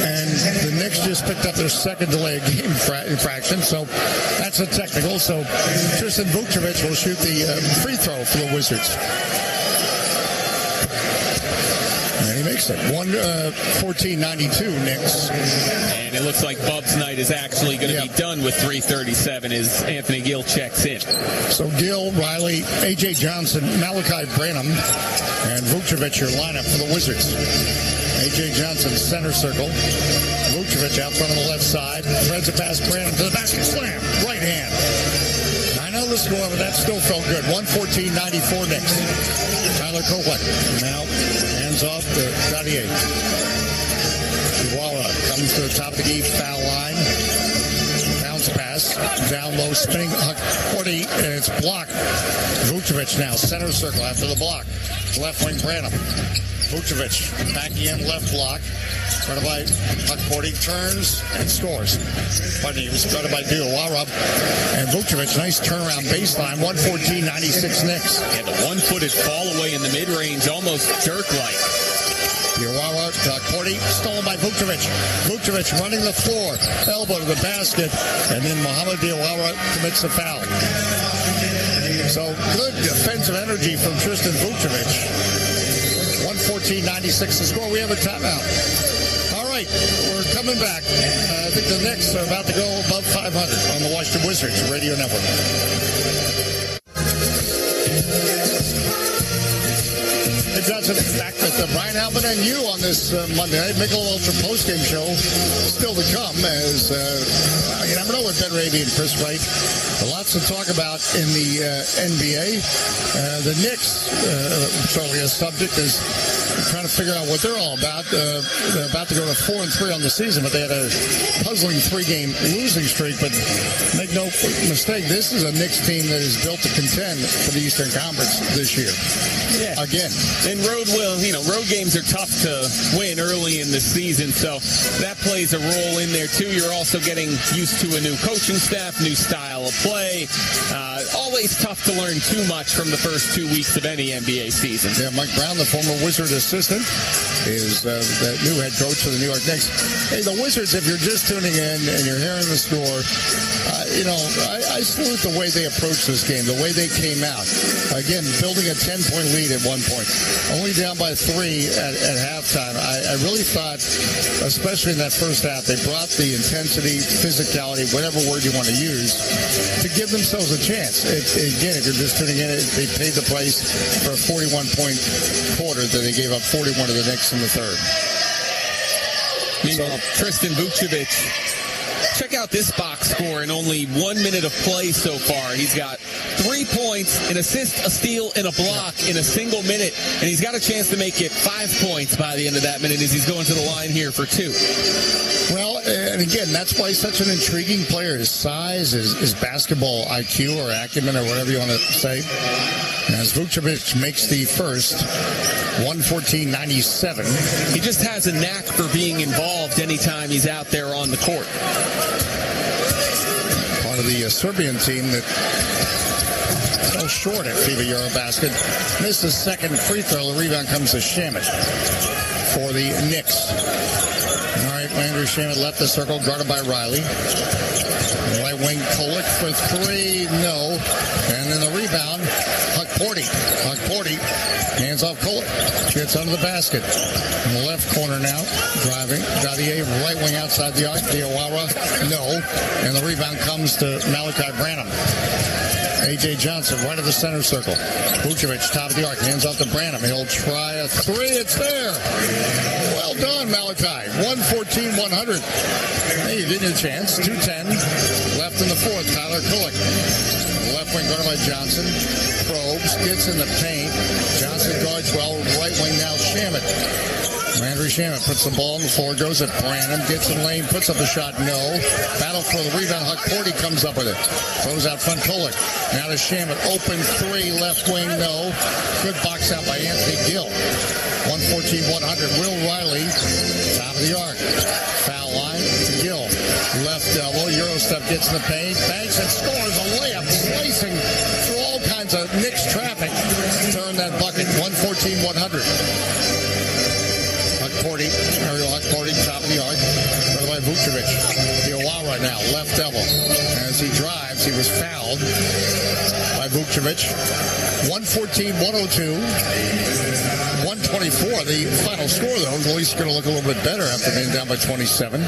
And the Knicks just picked up their second delay of game infraction, so that's a technical. So Tristan Vucevic will shoot the free throw for the Wizards. And he makes it. 114-92 Knicks. And it looks like Bub's night is actually going to be done with 3:37 as Anthony Gill checks in. So Gill, Riley, A.J. Johnson, Malachi Branham, and Vucevic your lineup for the Wizards. A.J. Johnson, center circle. Vucevic out front on the left side. Threads a pass, Branham to the basket. Slam. Right hand. I know the score, but that still felt good. 114-94 Knicks. Tyler Kolek now hands off to Dadier. Diawara comes to the top of the key, foul line. Bounce pass. Down low, spinning Huck 40, and it's blocked. Vucevic now, center circle after the block. Left wing Branham. Vucevic backing in left block. Guarded by Huck 40, turns and scores. Pardon me, it was guarded by Diawara. And Vucevic, nice turnaround baseline, 114-96 Knicks. And the one-footed fall away in the mid-range, almost Dirk-like. Diawara, Huck 40, stolen by Vucevic. Vucevic running the floor, elbow to the basket, and then Mohamed Diawara commits a foul. So good defensive energy from Tristan Vucevic. 114-96 the score. We have a timeout. All right, we're coming back. I think the Knicks are about to go above 500 on the Washington Wizards Radio Network. Hey, Johnson, back with Brian Albin and you on this Monday night. Michelob Ultra postgame show still to come as you never know with Ben Raby and Chris Wright. Lots to talk about in the NBA. The Knicks, certainly a subject, is trying to figure out what they're all about. They're about to go to 4-3 on the season, but they had a puzzling 3-game losing streak. But make no mistake, this is a Knicks team that is built to contend for the Eastern Conference this year. again. And road games are tough to win early in the season, so that plays a role in there too. You're also getting used to a new coaching staff, new style of play. Always tough to learn too much from the first 2 weeks of any NBA season. Yeah, Mike Brown, the former Wizard assistant, is the new head coach for the New York Knicks. Hey, the Wizards, if you're just tuning in and you're hearing the score, I salute the way they approached this game, the way they came out. Again, building a 10-point lead at one point, only down by 3 at halftime. I really thought, especially in that first half, they brought the intensity, physicality, whatever word you want to use, to give themselves a chance. Again, if you're just tuning in, they paid the price for a 41-point quarter that they gave up 41 to the Knicks in the third. Meanwhile, Tristan Vukcevic, check out this box score in only 1 minute of play so far. He's got 3 points, an assist, a steal, and a block in a single minute, and he's got a chance to make it 5 points by the end of that minute as he's going to the line here for 2. Well, and again, that's why he's such an intriguing player. His size, his basketball IQ or acumen or whatever you want to say. As Vukcevic makes the first, 114-97. He just has a knack for being involved anytime he's out there on the court. Part of the Serbian team that fell short at FIBA Eurobasket. Missed his second free throw. The rebound comes to Shamet for the Knicks. All right, Landry Shamet left the circle, guarded by Riley. Right wing Kolek for 3, no. And then the rebound, Huck Porty, hands off Kolek, gets under the basket. In the left corner now, driving. Gaudier, right wing outside the arc. Diawara, no. And the rebound comes to Malachi Branham. A.J. Johnson, right of the center circle. Vukcevic, top of the arc, hands off to Branham. He'll try a 3. It's there. Well done, Malachi. 114-100. Hey, you did your chance. 2:10 left in the fourth. Tyler Kolek. Left wing guarded by Johnson. Probes, gets in the paint. Johnson guards well. Right wing now, Shamet. Landry Shamet puts the ball on the floor, goes at Branham, gets in lane, puts up a shot, no. Battle for the rebound, Huck Porty comes up with it. Throws out front, Kolek. Now to Shamet, open 3, left wing, no. Good box out by Anthony Gill. 114-100, Will Riley, top of the arc. Foul line to Gill. Left elbow, Euro step gets in the paint, banks and scores a layup, slicing through all kinds of Knicks traffic. Turn that bucket, 114-100. Ariel Huck Porty, top of the arc. Right by Vukcevic. Diawara now, left elbow. As he drives, he was fouled by Vukcevic. 114-102. 124. The final score, though, is at least going to look a little bit better after being down by 27.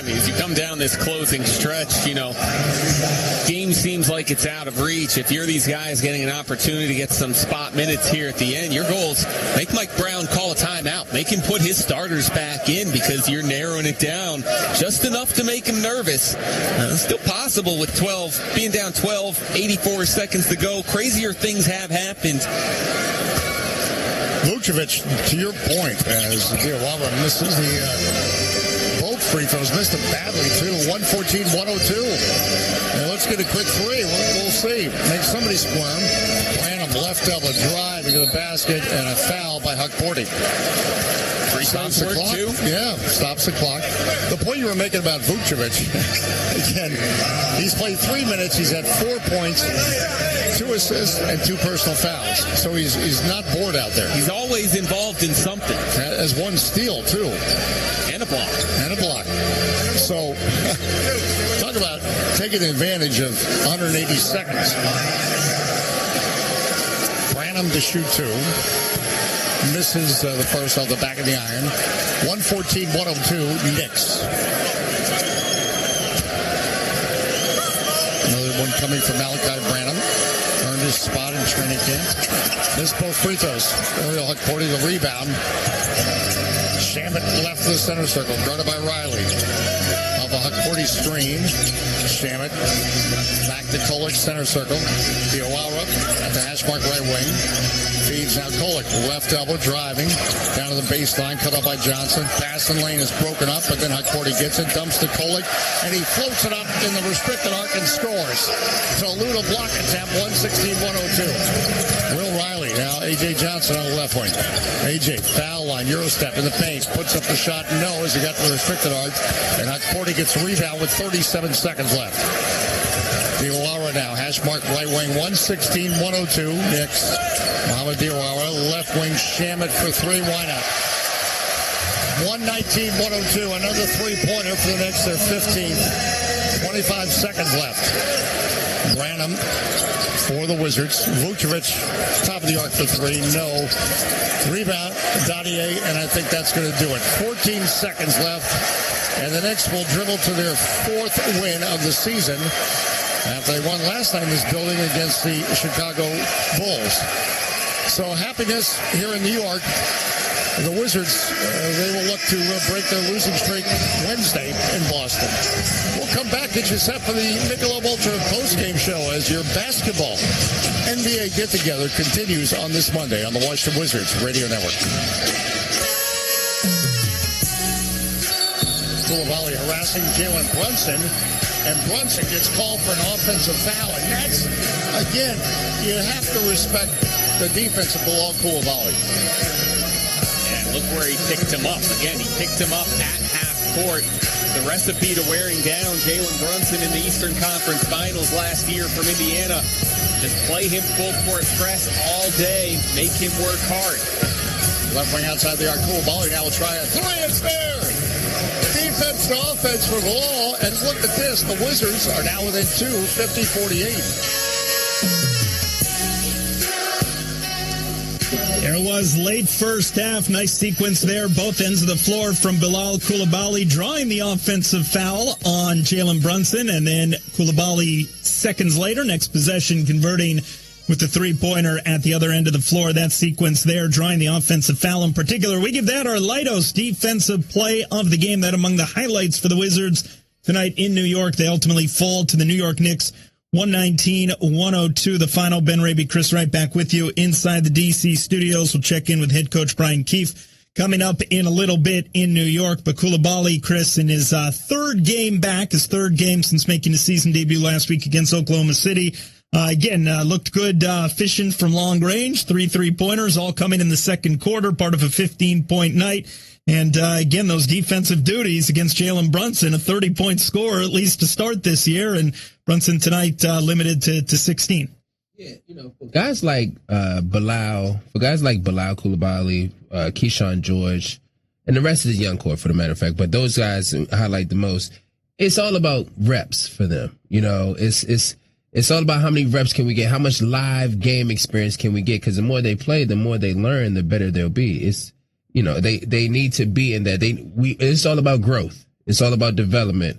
As you come down this closing stretch, game seems like it's out of reach. If you're these guys getting an opportunity to get some spot minutes here at the end, your goal is make Mike Brown call a timeout. Make him put his starters back in because you're narrowing it down just enough to make him nervous. Still possible with being down 12, 84 seconds to go. Crazier things have happened. Vukcevic, to your point, as Diawara misses both free throws, missed them badly too. 114-102. And let's get a quick 3. We'll see. Make somebody squirm. Branham left elbow drive into the basket and a foul by Huck Porty. Stops the clock. Yeah, stops the clock. The point you were making about Vukcevic, again, he's played 3 minutes. He's had 4 points, 2 assists, and 2 personal fouls. So he's not bored out there. He's always involved in something. As 1 steal, too. And a block. So, talk about taking advantage of 180 seconds. Branham to shoot 2. Misses the first off the back of the iron. 114-102, Knicks. Another one coming from Malachi Branham. Earned his spot in training camp. Missed both free throws. Ariel Huck Porty the rebound. Shamet left the center circle, guarded by Riley. Off a Huck-Cordy screen. Shamet back to Kolek, center circle. Diawara at the hash mark right wing. Feeds now Kolek, left elbow driving. Down to the baseline, cut off by Johnson. Passing lane is broken up, but then Huck-Cordy gets it, dumps to Kolek, and he floats it up in the restricted arc and scores. So Luda block attempt, 116-102. Will Riley, now A.J. Johnson on the left wing. A.J. foul line, Euro step in the paint, puts up the shot, no, as he got to the restricted arc, and Huck-Cordy gets a rebound with 37 seconds left. Diawara now, hash mark right wing, 116-102. Knicks, Mohamed Diawara, left wing, Shamet for three, why not? 119-102, another three-pointer for the Knicks, their 15th. 25 seconds left. Branham for the Wizards. Vucevic, top of the arc for three, no. Rebound, Dadier, and I think that's going to do it. 14 seconds left, and the Knicks will dribble to their fourth win of the season after they won last night in this building against the Chicago Bulls. So happiness here in New York. The Wizards, they will look to break their losing streak Wednesday in Boston. We'll come back, get you set for the Michelob Ultra postgame show as your basketball NBA get-together continues on this Monday on the Washington Wizards Radio Network. Coulibaly harassing Jalen Brunson, and Brunson gets called for an offensive foul. And that's, again, you have to respect the defense of Bilal Coulibaly. Look where he picked him up. Again, he picked him up at half court. The recipe to wearing down Jalen Brunson in the Eastern Conference Finals last year from Indiana. Just play him full court press all day. Make him work hard. Left wing outside the arc. Coulibaly now will try a three. It's there. Defense to offense for Bilal. And look at this. The Wizards are now within two, 50-48. There was late first half. Nice sequence there. Both ends of the floor from Bilal Coulibaly drawing the offensive foul on Jalen Brunson. And then Coulibaly seconds later, next possession, converting with the three-pointer at the other end of the floor. That sequence there, drawing the offensive foul in particular. We give that our Leidos defensive play of the game. That among the highlights for the Wizards tonight in New York. They ultimately fall to the New York Knicks. 119-102, the final. Ben Raby, Chris Wright back with you inside the D.C. studios. We'll check in with head coach Brian Keefe coming up in a little bit in New York. But Coulibaly, Chris, in his third game back, his third game since making his season debut last week against Oklahoma City. Again, looked good fishing from long range. 3 3-pointers all coming in the second quarter, part of a 15-point night. And again, those defensive duties against Jalen Brunson, a 30-point score at least to start this year. And Brunson tonight limited to 16. Yeah, for guys like Bilal Coulibaly, Keyshawn George, and the rest of the young core, for the matter of fact, but those guys highlight the most. It's all about reps for them. It's all about how many reps can we get, how much live game experience can we get, because the more they play, the more they learn, the better they'll be. They need to be in that. It's all about growth. It's all about development.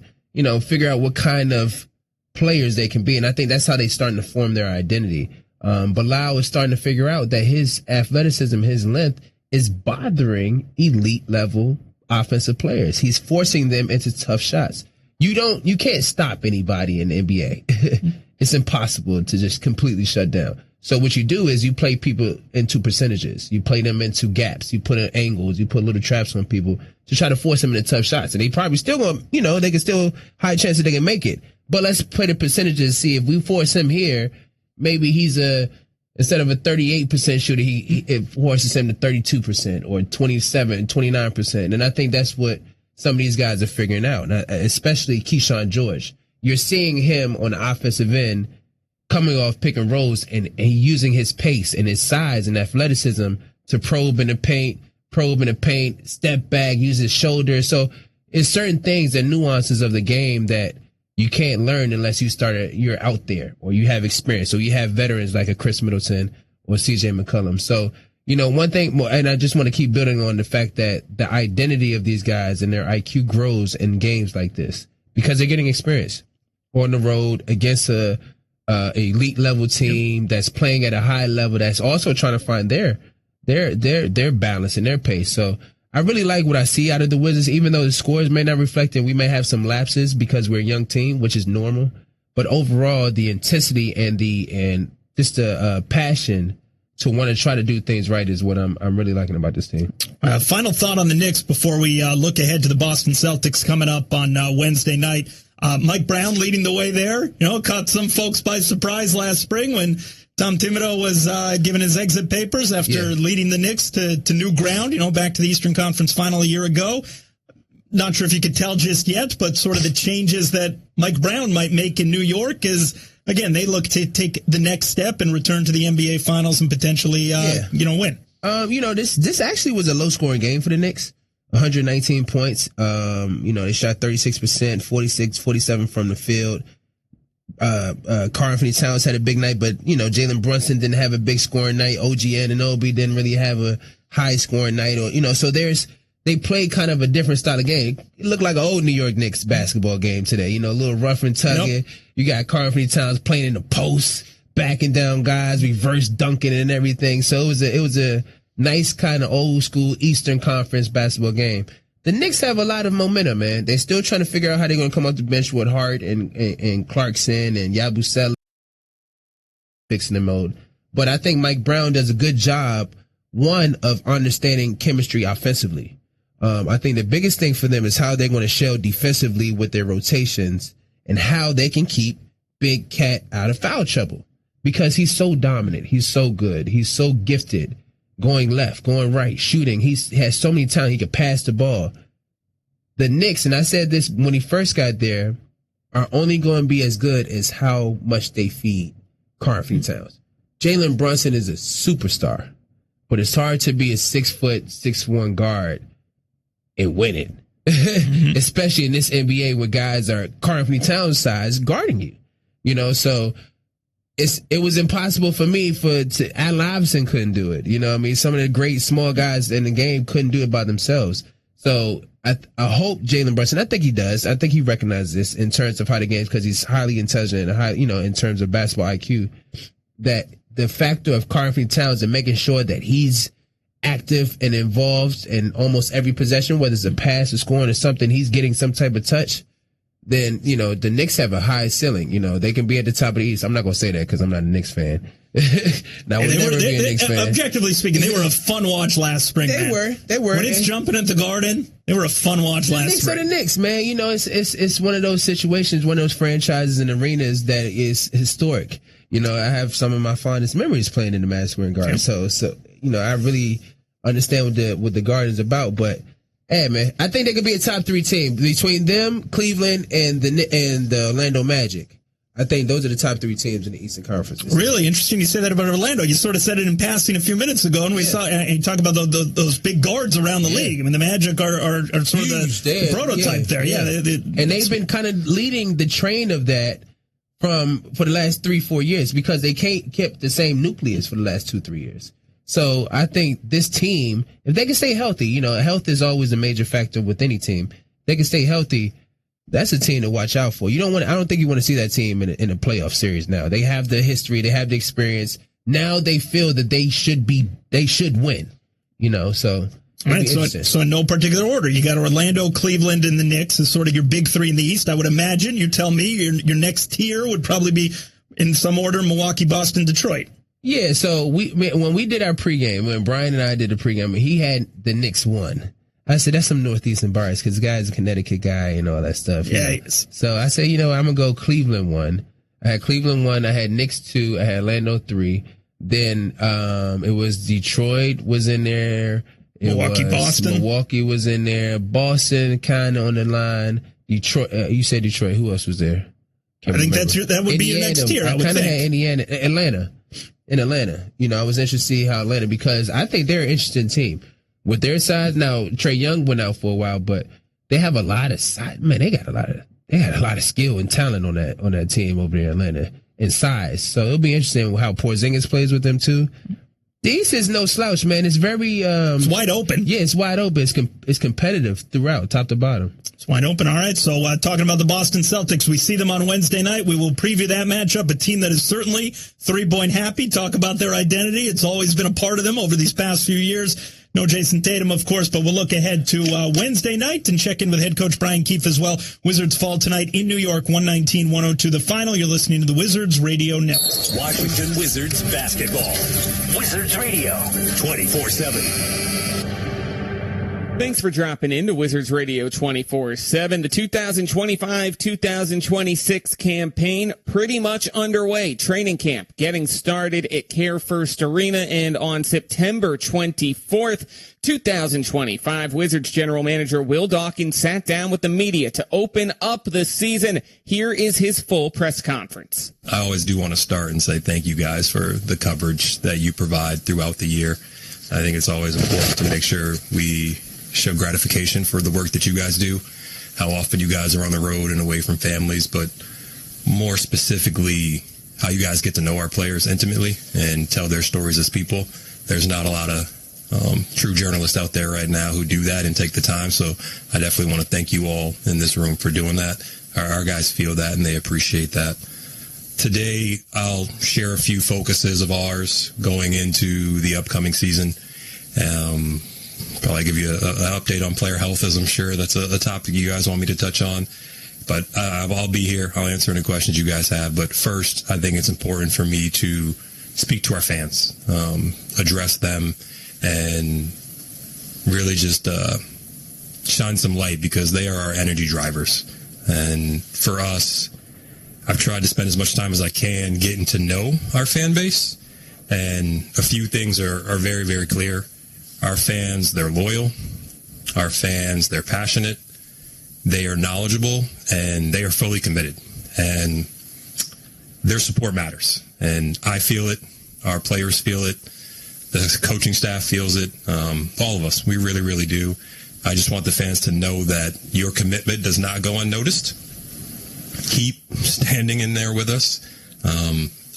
Figure out what kind of players they can be. And I think that's how they're starting to form their identity. Bilal is starting to figure out that his athleticism, his length is bothering elite level offensive players. He's forcing them into tough shots. You can't stop anybody in the NBA. It's impossible to just completely shut down. So what you do is you play people into percentages. You play them into gaps. You put in angles. You put little traps on people to try to force them into tough shots. And they probably still going to, they can still high chance that they can make it. But let's play the percentages. See if we force him here, maybe he's instead of a 38% shooter, it forces him to 32% or 27, 29%. And I think that's what some of these guys are figuring out, especially Keyshawn George. You're seeing him on the offensive end coming off pick and rolls and using his pace and his size and athleticism to probe in the paint, step back, use his shoulders. So it's certain things and nuances of the game that you can't learn unless you're out there or you have experience. So you have veterans like a Chris Middleton or CJ McCollum. So, one thing more, and I just want to keep building on the fact that the identity of these guys and their IQ grows in games like this because they're getting experience on the road against a elite level team that's playing at a high level that's also trying to find their balance and their pace. So I really like what I see out of the Wizards, even though the scores may not reflect it. We may have some lapses because we're a young team, which is normal. But overall, the intensity and just the passion to want to try to do things right is what I'm really liking about this team. Final thought on the Knicks before we look ahead to the Boston Celtics coming up on Wednesday night. Mike Brown leading the way there. Caught some folks by surprise last spring when Tom Thibodeau was given his exit papers after leading the Knicks to new ground, back to the Eastern Conference Final a year ago. Not sure if you could tell just yet, but sort of the changes that Mike Brown might make in New York is, again, they look to take the next step and return to the NBA Finals and potentially, win. This actually was a low-scoring game for the Knicks. 119 points. They shot 36%, 47 from the field. Karl-Anthony Towns had a big night, but, Jalen Brunson didn't have a big scoring night. OG Anunoby didn't really have a high scoring night. So they played kind of a different style of game. It looked like an old New York Knicks basketball game today. A little rough and tugging. Yep. You got Karl-Anthony Towns playing in the post, backing down guys, reverse dunking and everything. So it was a nice kind of old school Eastern Conference basketball game. The Knicks have a lot of momentum, man. They're still trying to figure out how they're going to come off the bench with Hart and Clarkson and Yabusele fixing the mode. But I think Mike Brown does a good job, one, of understanding chemistry offensively. I think the biggest thing for them is how they're going to shell defensively with their rotations and how they can keep Big Cat out of foul trouble because he's so dominant. He's so good. He's so gifted going left, going right, shooting. He has so many times he could pass the ball. The Knicks, and I said this when he first got there, are only going to be as good as how much they feed Karl-Anthony Towns. Jalen Brunson is a superstar, but it's hard to be a 6'1" guard and win it, especially in this NBA where guys are Karl-Anthony Towns size guarding you. So it was impossible for me Allen Iverson couldn't do it. Some of the great small guys in the game couldn't do it by themselves. So I hope Jalen Brunson, I think he does. I think he recognizes this in terms of how the game's because he's highly intelligent and in terms of basketball IQ, that the factor of Karl-Anthony Towns and making sure that he's active and involved in almost every possession, whether it's a pass or scoring or something, he's getting some type of touch, then, the Knicks have a high ceiling. They can be at the top of the East. I'm not going to say that because I'm not a Knicks fan. Now, we'll never be a Knicks fan. Objectively speaking, they were a fun watch last spring. They were. When it's jumping at the Garden, they were a fun watch last spring. The Knicks, man. It's one of those situations, one of those franchises and arenas that is historic. I have some of my fondest memories playing in the Madison Square Garden. So I really understand what the Garden's about, but hey, man, I think they could be a top 3 team between them, Cleveland, and the Orlando Magic. I think those are the top 3 teams in the Eastern Conference. Really interesting you say that about Orlando. You sort of said it in passing a few minutes ago, and we saw and you talk about those big guards around the league. I mean, the Magic are sort of the prototype there. And they've been kind of leading the train of that for the last 3-4 years because they kept the same nucleus for the last 2-3 years. So I think this team, if they can stay healthy, health is always a major factor with any team. They can stay healthy. That's a team to watch out for. I don't think you want to see that team in a playoff series now. They have the history. They have the experience. Now they feel that they should win, so. All right, so in no particular order, you got Orlando, Cleveland, and the Knicks as sort of your big 3 in the East. I would imagine. You tell me your next tier would probably be in some order Milwaukee, Boston, Detroit. Yeah, so when we did our pregame, when Brian and I did the pregame, he had the Knicks 1. I said, that's some Northeastern bias because the guy's a Connecticut guy and all that stuff. Yeah. So I said, I'm going to go Cleveland 1. I had Cleveland 1. I had Knicks 2. I had Orlando 3. Then it was Detroit was in there. Boston. Milwaukee was in there. Boston kind of on the line. Detroit. You said Detroit. Who else was there? I think that would be your next tier. I kind of had Indiana. Atlanta. In Atlanta. I was interested to see how Atlanta, because I think they're an interesting team. With their size, now Trae Young went out for a while, but they have a lot of size. Man, they got a lot of skill and talent on that team over there in Atlanta and size. So it'll be interesting how Porzingis plays with them too. The East is no slouch, man. It's very it's wide open. Yeah, it's wide open. It's competitive throughout, top to bottom. It's wide open. All right. So talking about the Boston Celtics, we see them on Wednesday night. We will preview that matchup. A team that is certainly 3-point happy. Talk about their identity. It's always been a part of them over these past few years. No Jason Tatum, of course, but we'll look ahead to Wednesday night and check in with head coach Brian Keefe as well. Wizards fall tonight in New York, 119-102 the final. You're listening to the Wizards Radio Network. Washington Wizards basketball. Wizards Radio, 24/7. Thanks for dropping into Wizards Radio 24/7. The 2025-2026 campaign pretty much underway. Training camp getting started at Care First Arena, and on September 24th, 2025, Wizards general manager Will Dawkins sat down with the media to open up the season. Here is his full press conference. I always do want to start and say thank you guys for the coverage that you provide throughout the year. I think it's always important to make sure we show gratification for the work that you guys do, how often you guys are on the road and away from families, but more specifically, how you guys get to know our players intimately and tell their stories as people. There's not a lot of true journalists out there right now who do that and take the time, so I definitely want to thank you all in this room for doing that. Our guys feel that and they appreciate that. Today, I'll share a few focuses of ours going into the upcoming season. Probably give you an update on player health, as I'm sure that's a topic you guys want me to touch on. But I'll be here. I'll answer any questions you guys have. But first, I think it's important for me to speak to our fans, address them, and really just shine some light, because they are our energy drivers. And for us, I've tried to spend as much time as I can getting to know our fan base. And a few things are very, very clear. Our fans, they're loyal. Our fans, they're passionate. They are knowledgeable, and they are fully committed. And their support matters. And I feel it. Our players feel it. The coaching staff feels it. All of us. We really, really do. I just want the fans to know that your commitment does not go unnoticed. Keep standing in there with us.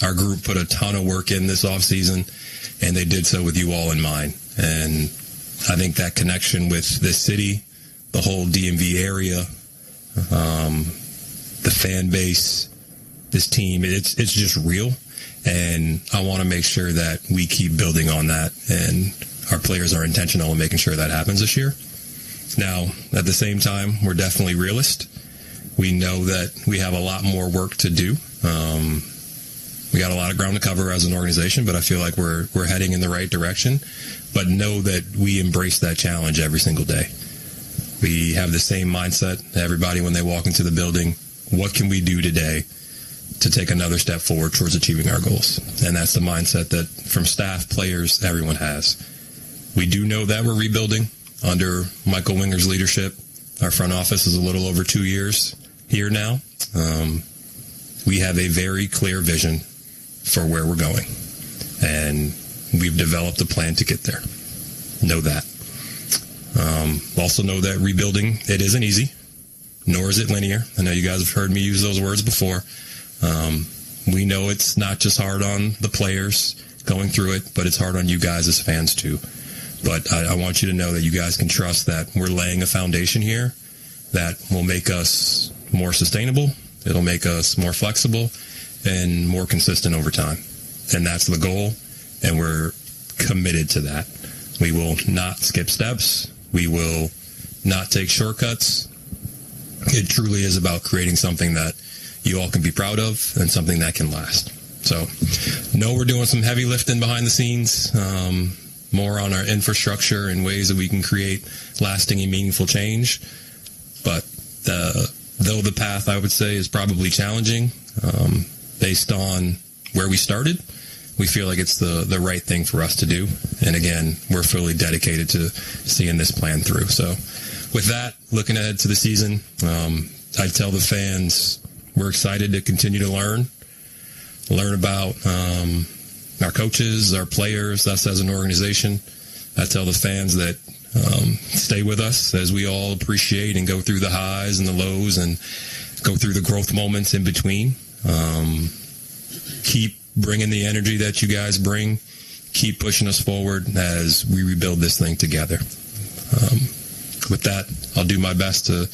Our group put a ton of work in this offseason, and they did so with you all in mind. And I think that connection with this city, the whole DMV area, the fan base, this team, it's just real. And I want to make sure that we keep building on that, and our players are intentional in making sure that happens this year. Now, at the same time, we're definitely realist. We know that we have a lot more work to do. We got a lot of ground to cover as an organization, but I feel like we're heading in the right direction. But know that we embrace that challenge every single day. We have the same mindset, everybody, when they walk into the building. What can we do today to take another step forward towards achieving our goals? And that's the mindset that from staff, players, everyone has. We do know that we're rebuilding under Michael Winger's leadership. Our front office is a little over 2 years here now. We have a very clear vision for where we're going. And we've developed a plan to get there. Know that. Also know that rebuilding, it isn't easy, nor is it linear. I know you guys have heard me use those words before. We know it's not just hard on the players going through it, but it's hard on you guys as fans too. But I want you to know that you guys can trust that we're laying a foundation here that will make us more sustainable. It'll make us more flexible and more consistent over time. And that's the goal. And we're committed to that. We will not skip steps. We will not take shortcuts. It truly is about creating something that you all can be proud of and something that can last. So, know we're doing some heavy lifting behind the scenes, more on our infrastructure and ways that we can create lasting and meaningful change. But though the path, I would say, is probably challenging, based on where we started, we feel like it's the right thing for us to do. And again, we're fully dedicated to seeing this plan through. So with that, looking ahead to the season, I tell the fans we're excited to continue to learn about our coaches, our players, us as an organization. I tell the fans that stay with us as we all appreciate and go through the highs and the lows and go through the growth moments in between. Keep bringing the energy that you guys bring. Keep pushing us forward as we rebuild this thing together. With that, I'll do my best to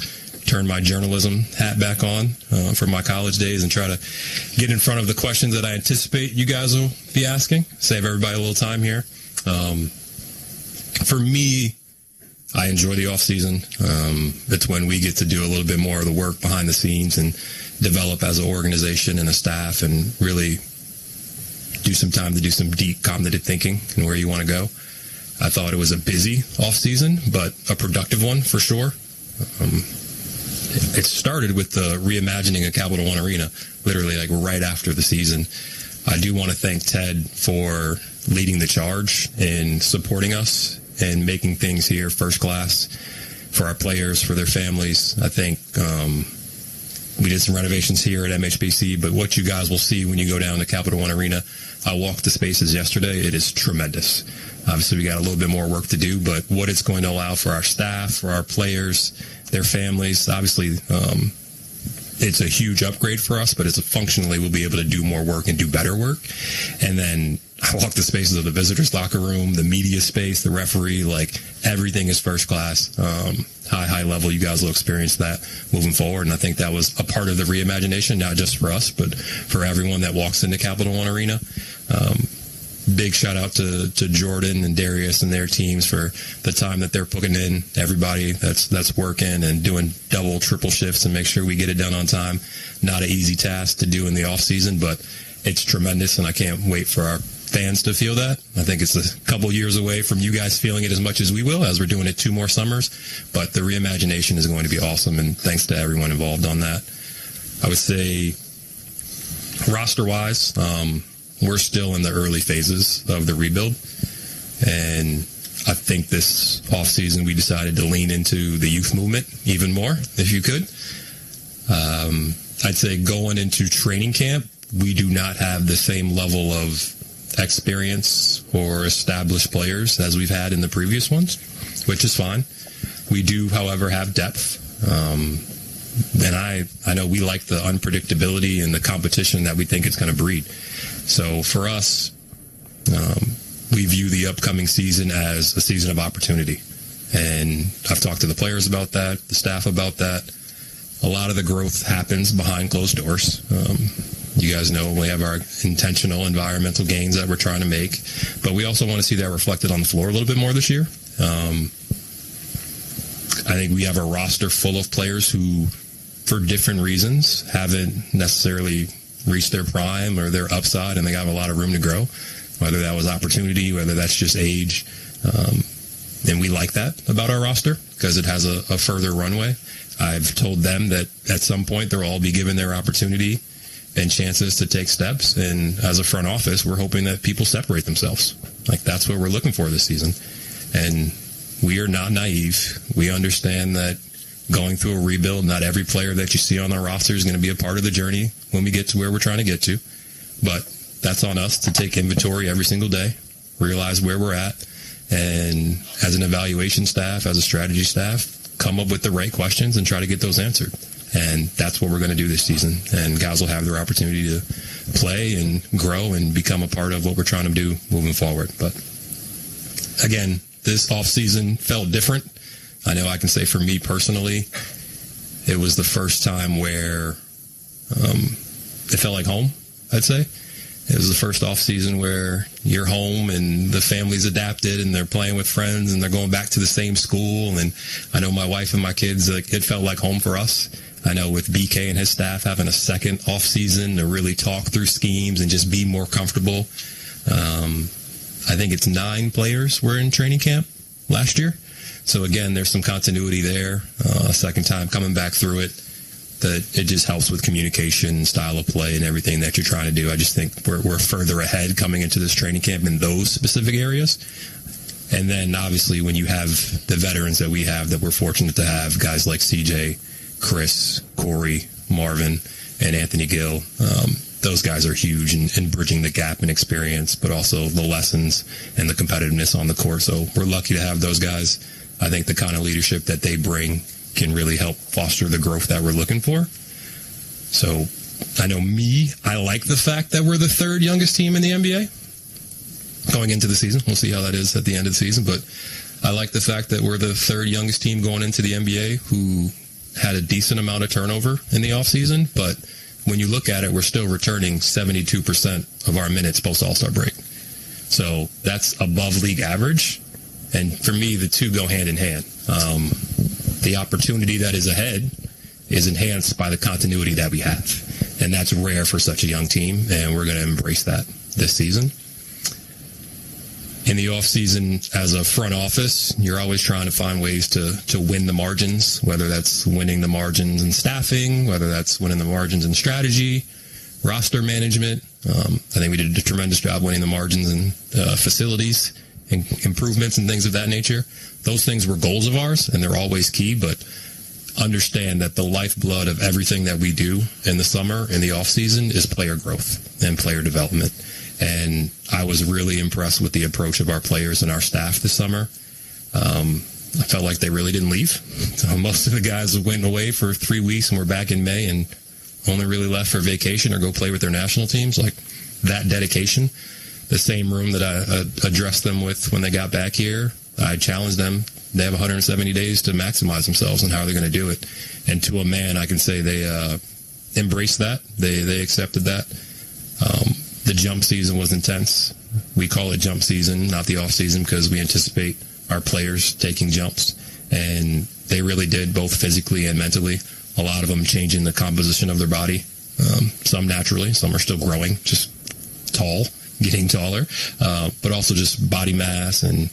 turn my journalism hat back on from my college days and try to get in front of the questions that I anticipate you guys will be asking. Save everybody a little time here. For me, I enjoy the off season. It's when we get to do a little bit more of the work behind the scenes and develop as an organization and a staff, and really do some time to do some deep cognitive thinking and where you want to go. I thought it was a busy off season, but a productive one for sure. It started with the reimagining of Capital One Arena, literally like right after the season. I do want to thank Ted for leading the charge and supporting us and making things here first class for our players, for their families. I think we did some renovations here at MHBC, but what you guys will see when you go down to Capital One Arena, I walked the spaces yesterday. It is tremendous. Obviously, we got a little bit more work to do, but what it's going to allow for our staff, for our players, their families, obviously, it's a huge upgrade for us, but functionally we'll be able to do more work and do better work. And then I walked the spaces of the visitors' locker room, the media space, the referee, like everything is first class, high level. You guys will experience that moving forward. And I think that was a part of the reimagination, not just for us, but for everyone that walks into Capital One Arena. Big shout out to Jordan and Darius and their teams for the time that they're putting in. Everybody that's working and doing double, triple shifts and make sure we get it done on time. Not an easy task to do in the off season, but it's tremendous, and I can't wait for our fans to feel that. I think it's a couple years away from you guys feeling it as much as we will, as we're doing it 2 more summers. But the reimagination is going to be awesome, and thanks to everyone involved on that. I would say roster-wise, we're still in the early phases of the rebuild, and I think this offseason we decided to lean into the youth movement even more, if you could. I'd say going into training camp, we do not have the same level of experience or established players as we've had in the previous ones, which is fine. We do, however, have depth. And I know we like the unpredictability and the competition that we think it's going to breed. So for us, we view the upcoming season as a season of opportunity. And I've talked to the players about that, the staff about that. A lot of the growth happens behind closed doors. You guys know we have our intentional environmental gains that we're trying to make, but we also want to see that reflected on the floor a little bit more this year. I think we have a roster full of players who, for different reasons, haven't necessarily reached their prime or their upside, and they have a lot of room to grow, whether that was opportunity, whether that's just age. And we like that about our roster because it has a further runway. I've told them that at some point they'll all be given their opportunity and chances to take steps. And as a front office, we're hoping that people separate themselves. Like, that's what we're looking for this season. And we are not naive. We understand that going through a rebuild, not every player that you see on our roster is going to be a part of the journey when we get to where we're trying to get to. But that's on us to take inventory every single day, realize where we're at, and as an evaluation staff, as a strategy staff, come up with the right questions and try to get those answered. And that's what we're going to do this season. And guys will have their opportunity to play and grow and become a part of what we're trying to do moving forward. But again, this offseason felt different. I know I can say for me personally, it was the first time where it felt like home, I'd say. It was the first off season where you're home and the family's adapted and they're playing with friends and they're going back to the same school. And I know my wife and my kids, it felt like home for us. I know with BK and his staff having a second off season to really talk through schemes and just be more comfortable. I think it's 9 players were in training camp last year. So again, there's some continuity there. A second time coming back through it. That it just helps with communication, style of play, and everything that you're trying to do. I just think we're further ahead coming into this training camp in those specific areas. And then obviously when you have the veterans that we have, that we're fortunate to have, guys like CJ, Chris, Corey, Marvin, and Anthony Gill, those guys are huge in bridging the gap in experience, but also the lessons and the competitiveness on the court. So we're lucky to have those guys. I think the kind of leadership that they bring can really help foster the growth that we're looking for. So I know I like the fact that we're the 3rd youngest team in the NBA going into the season. We'll see how that is at the end of the season, but I like the fact that we're the 3rd youngest team going into the NBA who had a decent amount of turnover in the offseason, but when you look at it, we're still returning 72% of our minutes post All-Star break. So that's above league average. And for me, the two go hand in hand. The opportunity that is ahead is enhanced by the continuity that we have. And that's rare for such a young team, and we're going to embrace that this season. In the offseason, as a front office, you're always trying to find ways to win the margins, whether that's winning the margins in staffing, whether that's winning the margins in strategy, roster management. I think we did a tremendous job winning the margins in facilities and improvements and things of that nature. Those things were goals of ours, and they're always key, but understand that the lifeblood of everything that we do in the summer, in the offseason, is player growth and player development. And I was really impressed with the approach of our players and our staff this summer. I felt like they really didn't leave. So most of the guys went away for 3 weeks and were back in May and only really left for vacation or go play with their national teams. Like, that dedication, the same room that I addressed them with when they got back here, I challenged them. They have 170 days to maximize themselves and how they're going to do it. And to a man, I can say they embraced that. They accepted that. The jump season was intense. We call it jump season, not the off season, because we anticipate our players taking jumps. And they really did, both physically and mentally. A lot of them changing the composition of their body. Some naturally, some are still growing, just tall, getting taller. But also just body mass and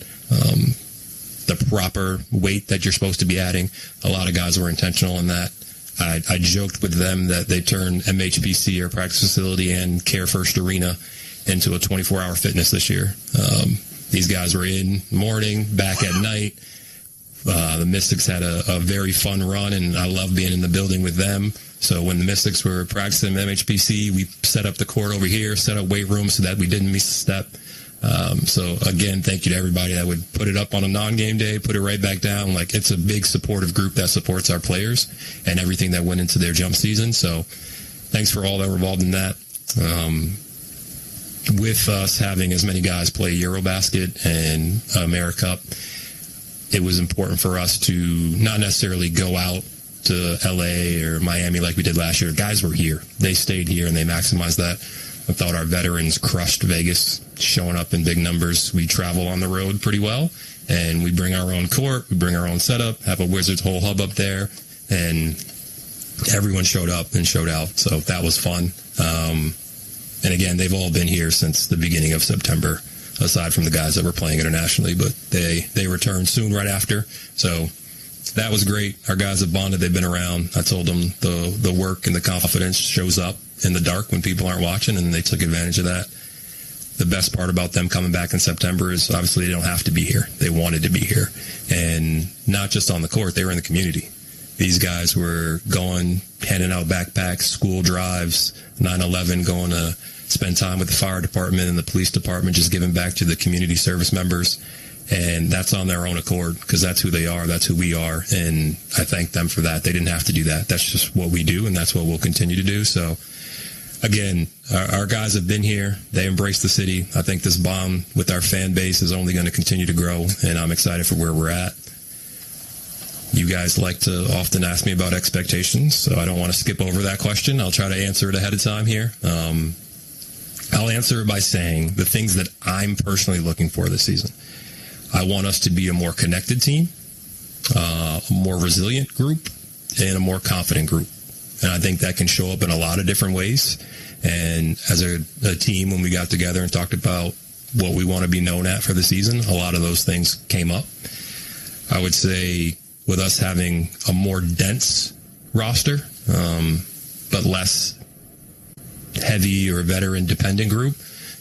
the proper weight that you're supposed to be adding. A lot of guys were intentional in that. I joked with them that they turned MHPC, or practice facility, and Care First Arena into a 24-hour fitness this year. These guys were in the morning, back at night. The Mystics had a very fun run, and I love being in the building with them. So when the Mystics were practicing MHPC, we set up the court over here, set up weight rooms so that we didn't miss a step. So again, thank you to everybody that would put it up on a non-game day, put it right back down. Like, it's a big supportive group that supports our players and everything that went into their jump season. So thanks for all that were involved in that. With us having as many guys play Eurobasket and AmeriCup, it was important for us to not necessarily go out to LA or Miami like we did last year. Guys were here. They stayed here and they maximized that. I thought our veterans crushed Vegas, showing up in big numbers. We travel on the road pretty well, and we bring our own court, we bring our own setup, have a Wizards whole hub up there, and everyone showed up and showed out. So that was fun. And again, they've all been here since the beginning of September, aside from the guys that were playing internationally, but they returned soon right after. So that was great. Our guys have bonded. They've been around. I told them the work and the confidence shows up in the dark when people aren't watching, and they took advantage of that. The best part about them coming back in September is obviously they don't have to be here. They wanted to be here. And not just on the court, they were in the community. These guys were going, handing out backpacks, school drives, 9/11, going to spend time with the fire department and the police department, just giving back to the community service members. And that's on their own accord, because that's who they are. That's who we are. And I thank them for that. They didn't have to do that. That's just what we do, and that's what we'll continue to do. So, again, our guys have been here. They embrace the city. I think this bond with our fan base is only going to continue to grow, and I'm excited for where we're at. You guys like to often ask me about expectations, so I don't want to skip over that question. I'll try to answer it ahead of time here. I'll answer it by saying the things that I'm personally looking for this season. I want us to be a more connected team, a more resilient group, and a more confident group. And I think that can show up in a lot of different ways. And as a team, when we got together and talked about what we want to be known at for the season, a lot of those things came up. I would say with us having a more dense roster, but less heavy or veteran-dependent group,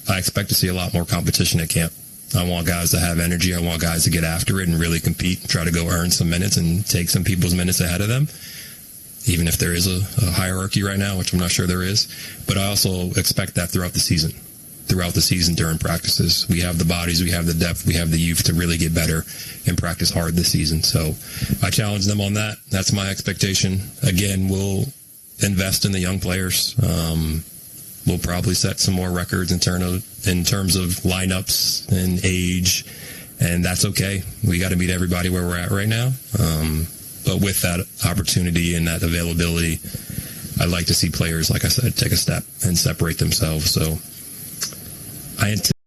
I expect to see a lot more competition at camp. I want guys to have energy. I want guys to get after it and really compete, try to go earn some minutes and take some people's minutes ahead of them, even if there is a hierarchy right now, which I'm not sure there is. But I also expect that throughout the season during practices. We have the bodies, we have the depth, we have the youth to really get better and practice hard this season. So I challenge them on that. That's my expectation. Again, we'll invest in the young players. We'll probably set some more records in terms of lineups and age, and that's okay. We got to meet everybody where we're at right now. But with that opportunity and that availability, I'd like to see players, like I said, take a step and separate themselves. So I anticipate